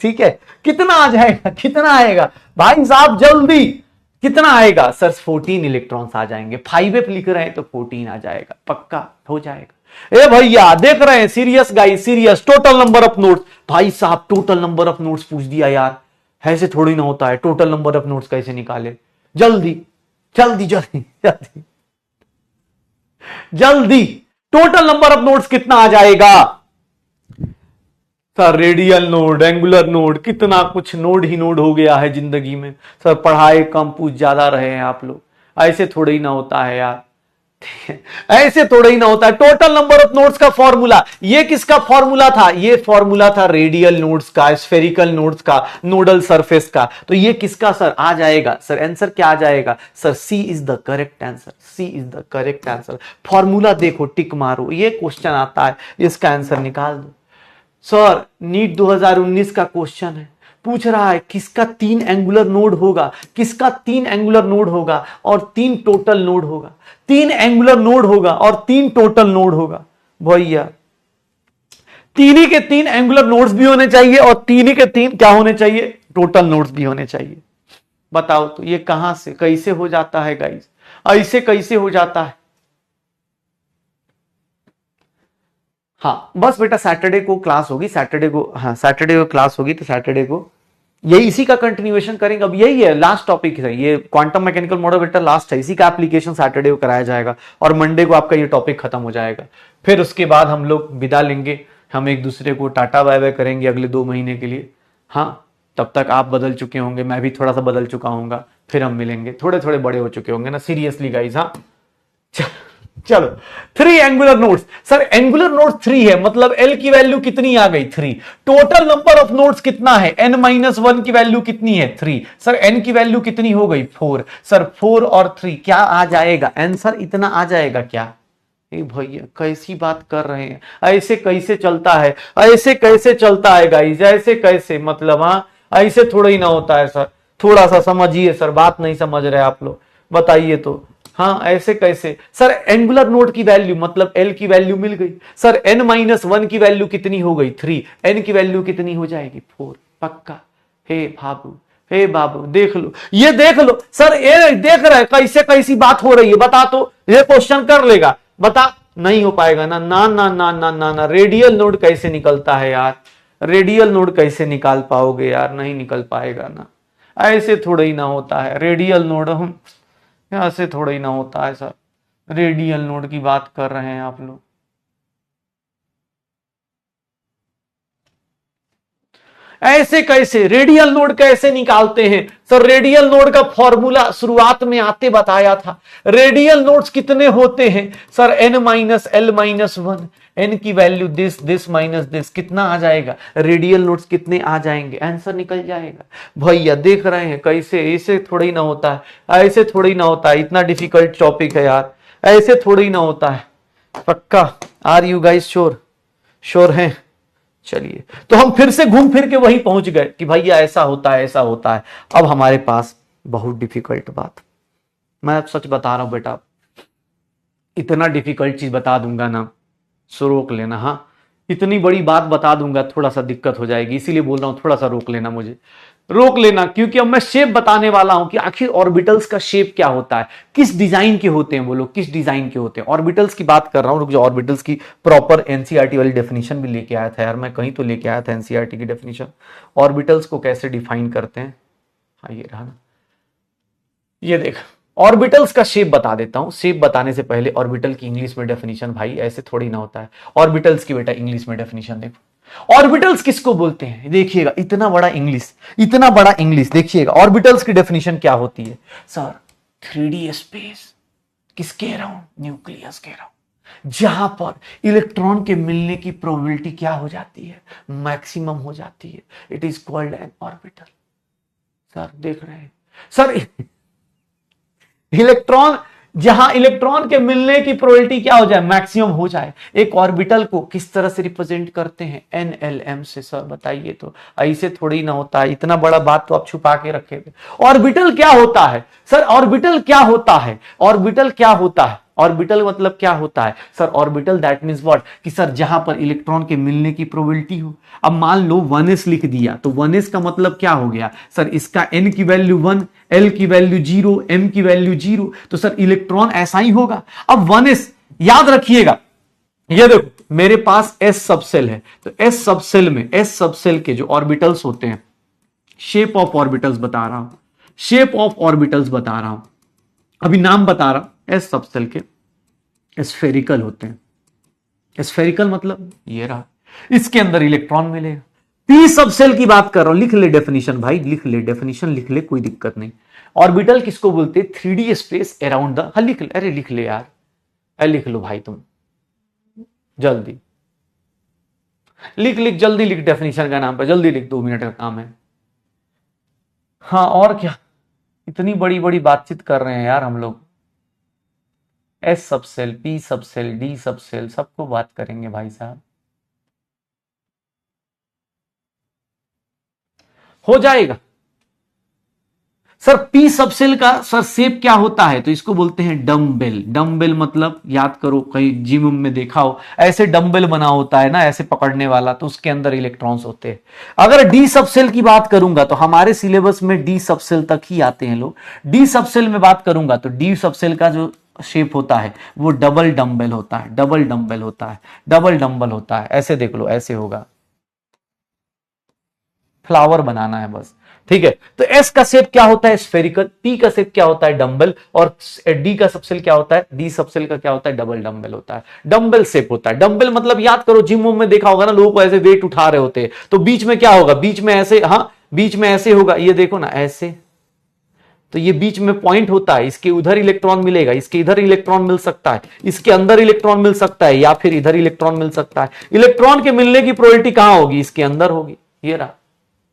ठीक है। कितना आ जाएगा? कितना आएगा भाई साहब जल्दी, कितना आएगा? सर 14 इलेक्ट्रॉन्स आ जाएंगे। 5f लिख रहे हैं तो 14 आ जाएगा, पक्का हो जाएगा। ए भैया देख रहे हैं, serious guys serious. Total number of nodes, भाई साहब टोटल नंबर ऑफ नोड्स पूछ दिया यार, ऐसे थोड़ी ना होता है। टोटल नंबर ऑफ नोड्स कैसे निकाले? जल्दी जल्दी जल्दी जल्दी जल्दी, टोटल नंबर ऑफ नोड्स कितना आ जाएगा? Sir radial node, angular node, कितना कुछ नोड ही नोड हो गया है जिंदगी में। सर पढ़ाई कम पूछ ज्यादा रहे हैं आप लोग, ऐसे थोड़े ही ना होता है यार। ऐसे थोड़ा ही ना होता है। टोटल नंबर ऑफ नोड्स का फॉर्मूला, ये किसका फॉर्मूला था? ये फॉर्मूला था रेडियल नोड्स का, स्फेरिकल नोड्स का, नोडल सरफेस का। तो ये किसका सर आ जाएगा? सर आंसर क्या आ जाएगा? Sir C is the correct answer, C is the correct answer. Formula देखो, टिक मारो, ये क्वेश्चन आता है, इसका आंसर निकाल दो। सर नीट 2019 का क्वेश्चन है, पूछ रहा है किसका 3 एंगुलर नोड होगा, किसका 3 एंगुलर नोड होगा और 3 टोटल नोड होगा। 3 एंगुलर नोड होगा और 3 टोटल नोड होगा। भैया तीन ही के 3 एंगुलर नोड्स भी होने चाहिए और 3 ही के 3 क्या होने चाहिए? टोटल नोड्स भी होने चाहिए। बताओ तो ये कहां से कैसे हो जाता है गाइस? ऐसे कैसे हो जाता है? हाँ बस बेटा सैटरडे को क्लास होगी, सैटरडे को, हाँ सैटरडे को क्लास होगी, तो सैटरडे को यही इसी का कंटिन्यूएशन करेंगे। अब यही है, लास्ट टॉपिक है ये, क्वांटम मैकेनिकल मॉडल बेटा लास्ट है, इसी का एप्लीकेशन सैटरडे को कराया जाएगा और मंडे को आपका ये टॉपिक खत्म हो जाएगा। फिर उसके बाद हम लोग विदा लेंगे, हम एक दूसरे को टाटा बाय बाय करेंगे अगले 2 महीने के लिए। हाँ तब तक आप बदल चुके होंगे, मैं भी थोड़ा सा बदल चुका हूँगा, फिर हम मिलेंगे, थोड़े थोड़े बड़े हो चुके होंगे ना, सीरियसली गाइज। हाँ चलो 3 angular nodes. Sir angular node 3 है, मतलब एल की वैल्यू कितनी आ गई? 3। टोटल नंबर ऑफ नोड्स कितना है? n-1 की वैल्यू कितनी है? 3। सर n की वैल्यू कितनी हो गई? 4। सर 4 और 3 क्या आ जाएगा? आंसर इतना आ जाएगा क्या? भैया कैसी बात कर रहे हैं? ऐसे कैसे चलता है? ऐसे कैसे चलता है गाइस? ऐसे कैसे, मतलब हाँ ऐसे थोड़ा ही ना होता है सर, थोड़ा सा समझिए सर, बात नहीं समझ रहे आप लोग, बताइए तो। हाँ ऐसे कैसे सर? एंगुलर नोड की वैल्यू मतलब एल की वैल्यू मिल गई। सर n-1 की वैल्यू कितनी हो गई? 3। n की वैल्यू कितनी हो जाएगी? 4। पक्का? हे बाबू, हे बाबू देख लो, ये देख लो सर, ये देख रहे कैसे कैसी बात हो रही है? बता तो, ये क्वेश्चन कर लेगा, बता। नहीं हो पाएगा ना, ना ना ना ना ना ना। रेडियल नोड कैसे निकलता है यार? रेडियल नोड कैसे निकाल पाओगे यार? नहीं निकल पाएगा ना, ऐसे थोड़ा ही ना होता है रेडियल नोड। हम ऐसे थोड़ा ही ना होता है सर, रेडियल नोड की बात कर रहे हैं आप लोग। ऐसे कैसे रेडियल नोड कैसे निकालते हैं? सर रेडियल नोड का फॉर्मूला शुरुआत में आते बताया था। रेडियल नोड्स कितने होते हैं? सर n-l-1, n की वैल्यू दिस माइनस दिस, कितना आ जाएगा? रेडियल नोड्स कितने आ जाएंगे? आंसर निकल जाएगा। भैया देख रहे हैं कैसे, ऐसे थोड़ा ही ना होता है, ऐसे थोड़ा ही ना होता है, इतना डिफिकल्ट टॉपिक है यार, ऐसे थोड़ा ही ना होता है। पक्का? Are you guys sure? Sure हैं? चलिए तो हम फिर से घूम फिर के वहीं पहुंच गए कि भैया ऐसा होता है, ऐसा होता है। अब हमारे पास बहुत डिफिकल्ट बात, मैं सच बता रहा हूं बेटा, इतना डिफिकल्ट चीज बता दूंगा ना, सो रोक लेना। हाँ इतनी बड़ी बात बता दूंगा, थोड़ा सा दिक्कत हो जाएगी, इसीलिए बोल रहा हूं थोड़ा सा रोक लेना, मुझे रोक लेना, क्योंकि अब मैं शेप बताने वाला हूं कि आखिर ऑर्बिटल्स का शेप क्या होता है, किस डिजाइन के होते हैं वो लोग, किस डिजाइन के होते हैं। ऑर्बिटल्स की बात कर रहा हूं, रुक जाओ, ऑर्बिटल्स की प्रॉपर एनसीईआरटी वाली डेफिनेशन भी लेके आया था यार मैं, कहीं तो लेके आया था एनसीईआरटी की डेफिनेशन। ऑर्बिटल्स को कैसे डिफाइन करते हैं, हाँ ये रहा ना, ये देख ऑर्बिटल्स का शेप बता देता हूं। शेप बताने से पहले ऑर्बिटल की इंग्लिश में डेफिनेशन, भाई ऐसे थोड़ी ना होता है। ऑर्बिटल्स की बेटा इंग्लिश में डेफिनेशन देखो, ऑर्बिटल्स किसको बोलते हैं? देखिएगा इतना बड़ा इंग्लिश, इतना बड़ा इंग्लिश, देखिएगा ऑर्बिटल्स की डेफिनेशन क्या होती है। सर 3D स्पेस, किसके अराउंड? न्यूक्लियस के अराउंड, जहां पर इलेक्ट्रॉन के मिलने की प्रोबेबिलिटी क्या हो जाती है? मैक्सिमम हो जाती है। It is called an orbital. Sir देख रहे हैं सर, इलेक्ट्रॉन, जहां इलेक्ट्रॉन के मिलने की प्रोबेबिलिटी क्या हो जाए? मैक्सिमम हो जाए। एक ऑर्बिटल को किस तरह से रिप्रेजेंट करते हैं? NLM से। सर बताइए तो, ऐसे थोड़ी ना होता है, इतना बड़ा बात तो आप छुपा के रखे थे। ऑर्बिटल क्या होता है? सर ऑर्बिटल क्या होता है? ऑर्बिटल क्या होता है? ऑर्बिटल मतलब क्या होता है? Sir orbital that means what, कि सर जहां पर इलेक्ट्रॉन के मिलने की प्रोबेबिलिटी हो। अब मान लो 1s लिख दिया, तो 1s का मतलब क्या हो गया? सर इसका n की वैल्यू 1, l की वैल्यू 0, m की वैल्यू 0, तो सर इलेक्ट्रॉन ऐसा ही होगा। अब 1s याद रखिएगा, ये देखो मेरे पास s सबसेल है, तो s सबसेल में, s सबसेल के जो ऑर्बिटल्स होते हैं, शेप ऑफ ऑर्बिटल्स बता रहा हूं, शेप ऑफ ऑर्बिटल्स बता रहा हूं, अभी नाम बता रहा हूं। एस सबसेल के स्फेरिकल होते हैं। स्फेरिकल मतलब ये रहा, इसके अंदर इलेक्ट्रॉन मिलेगा। पी सबसेल की बात कर रहा हूं, लिख ले डेफिनेशन भाई, लिख ले डेफिनेशन, लिख ले, कोई दिक्कत नहीं। ऑर्बिटल किसको बोलते हैं? 3D स्पेस अराउंड द, हाँ लिख ले, अरे लिख ले यार, लिख लो भाई तुम जल्दी, लिख लिख जल्दी लिख, डेफिनेशन का नाम पर जल्दी लिख, 2 मिनट का काम है। हाँ और क्या, इतनी बड़ी बड़ी बातचीत कर रहे हैं यार हम लोग। एस सब सेल, पी सब सेल, डी सब सेल, सबको बात करेंगे भाई साहब, हो जाएगा। सर पी सब सेल का सर शेप क्या होता है, तो इसको बोलते हैं डम्बेल। डम्बेल मतलब याद करो, कहीं जिम में देखा हो, ऐसे डम्बेल बना होता है ना, ऐसे पकड़ने वाला, तो उसके अंदर इलेक्ट्रॉन्स होते हैं। अगर डी सब सेल की बात करूंगा तो हमारे सिलेबस में डी सब सेल तक ही आते हैं लोग। डी सब सेल में बात करूंगा तो डी सब सेल का जो शेप होता है वो डबल डम्बेल होता है, डबल डम्बेल होता है, डबल डम्बल होता है। ऐसे देख लो, ऐसे होगा, फ्लावर बनाना है बस, ठीक है। तो एस का शेप क्या होता है, स्फेरिकल। पी का शेप क्या होता है, डंबल। और डी का सबसेल क्या होता है, डी सबसेल का क्या होता है, डबल डंबल होता है। डंबल शेप होता है। डंबल मतलब याद करो, जिम में देखा होगा ना, लोगों को ऐसे वेट उठा रहे होते हैं, तो बीच में क्या होगा, बीच में ऐसे, हाँ बीच में ऐसे होगा, ये देखो ना ऐसे, तो ये बीच में पॉइंट होता है, इसके उधर इलेक्ट्रॉन मिलेगा, इसके इधर इलेक्ट्रॉन मिल सकता है, इसके अंदर इलेक्ट्रॉन मिल सकता है, या फिर इधर इलेक्ट्रॉन मिल सकता है। इलेक्ट्रॉन के मिलने की प्रोबेबिलिटी कहां होगी, इसके अंदर होगी। ये रहा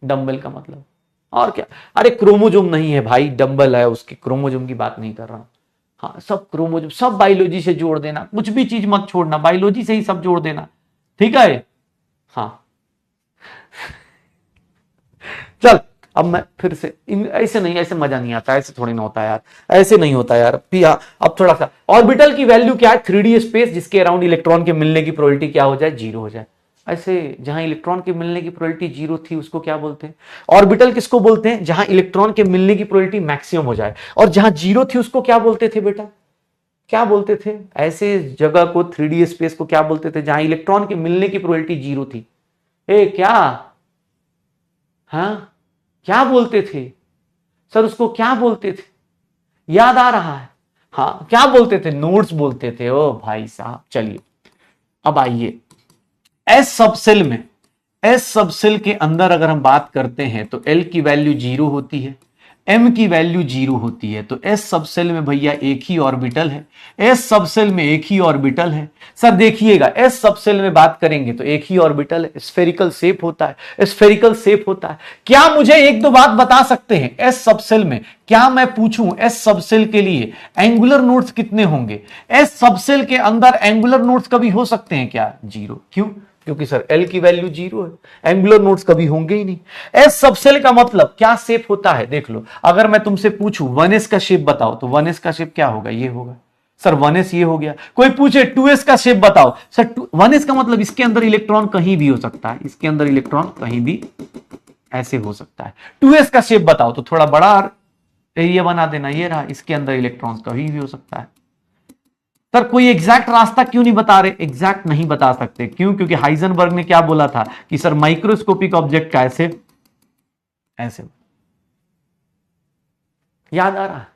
डंबल का मतलब। और क्या, अरे क्रोमोजोम नहीं है भाई, डंबल है, उसके क्रोमोजोम की बात नहीं कर रहा हूं। हाँ सब क्रोमोजोम, सब बायोलॉजी से जोड़ देना, कुछ भी चीज मत छोड़ना, बायोलॉजी से ही सब जोड़ देना, ठीक है। हाँ चल, अब मैं फिर से ऐसे नहीं, ऐसे मजा नहीं आता, ऐसे थोड़ी ना होता है यार, ऐसे नहीं होता यार। अब थोड़ा सा, ऑर्बिटल की वैल्यू क्या है, 3D स्पेस जिसके अराउंड इलेक्ट्रॉन के मिलने की प्रोबेबिलिटी क्या हो जाए, 0 हो जाए। ऐसे जहां इलेक्ट्रॉन के मिलने की प्रोबेबिलिटी 0 थी उसको क्या बोलते हैं, ऑर्बिटल किसको बोलते हैं, जहां इलेक्ट्रॉन के मिलने की प्रोबेबिलिटी मैक्सिमम हो जाए। और जहां 0 थी उसको क्या बोलते थे बेटा, क्या बोलते थे, ऐसे जगह को, 3D स्पेस को क्या बोलते थे, जहां इलेक्ट्रॉन के मिलने की प्रोबेबिलिटी 0 थी। क्या, हाँ क्या बोलते थे सर, उसको क्या बोलते थे, याद आ रहा है, हाँ क्या बोलते थे, नोड्स बोलते थे। ओ भाई साहब, चलिए अब आइए एस सबसेल में। एस सबसेल के अंदर अगर हम बात करते हैं तो एल की वैल्यू 0 होती है, एम की वैल्यू 0 होती है। तो एस सबसेल में भैया एक ही ऑर्बिटल है, एस सबसेल में एक ही ऑर्बिटल है। सर देखिएगा, एस सबसेल में बात करेंगे तो एक ही ऑर्बिटल है, स्फेरिकल शेप होता है, स्फेरिकल शेप होता है। क्या मुझे एक दो बात बता सकते हैं, एस सबसेल में क्या मैं पूछूं, एस सबसेल के लिए एंगुलर नोड्स कितने होंगे, एस सबसेल के अंदर एंगुलर नोड्स कभी हो सकते हैं क्या, 0। क्यों, क्योंकि सर एल की वैल्यू 0 है, एंगुलर नोड्स कभी होंगे ही नहीं। एस सबसेल का मतलब क्या शेप होता है, देख लो, अगर मैं तुमसे पूछूं 1s का शेप बताओ, तो 1s का शेप क्या होगा, ये होगा सर, 1s ये हो गया। कोई पूछे 2s का शेप बताओ, सर 1s का मतलब इसके अंदर इलेक्ट्रॉन कहीं भी हो सकता है, इसके अंदर इलेक्ट्रॉन कहीं भी ऐसे हो सकता है। 2s का शेप बताओ तो थोड़ा बड़ा एरिया बना देना, ये रहा, इसके अंदर इलेक्ट्रॉन कहीं भी हो सकता है। सर कोई एग्जैक्ट रास्ता क्यों नहीं बता रहे, एग्जैक्ट नहीं बता सकते, क्यों, क्योंकि हाइजेनबर्ग ने क्या बोला था कि सर माइक्रोस्कोपिक ऑब्जेक्ट का ऐसे ऐसे, याद आ रहा है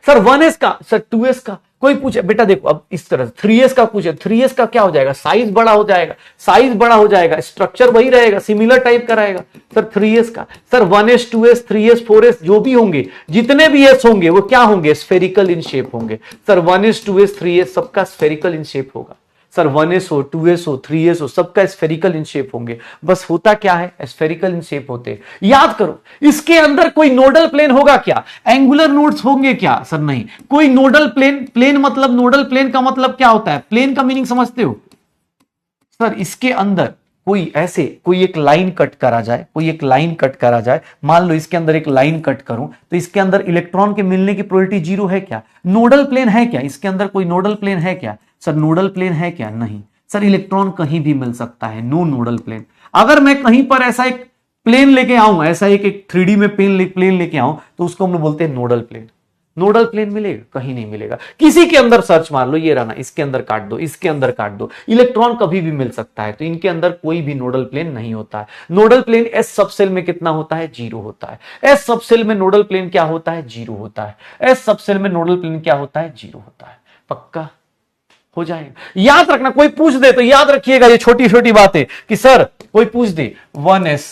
सर, 1s का, सर 2s का। कोई पूछे बेटा देखो, अब इस तरह 3s का पूछे, 3s का क्या हो जाएगा, साइज बड़ा हो जाएगा, साइज बड़ा हो जाएगा, स्ट्रक्चर वही रहेगा, सिमिलर टाइप का रहेगा। सर 3s का, sir 1s 2s 3s 4s जो भी होंगे, जितने भी s होंगे वो क्या होंगे, स्फेरिकल इन शेप होंगे। सर 1s 2s 3s सबका स्फेरिकल इन शेप होगा। सर 1s हो 2s हो 3s हो सबका स्फेरिकल इन शेप होंगे। बस होता क्या है, स्फेरिकल इन शेप होते। याद करो, इसके अंदर कोई नोडल प्लेन होगा क्या, एंगुलर नोड्स होंगे क्या, सर नहीं। कोई नोडल प्लेन, प्लेन मतलब, नोडल प्लेन का मतलब क्या होता है, प्लेन का मीनिंग समझते हो सर, इसके अंदर कोई ऐसे, कोई एक लाइन कट करा जाए, कोई एक लाइन कट करा जाए, मान लो इसके अंदर एक लाइन कट करूं, तो इसके अंदर इलेक्ट्रॉन के मिलने की प्रोबेबिलिटी 0 है क्या, नोडल प्लेन है क्या, इसके अंदर कोई नोडल प्लेन है क्या, सर नोडल प्लेन है क्या, नहीं। सर इलेक्ट्रॉन कहीं भी मिल सकता है, नो नोडल प्लेन। अगर मैं कहीं पर ऐसा एक प्लेन लेके आऊं, ऐसा एक 3D में प्लेन लेके आऊं, तो उसको हम लोग बोलते हैं नोडल प्लेन। नोडल प्लेन मिलेगा, कहीं नहीं मिलेगा। किसी के अंदर सर्च मार लो, ये रहा ना, इसके अंदर काट दो, इसके अंदर काट दो, इलेक्ट्रॉन कभी भी मिल सकता है, तो इनके अंदर कोई भी नोडल प्लेन नहीं होता है। नोडल प्लेन एस सबसेल में कितना होता है, 0 होता है। एस सबसेल में नोडल प्लेन क्या होता है, 0 होता है। एस सबसेल में नोडल प्लेन क्या होता है, 0 होता है। पक्का हो जाएगा, याद रखना। कोई पूछ दे तो याद रखिएगा ये छोटी छोटी बातें, कि सर कोई पूछ दे 1s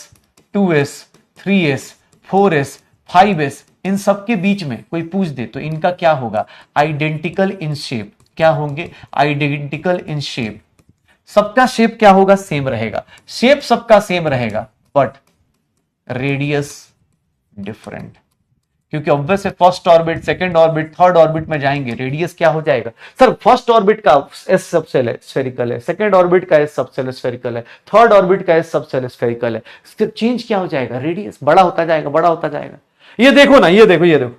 2s 3s 4s 5s इन सब के बीच में कोई पूछ दे तो इनका क्या होगा, आइडेंटिकल इन शेप। क्या होंगे, आइडेंटिकल इन शेप, सबका शेप क्या होगा, सेम रहेगा, शेप सबका सेम रहेगा, बट रेडियस डिफरेंट, क्योंकि ऑब्वियस है first orbit, second orbit, third orbit में जाएंगे, रेडियस क्या हो जाएगा सर, फर्स्ट ऑर्बिट का एस सबसेल है स्फेरिकल है, सेकंड ऑर्बिट का एस सबसेल स्फेरिकल है, थर्ड ऑर्बिट का एस सबसेल स्फेरिकल है, सिर्फ चेंज क्या हो जाएगा, रेडियस बड़ा होता जाएगा, बड़ा होता जाएगा। ये देखो ना, ये देखो, ये देखो,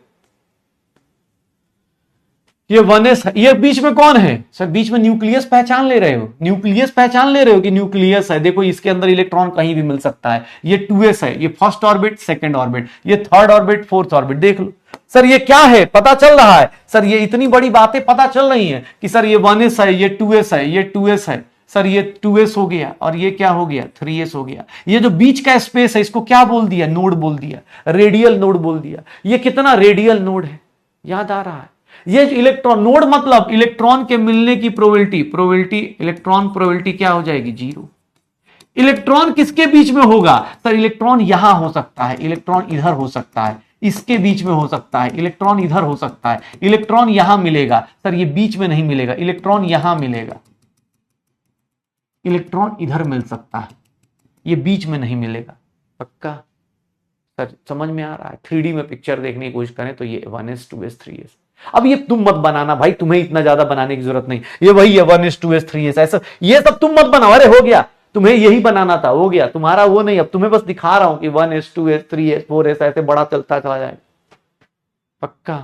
ये 1s, ये बीच में कौन है सर, बीच में न्यूक्लियस पहचान ले रहे हो, न्यूक्लियस पहचान ले रहे हो कि न्यूक्लियस है, देखो इसके अंदर इलेक्ट्रॉन कहीं भी मिल सकता है, ये 2s है, ये फर्स्ट ऑर्बिट, सेकंड ऑर्बिट, ये थर्ड ऑर्बिट, फोर्थ ऑर्बिट, देख लो सर ये क्या है, पता चल रहा है सर, ये इतनी बड़ी बातें पता चल रही हैं कि सर ये 1s है, ये 2s है, ये 2s है सर, ये 2s हो गया, और ये क्या हो गया, 3s हो गया, ये जो बीच का स्पेस है इसको क्या बोल दिया, नोड बोल दिया, रेडियल नोड बोल दिया, ये कितना रेडियल नोड है, याद आ रहा है, ये इलेक्ट्रॉन नोड मतलब इलेक्ट्रॉन के मिलने की प्रोबेबिलिटी, इलेक्ट्रॉन प्रोबेबिलिटी क्या हो जाएगी, 0। इलेक्ट्रॉन किसके बीच में होगा सर, इलेक्ट्रॉन यहां हो सकता है, इलेक्ट्रॉन इधर हो सकता है, इसके बीच में हो सकता है, इलेक्ट्रॉन इधर हो सकता है, इलेक्ट्रॉन यहां मिलेगा सर, ये बीच में नहीं मिलेगा, इलेक्ट्रॉन यहां मिलेगा, इलेक्ट्रॉन इधर मिल सकता है, ये बीच में नहीं मिलेगा, पक्का सर, समझ में आ रहा है, 3D में पिक्चर देखने की कोशिश करें तो ये 1s 2s 3s, अब ये तुम मत बनाना भाई, तुम्हें इतना ज्यादा बनाने की जरूरत नहीं, ये वही है 1s 2s 3s, ऐसा ये सब तुम मत बनाओ, अरे हो गया, तुम्हें यही बनाना था, हो गया तुम्हारा, वो नहीं, अब तुम्हें बस दिखा रहा हूं कि 1s 2s 3s 4s ऐसे बड़ा चलता चला जाएगा, पक्का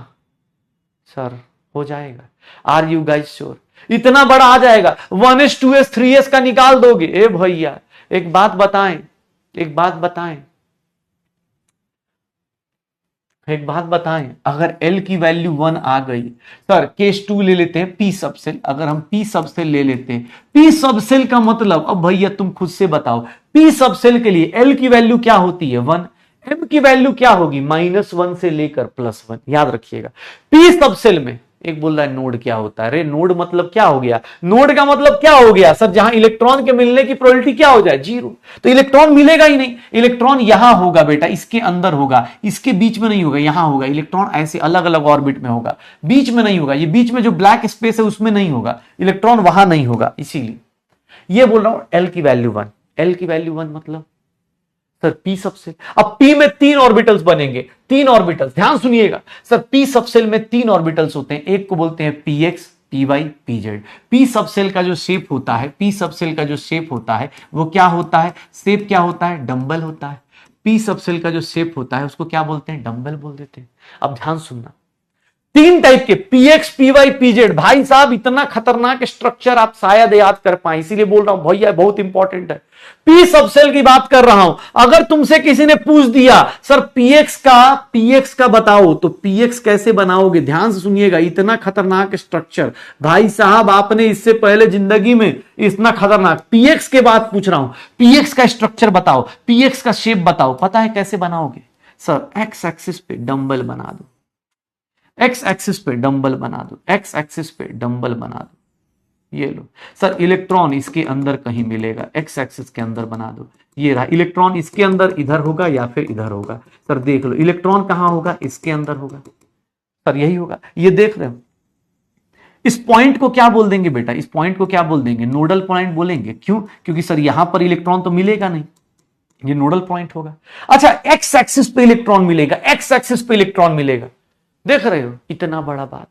सर हो जाएगा, आर यू गाइस श्योर, इतना बड़ा आ जाएगा, 1s 2s 3s का निकाल दोगे, ए भैया एक बात बताएं, एक बात बताएं, एक बात बताएं, अगर L की वैल्यू 1 आ गई सर, केस 2 ले लेते हैं, P सबसेल, अगर हम P सबसेल ले लेते हैं, P सबसेल का मतलब, अब भैया तुम खुद से बताओ, P सबसेल के लिए L की वैल्यू क्या होती है 1, M की वैल्यू क्या होगी -1 से लेकर +1, याद रखिएगा। P सबसेल में एक बोल रहा है नोड क्या होता है, अरे नोड मतलब क्या हो गया, नोड का मतलब क्या हो गया सर, जहां इलेक्ट्रॉन के मिलने की प्रोबेबिलिटी क्या हो जाए, 0, तो इलेक्ट्रॉन मिलेगा ही नहीं, इलेक्ट्रॉन यहां होगा बेटा, इसके अंदर होगा, इसके बीच में नहीं होगा, यहां होगा, इलेक्ट्रॉन ऐसे अलग अलग ऑर्बिट में होगा, बीच में नहीं होगा, ये बीच में जो ब्लैक स्पेस है उसमें नहीं होगा, इलेक्ट्रॉन वहां नहीं होगा, इसीलिए ये बोल रहा हूं एल की वैल्यू 1, एल की वैल्यू 1 मतलब सर P सबसेल, अब P में 3 ऑर्बिटल्स बनेंगे, 3 ऑर्बिटल्स, ध्यान सुनिएगा सर, P सबसेल में 3 ऑर्बिटल्स होते हैं, एक को बोलते हैं px py pz, P subshell का जो शेप होता है, P सबसेल का जो शेप होता है वो क्या होता है, शेप क्या होता है, डंबल होता है, P सबसेल का जो शेप होता है उसको क्या बोलते हैं, डंबल बोल देते हैं। अब ध्यान सुनना, 3 टाइप के px py pz, भाई साहब इतना खतरनाक स्ट्रक्चर आप शायद याद कर पाए, इसीलिए बोल रहा हूं भैया बहुत इंपॉर्टेंट है, P सबसेल की बात कर रहा हूं, अगर तुमसे किसी ने पूछ दिया सर px का बताओ, तो px कैसे बनाओगे, ध्यान से सुनिएगा, इतना खतरनाक स्ट्रक्चर भाई साहब आपने इससे पहले जिंदगी में इतना खतरनाक, px के बाद पूछ रहा हूं, px का स्ट्रक्चर बताओ, px का शेप बताओ, पता है कैसे बनाओगे सर, एक्स एक्सिस पे डंबल बना दो, एक्स एक्सिस पे डंबल बना दो, एक्स एक्सिस पे डंबल बना दो, ये लो सर, इलेक्ट्रॉन इसके अंदर कहीं मिलेगा, एक्स एक्सिस के अंदर बना दो, ये रहा इलेक्ट्रॉन, इसके अंदर इधर होगा या फिर इधर होगा, सर देख लो इलेक्ट्रॉन कहां होगा, इसके अंदर होगा, सर यही होगा, ये देख रहे हो, इस पॉइंट को क्या बोल देंगे बेटा, इस पॉइंट को क्या बोल देंगे, नोडल पॉइंट बोलेंगे, क्यों, क्योंकि सर यहां पर इलेक्ट्रॉन तो मिलेगा नहीं, ये नोडल पॉइंट होगा। अच्छा एक्स एक्सिस पे इलेक्ट्रॉन मिलेगा, एक्स एक्सिस पे इलेक्ट्रॉन मिलेगा, देख रहे हो इतना बड़ा बात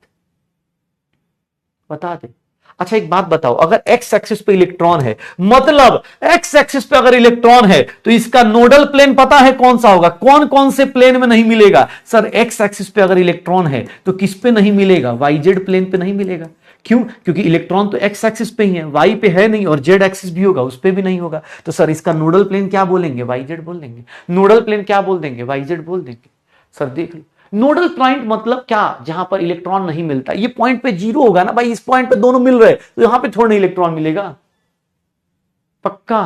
बता दे। अच्छा एक बात बताओ, अगर एक्स एक्सिस पे इलेक्ट्रॉन है, मतलब एक्स एक्सिस पे अगर इलेक्ट्रॉन है तो इसका नोडल प्लेन पता है कौन सा होगा, कौन कौन से प्लेन में नहीं मिलेगा सर, एक्स एक्सिस पे अगर इलेक्ट्रॉन है तो किस पे नहीं मिलेगा, वाईजेड प्लेन पे नहीं मिलेगा, क्यों, क्योंकि इलेक्ट्रॉन तो एक्स एक्सिस पे ही है, वाई पे है नहीं, और जेड एक्सिस भी होगा उस पे भी नहीं होगा, तो सर इसका नोडल प्लेन क्या बोलेंगे, वाईजेड बोल देंगे, नोडल प्लेन क्या बोल देंगे, वाईजेड बोल देंगे। सर देख लो, नोडल पॉइंट मतलब क्या, जहां पर इलेक्ट्रॉन नहीं मिलता, ये पॉइंट पे 0 होगा ना भाई, इस पॉइंट पे दोनों मिल रहे, तो यहां पे थोड़ा इलेक्ट्रॉन मिलेगा, पक्का।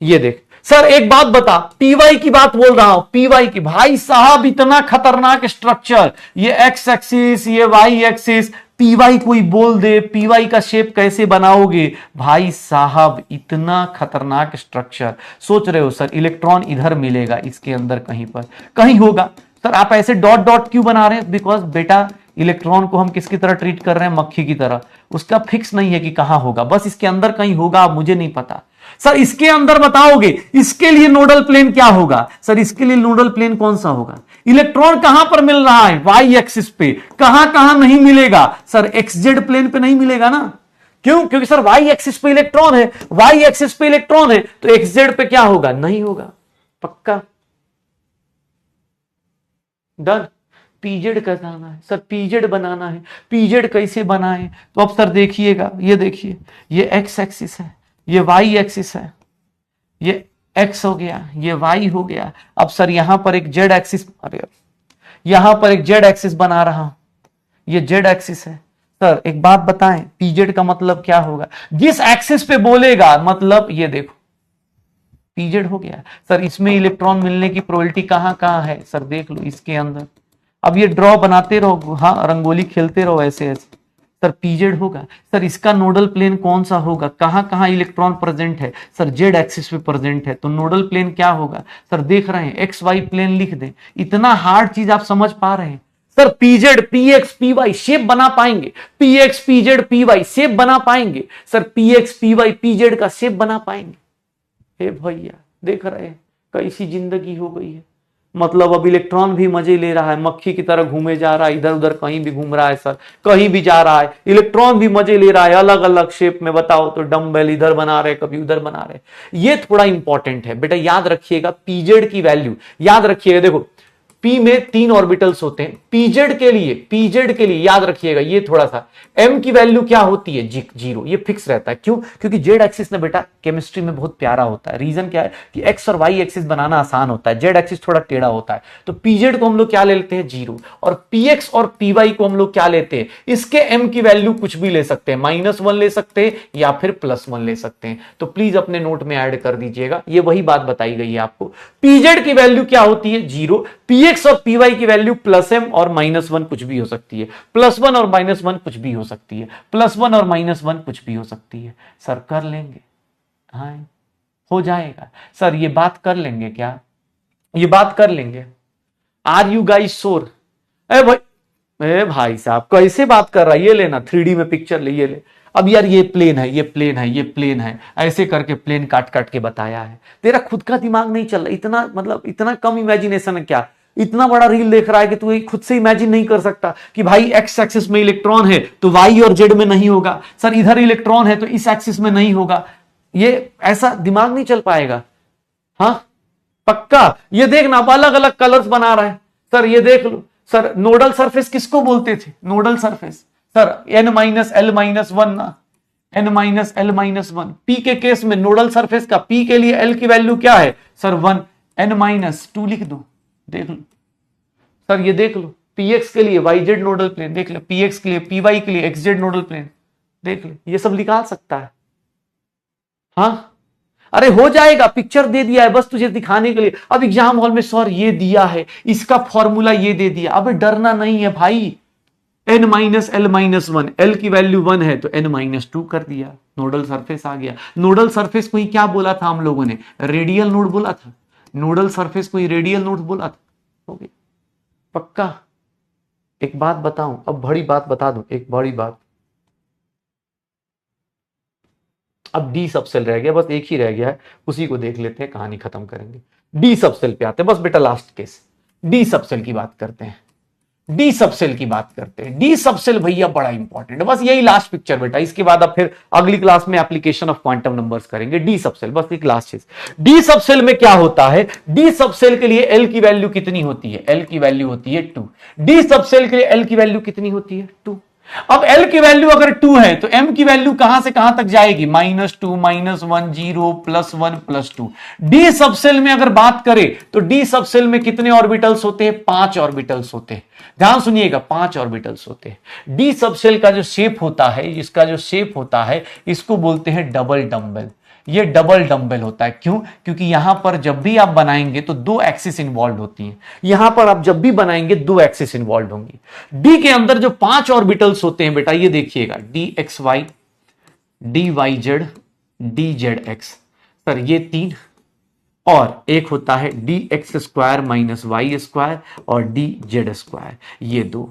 ये देख सर एक बात बता, पीवाई की बात बोल रहा हूं, पीवाई की, भाई साहब इतना खतरनाक स्ट्रक्चर, ये एक्स एक्सिस, ये वाई एक्सिस, पीवाई कोई बोल दे, पीवाई का शेप कैसे बनाओगे भाई साहब, इतना खतरनाक स्ट्रक्चर, सोच रहे हो सर इलेक्ट्रॉन इधर मिलेगा, इसके अंदर कहीं पर कहीं होगा, सर आप ऐसे डॉट डॉट क्यों बना रहे हैं, बिकॉज बेटा इलेक्ट्रॉन को हम किसकी तरह ट्रीट कर रहे हैं, मक्खी की तरह। उसका फिक्स नहीं है कि कहां होगा, बस इसके अंदर कहीं होगा, मुझे नहीं पता। सर इसके अंदर बताओगे, इसके लिए नोडल प्लेन क्या होगा, सर इसके लिए नोडल प्लेन कौन सा होगा। इलेक्ट्रॉन कहां पर मिल रहा है, वाई एक्सिस पे। कहां कहां नहीं मिलेगा, सर एक्स जेड प्लेन पे नहीं मिलेगा ना। क्यों, क्योंकि सर वाई एक्सिस पे इलेक्ट्रॉन है, वाई एक्सिस पे इलेक्ट्रॉन है, तो एक्स जेड पे क्या होगा, नहीं होगा। पक्का, डन। पीजेड बनाना है सर, पीजेड बनाना है। पीजेड कैसे बनाए, तो अब सर देखिएगा, ये देखिए, ये एक्स एक्सिस है, ये वाई एक्सिस है, ये एक्स हो गया, ये वाई हो गया। अब सर यहां पर एक जेड एक्सिस, अरे यहां पर एक जेड एक्सिस बना रहा हूं, ये जेड एक्सिस है। सर एक बात बताएं, पीजेड का मतलब क्या होगा, जिस एक्सिस पे बोलेगा, मतलब ये देखो पीजेड हो गया। सर इसमें इलेक्ट्रॉन मिलने की प्रोबेबिलिटी कहां कहां है, सर देख लो इसके अंदर। अब ये ड्रॉ बनाते रहो, हाँ रंगोली खेलते रहो ऐसे ऐसे। सर पीजेड होगा। सर इसका नोडल प्लेन कौन सा होगा, कहां कहां इलेक्ट्रॉन प्रेजेंट है, सर जेड एक्सिस पे प्रेजेंट है, तो नोडल प्लेन क्या होगा, सर देख रहे हैं एक्स वाई प्लेन लिख दें। इतना हार्ड चीज आप समझ पा रहे हैं। Sir p z p x p y shape बना पाएंगे, p x p z p y shape बना पाएंगे, sir p x p y p z का शेप बना पाएंगे। हे भैया देख रहे हैं कैसी जिंदगी हो गई है। मतलब अब इलेक्ट्रॉन भी मजे ले रहा है, मक्खी की तरह घूमे जा रहा है, इधर उधर कहीं भी घूम रहा है सर, कहीं भी जा रहा है, इलेक्ट्रॉन भी मजे ले रहा है अलग अलग शेप में। बताओ तो डम्बेल इधर बना रहे, कभी उधर बना रहे। ये थोड़ा इंपॉर्टेंट है बेटा, याद रखिएगा पीजेड की वैल्यू याद रखिएगा। देखो पी में 3 ऑर्बिटल्स होते हैं, पीजेड के लिए याद रखिएगा ये थोड़ा सा, एम की वैल्यू क्या होती है, 0, ये फिक्स रहता है। क्यों, क्योंकि जेड एक्सिस ना बेटा केमिस्ट्री में बहुत प्यारा होता है। रीजन क्या है कि एक्स और वाई एक्सिस बनाना आसान होता है, जेड एक्सिस थोड़ा टेढ़ा होता है। तो पीजेड को हम लोग क्या ले लेते हैं, 0, और पीएक्स और पीवाई को हम लोग क्या लेते हैं, इसके एम की वैल्यू कुछ भी ले सकते हैं, -1 ले सकते हैं या फिर +1 ले सकते हैं। तो प्लीज अपने नोट में ऐड कर दीजिएगा, ये वही बात बताई गई है आपको। पीजेड की वैल्यू क्या होती है, 0, पीएक्स और पीवाई की वैल्यू +m और -1 कुछ भी हो सकती है, +1 और -1 कुछ भी हो सकती है, +1 और -1 कुछ भी हो सकती है। सर कर लेंगे, हाँ हो जाएगा। सर ये बात कर लेंगे क्या, ये बात कर लेंगे। आर यू गाइस श्योर, ए भाई साहब कैसे बात कर रहा है, ये लेना 3D में पिक्चर ले, ये ले। अब यार ये प्लेन है, ये प्लेन है, ये प्लेन है, ऐसे करके प्लेन काट काट के बताया है। तेरा खुद का दिमाग नहीं चल रहा, इतना मतलब इतना कम इमेजिनेशन है क्या, इतना बड़ा रील देख रहा है कि तू खुद से इमेजिन नहीं कर सकता कि भाई एक्स एक्सिस में इलेक्ट्रॉन है तो वाई और जेड में नहीं होगा, सर इधर इलेक्ट्रॉन है तो इस एक्सिस में नहीं होगा। ये ऐसा दिमाग नहीं चल पाएगा। हाँ पक्का, ये देखना अब अलग अलग कलर्स बना रहा है। सर ये देख लो, सर नोडल सरफेस किसको बोलते थे, नोडल सरफेस सर n-l-1 ना, n-l-1। p के केस में नोडल सरफेस का p के लिए l की वैल्यू क्या है सर 1, n-2 लिख दो, देख लो सर, ये देख लो px के लिए yz नोडल प्लेन देख लो, px के लिए py के लिए xz नोडल प्लेन देख लो, ये सब निकाल सकता है। हाँ अरे हो जाएगा, पिक्चर दे दिया है बस तुझे दिखाने के लिए। अब एग्जाम हॉल में सर ये दिया है, इसका फॉर्मूला ये दे दिया, अब डरना नहीं है भाई। n-l-1, l की वैल्यू 1 है तो n-2 कर दिया, नोडल सरफेस आ गया। नोडल सरफेस को ही क्या बोला था हम लोगों ने, रेडियल नोड बोला था, नोडल सरफेस को ही रेडियल नोड बोला था। हो गया पक्का। एक बात बताऊं, अब बड़ी बात बता दूं, एक बड़ी बात, अब डी सबसेल रह गया, बस एक ही रह गया है, उसी को देख लेते हैं, कहानी खत्म करेंगे। डी सबसेल पे आते हैं, बस बेटा लास्ट केस, डी सबसेल की बात करते हैं, डी सबसेल की बात करते हैं। डी सबसेल भैया बड़ा इंपॉर्टेंट है, बस यही लास्ट पिक्चर बेटा, इसके बाद अब फिर अगली क्लास में एप्लीकेशन ऑफ क्वांटम नंबर्स करेंगे। डी सबसेल बस एक लास्ट चीज। डी सबसेल में क्या होता है, डी सबसेल के लिए एल की वैल्यू कितनी होती है, एल की वैल्यू होती है 2। डी सबसेल के लिए एल की वैल्यू कितनी होती है 2। अब L की वैल्यू अगर 2 है तो M की वैल्यू कहां से कहां तक जाएगी, -2, -1, 0, +1, +2। D सबसेल में अगर बात करें तो D सबसेल में कितने ऑर्बिटल्स होते हैं, 5 ऑर्बिटल्स होते हैं। ध्यान सुनिएगा, 5 ऑर्बिटल्स होते हैं। D सबसेल का जो शेप होता है, इसका जो शेप होता है, इसको बोलते हैं डबल डंबल। ये डबल डंबल होता है, क्यों, क्योंकि यहां पर जब भी आप बनाएंगे तो 2 एक्सिस इन्वॉल्व होती हैं, यहां पर आप जब भी बनाएंगे 2 एक्सिस इन्वॉल्व होंगी। डी के अंदर जो 5 ऑर्बिटल्स होते हैं बेटा, ये देखिएगा, dxy, dyz, dzx, सर ये 3, और एक होता है dx² - y² और dz², ये 2।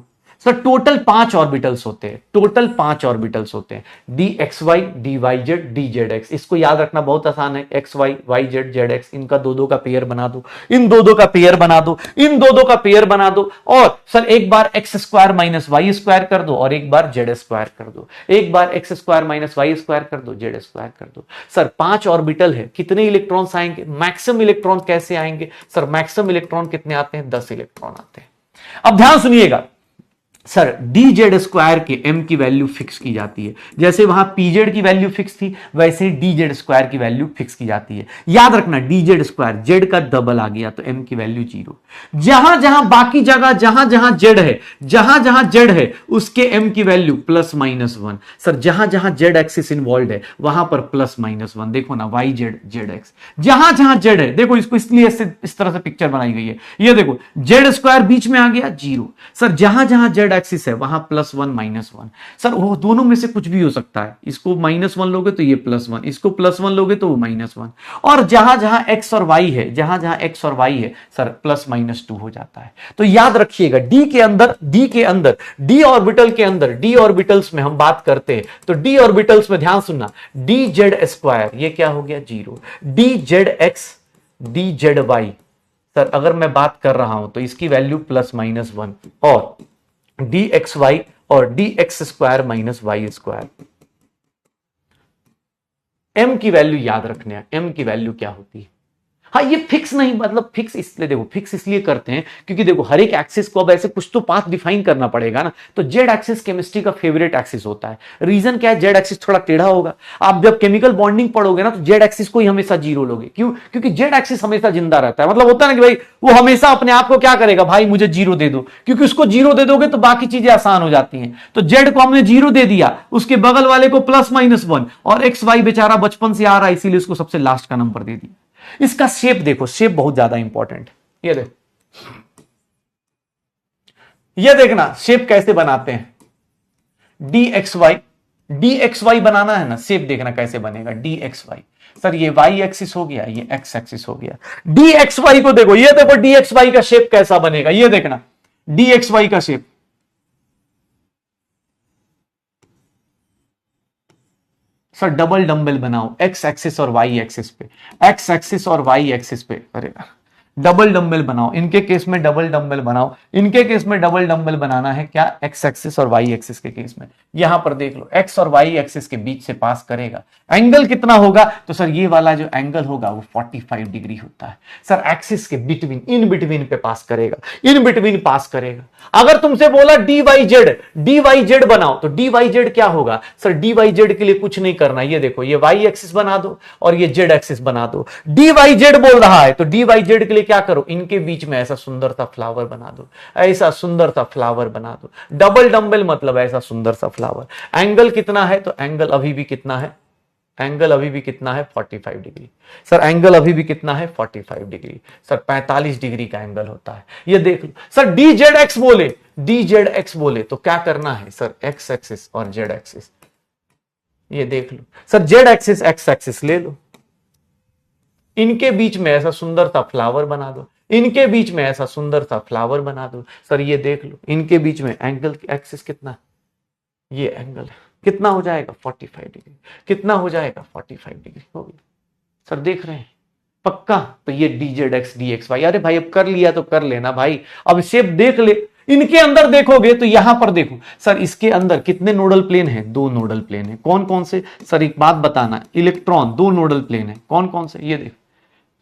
सर टोटल 5 ऑर्बिटल्स होते हैं, टोटल 5 ऑर्बिटल्स होते हैं, d x y, d y z, d z x. इसको याद रखना बहुत आसान है, x y, y z, z x, इनका दो का पेयर बना दो, इन दो का पेयर बना दो, इन दो का पेयर बना दो, और सर एक बार x square minus y square कर दो, और एक बार जेड स्क्वायर कर दो, एक बार x square minus y square कर दो, जेड स्क्वायर कर दो। सर 5 ऑर्बिटल है, कितने इलेक्ट्रॉन्स आएंगे, मैक्सिमम इलेक्ट्रॉन कैसे आएंगे, सर मैक्सिमम इलेक्ट्रॉन कितने आते हैं, 10 इलेक्ट्रॉन आते हैं। अब ध्यान सुनिएगा, सर डी जेड स्क्वायर के एम की वैल्यू फिक्स की जाती है, जैसे वहां पी जेड की वैल्यू फिक्स थी वैसे डी जेड स्क्वायर की वैल्यू फिक्स की जाती है। याद रखना डी जेड स्क्वायर, जेड का डबल आ गया तो एम की वैल्यू 0। जहां जहां बाकी जगह जहां जहां जेड है, जहां जहां जेड है उसके एम की वैल्यू +-1। सर जहां जहां जेड एक्सिस इन्वॉल्व है वहां पर +-1। देखो ना, वाई जेड, जेड एक्स, जहां जहां जेड है, देखो इसको इसलिए इस तरह से पिक्चर बनाई गई है, ये देखो जेड स्क्वायर बीच में आ गया 0। सर जहां जहां जेड एक्सिस है वहां +1 -1। सर वो दोनों में से कुछ भी हो सकता है, इसको -1 लोगे तो ये +1, इसको +1 लोगे तो वो -1, और जहां जहां x और y है, जहां जहां x और y है सर +-2 हो जाता है। तो याद रखिएगा डी के अंदर, डी ऑर्बिटल के अंदर, डी ऑर्बिटल्स में हम बात करते हैं तो डी ऑर्बिटल्स में ध्यान सुनना, डी जेड स्क्वायर ये क्या हो गया 0, d z x, d z y. Sir अगर मैं बात कर रहा हूं तो इसकी वैल्यू +-1, और डी एक्स वाई और d x square minus y square. M की वैल्यू याद रखने, एम की वैल्यू क्या होती है। हाँ ये फिक्स नहीं, मतलब फिक्स इसलिए, देखो फिक्स इसलिए करते हैं क्योंकि देखो हर एक एक्सिस को अब ऐसे कुछ तो पाथ डिफाइन करना पड़ेगा ना। तो जेड एक्सिस केमिस्ट्री का फेवरेट एक्सिस होता है। रीजन क्या है, जेड एक्सिस थोड़ा टेढ़ा होगा। आप जब केमिकल बॉन्डिंग पढ़ोगे ना तो जेड एक्सिस को ही हमेशा 0 लोगे। क्यों? क्योंकि जेड एक्सिस हमेशा जिंदा रहता है। मतलब होता है ना कि भाई वो हमेशा अपने आप को क्या करेगा, भाई मुझे 0 दे दो, क्योंकि उसको 0 दे दोगे तो बाकी चीजें आसान हो जाती हैं। तो जेड को हमने 0 दे दिया, उसके बगल वाले को +-1, और एक्स वाई बेचारा बचपन से आ रहा है इसीलिए उसको सबसे लास्ट का नंबर दे दिया। इसका शेप देखो, शेप बहुत ज्यादा इंपॉर्टेंट। ये देखो, ये देखना शेप कैसे बनाते हैं। डी एक्स वाई बनाना है ना, शेप देखना कैसे बनेगा डी एक्स वाई। सर ये वाई एक्सिस हो गया, ये एक्स एक्सिस हो गया। डी एक्स वाई को देखो, ये देखो डी एक्स वाई का शेप कैसा बनेगा, ये देखना डी एक्स वाई का शेप। सर डबल डंबल बनाओ एक्स एक्सिस और वाई एक्सिस पे, एक्स एक्सिस और वाई एक्सिस पे। अरे डबल डंबल बनाओ, इनके केस में डबल डंबल बनाओ, इनके केस में डबल डंबल बनाना है क्या, एक्स एक्सिस और वाई एक्सिस के केस में। यहां पर देख लो एक्स और वाई एक्सिस के बीच से पास करेगा, एंगल कितना होगा, तो सर ये वाला जो एंगल होगा वो 45 डिग्री होता है। सर एक्सिस के बिटवीन, इन बिटवीन पे पास करेगा, इन बिटवीन पास करेगा। अगर तुमसे बोला डी वाई जेड बनाओ तो डी वाई जेड क्या होगा, सर डी वाई जेड के लिए कुछ नहीं करना, ये देखो ये वाई एक्सिस बना दो और ये जेड एक्सिस बना दो। डी वाई जेड बोल रहा है तो डी वाई जेड के लिए क्या करो, इनके बीच में ऐसा सुंदर सा फ्लावर बना दो, ऐसा सुंदर सा फ्लावर बना दो। डबल डंबल मतलब ऐसा सुंदर सा फ्लावर। एंगल कितना है, तो एंगल अभी भी कितना है, एंगल अभी भी कितना है 45 डिग्री। सर एंगल अभी भी कितना है 45 डिग्री। सर 45 डिग्री का एंगल होता है, ये देख लो। सर डी जेड एक्स बोले तो क्या करना है सर, एक्स एक्सिस और जेड एक्सिस, ये देख लो। Sir z axis x axis ले लो, इनके बीच में ऐसा सुंदर सा फ्लावर बना दो, इनके बीच में ऐसा सुंदर सा फ्लावर बना दो। सर ये देख लो, इनके बीच में एंगल एक्सिस कितना, ये एंगल है, कितना हो जाएगा 45 डिग्री, कितना हो जाएगा 45 डिग्री हो गया। सर देख रहे हैं पक्का, तो ये d z x d x y. अरे भाई अब कर लिया तो कर लेना भाई, अब शेप देख ले। इनके अंदर देखोगे तो यहां पर देखो सर, इसके अंदर कितने नोडल प्लेन है, 2 नोडल प्लेन है। कौन कौन से, सर एक बात बताना, इलेक्ट्रॉन 2 नोडल प्लेन है। कौन कौन से, ये देख,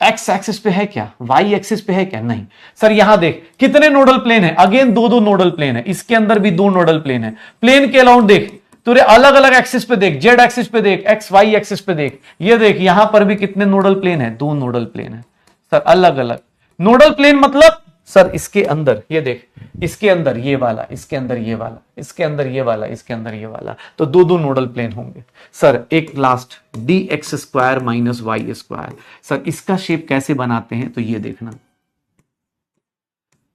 एक्स एक्सिस पे है क्या, वाई एक्सिस पे है क्या, नहीं। सर यहां देख कितने नोडल प्लेन है, अगेन 2 नोडल प्लेन है, इसके अंदर भी 2 नोडल प्लेन है। प्लेन के अलाउंड देख, तुरे अलग अलग एक्सिस पे देख, जेड एक्सिस पे देख, एक्स वाई एक्सिस पे देख, ये देख यहां पर भी कितने नोडल प्लेन है, 2 नोडल प्लेन है। सर अलग अलग नोडल प्लेन मतलब सर इसके अंदर ये देख, इसके अंदर ये वाला, इसके अंदर ये वाला, इसके अंदर ये वाला, इसके अंदर ये वाला, तो 2 नोडल प्लेन होंगे। सर एक last d x square minus y square. Sir इसका शेप कैसे बनाते हैं, तो ये देखना,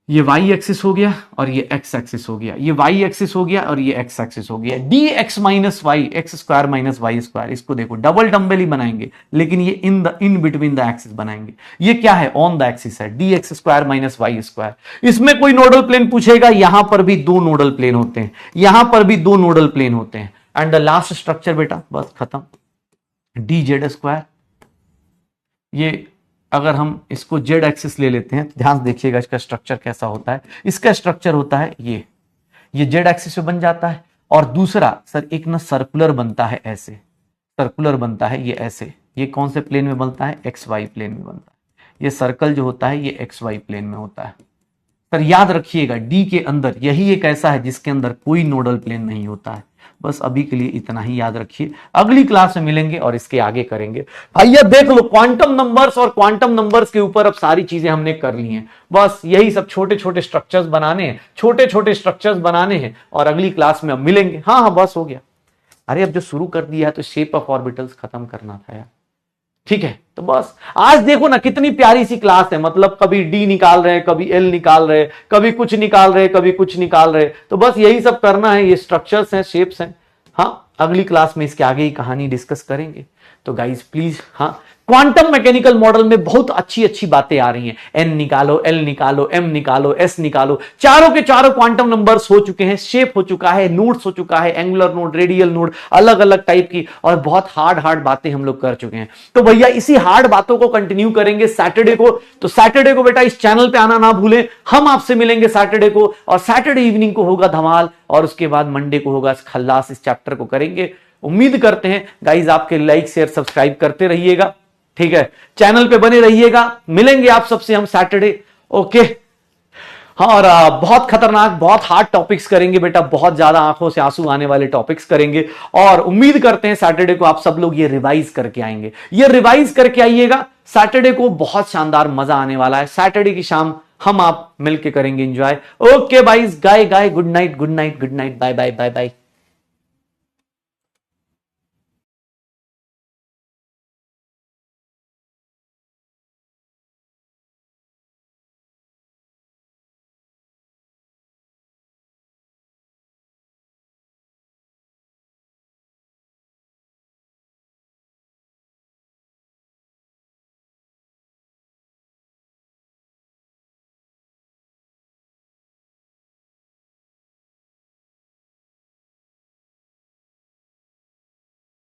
ये y एक्सिस हो गया और ये x एक्सिस हो गया, ये y एक्सिस हो गया और ये x एक्सिस हो गया। dx minus y x square minus y square, इसको देखो डबल डम्बल ही बनाएंगे, लेकिन ये इन बिटवीन द एक्सिस बनाएंगे। ये क्या है? ऑन द एक्सिस है, dx square minus y square. इसमें कोई नोडल प्लेन पूछेगा, यहां पर भी दो नोडल प्लेन होते हैं, यहां पर भी दो नोडल प्लेन होते हैं। एंड द लास्ट स्ट्रक्चर बेटा बस खत्म, dz स्क्वायर। ये अगर हम इसको जेड एक्सिस ले लेते हैं, ध्यान देखिएगा इसका स्ट्रक्चर कैसा होता है। इसका स्ट्रक्चर होता है ये जेड एक्सिस पे बन जाता है, और दूसरा सर एक ना सर्कुलर बनता है, ऐसे सर्कुलर बनता है ये ऐसे। ये कौन से प्लेन में बनता है? एक्स वाई प्लेन में बनता है। ये सर्कल जो होता है ये एक्स वाई प्लेन में होता है। सर याद रखिएगा डी के अंदर यही एक ऐसा है जिसके अंदर कोई नोडल प्लेन नहीं होता है। बस अभी के लिए इतना ही याद रखिए, अगली क्लास में मिलेंगे और इसके आगे करेंगे। भैया देख लो, क्वांटम नंबर्स और क्वांटम नंबर्स के ऊपर अब सारी चीजें हमने कर ली हैं। बस यही सब छोटे छोटे स्ट्रक्चर्स बनाने हैं, छोटे छोटे स्ट्रक्चर्स बनाने हैं, और अगली क्लास में अब मिलेंगे। हाँ हाँ बस हो गया। अरे अब जो शुरू कर दिया है तो शेप ऑफ ऑर्बिटल्स खत्म करना था यार, ठीक है। तो बस आज देखो ना कितनी प्यारी सी क्लास है, मतलब कभी डी निकाल रहे हैं, कभी एल निकाल रहे हैं, कभी कुछ निकाल रहे हैं, कभी कुछ निकाल रहे हैं। तो बस यही सब करना है, ये स्ट्रक्चर्स हैं, शेप्स हैं। हाँ अगली क्लास में इसके आगे ही कहानी डिस्कस करेंगे। तो गाइज प्लीज, हाँ क्वांटम मैकेनिकल मॉडल में बहुत अच्छी अच्छी बातें आ रही हैं। एन निकालो, एल निकालो, एम निकालो, एस निकालो, चारों के चारों क्वांटम नंबर्स हो चुके हैं, शेप हो चुका है, नोड्स हो चुका है, एंगुलर नोड, रेडियल नोड, अलग अलग टाइप की, और बहुत हार्ड बातें हम लोग कर चुके हैं। तो भैया इसी हार्ड बातों को कंटिन्यू करेंगे सैटरडे को। तो सैटरडे को बेटा इस चैनल पे आना ना भूलें, हम आपसे मिलेंगे सैटरडे को, और सैटरडे इवनिंग को होगा धमाल, और उसके बाद मंडे को होगा खल्लास। इस चैप्टर को करेंगे। उम्मीद करते हैं गाइज आपके लाइक शेयर सब्सक्राइब करते रहिएगा, ठीक है, चैनल पे बने रहिएगा। मिलेंगे आप सबसे हम सैटरडे, ओके। हाँ और बहुत खतरनाक, बहुत हार्ड टॉपिक्स करेंगे बेटा, बहुत ज्यादा आंखों से आंसू आने वाले टॉपिक्स करेंगे, और उम्मीद करते हैं सैटरडे को आप सब लोग ये रिवाइज करके आएंगे। ये रिवाइज करके आइएगा, सैटरडे को बहुत शानदार मजा आने वाला है। सैटरडे की शाम हम आप मिलके करेंगे enjoy. Okay byes, guy guy, good night, good night, good night, bye bye, bye bye.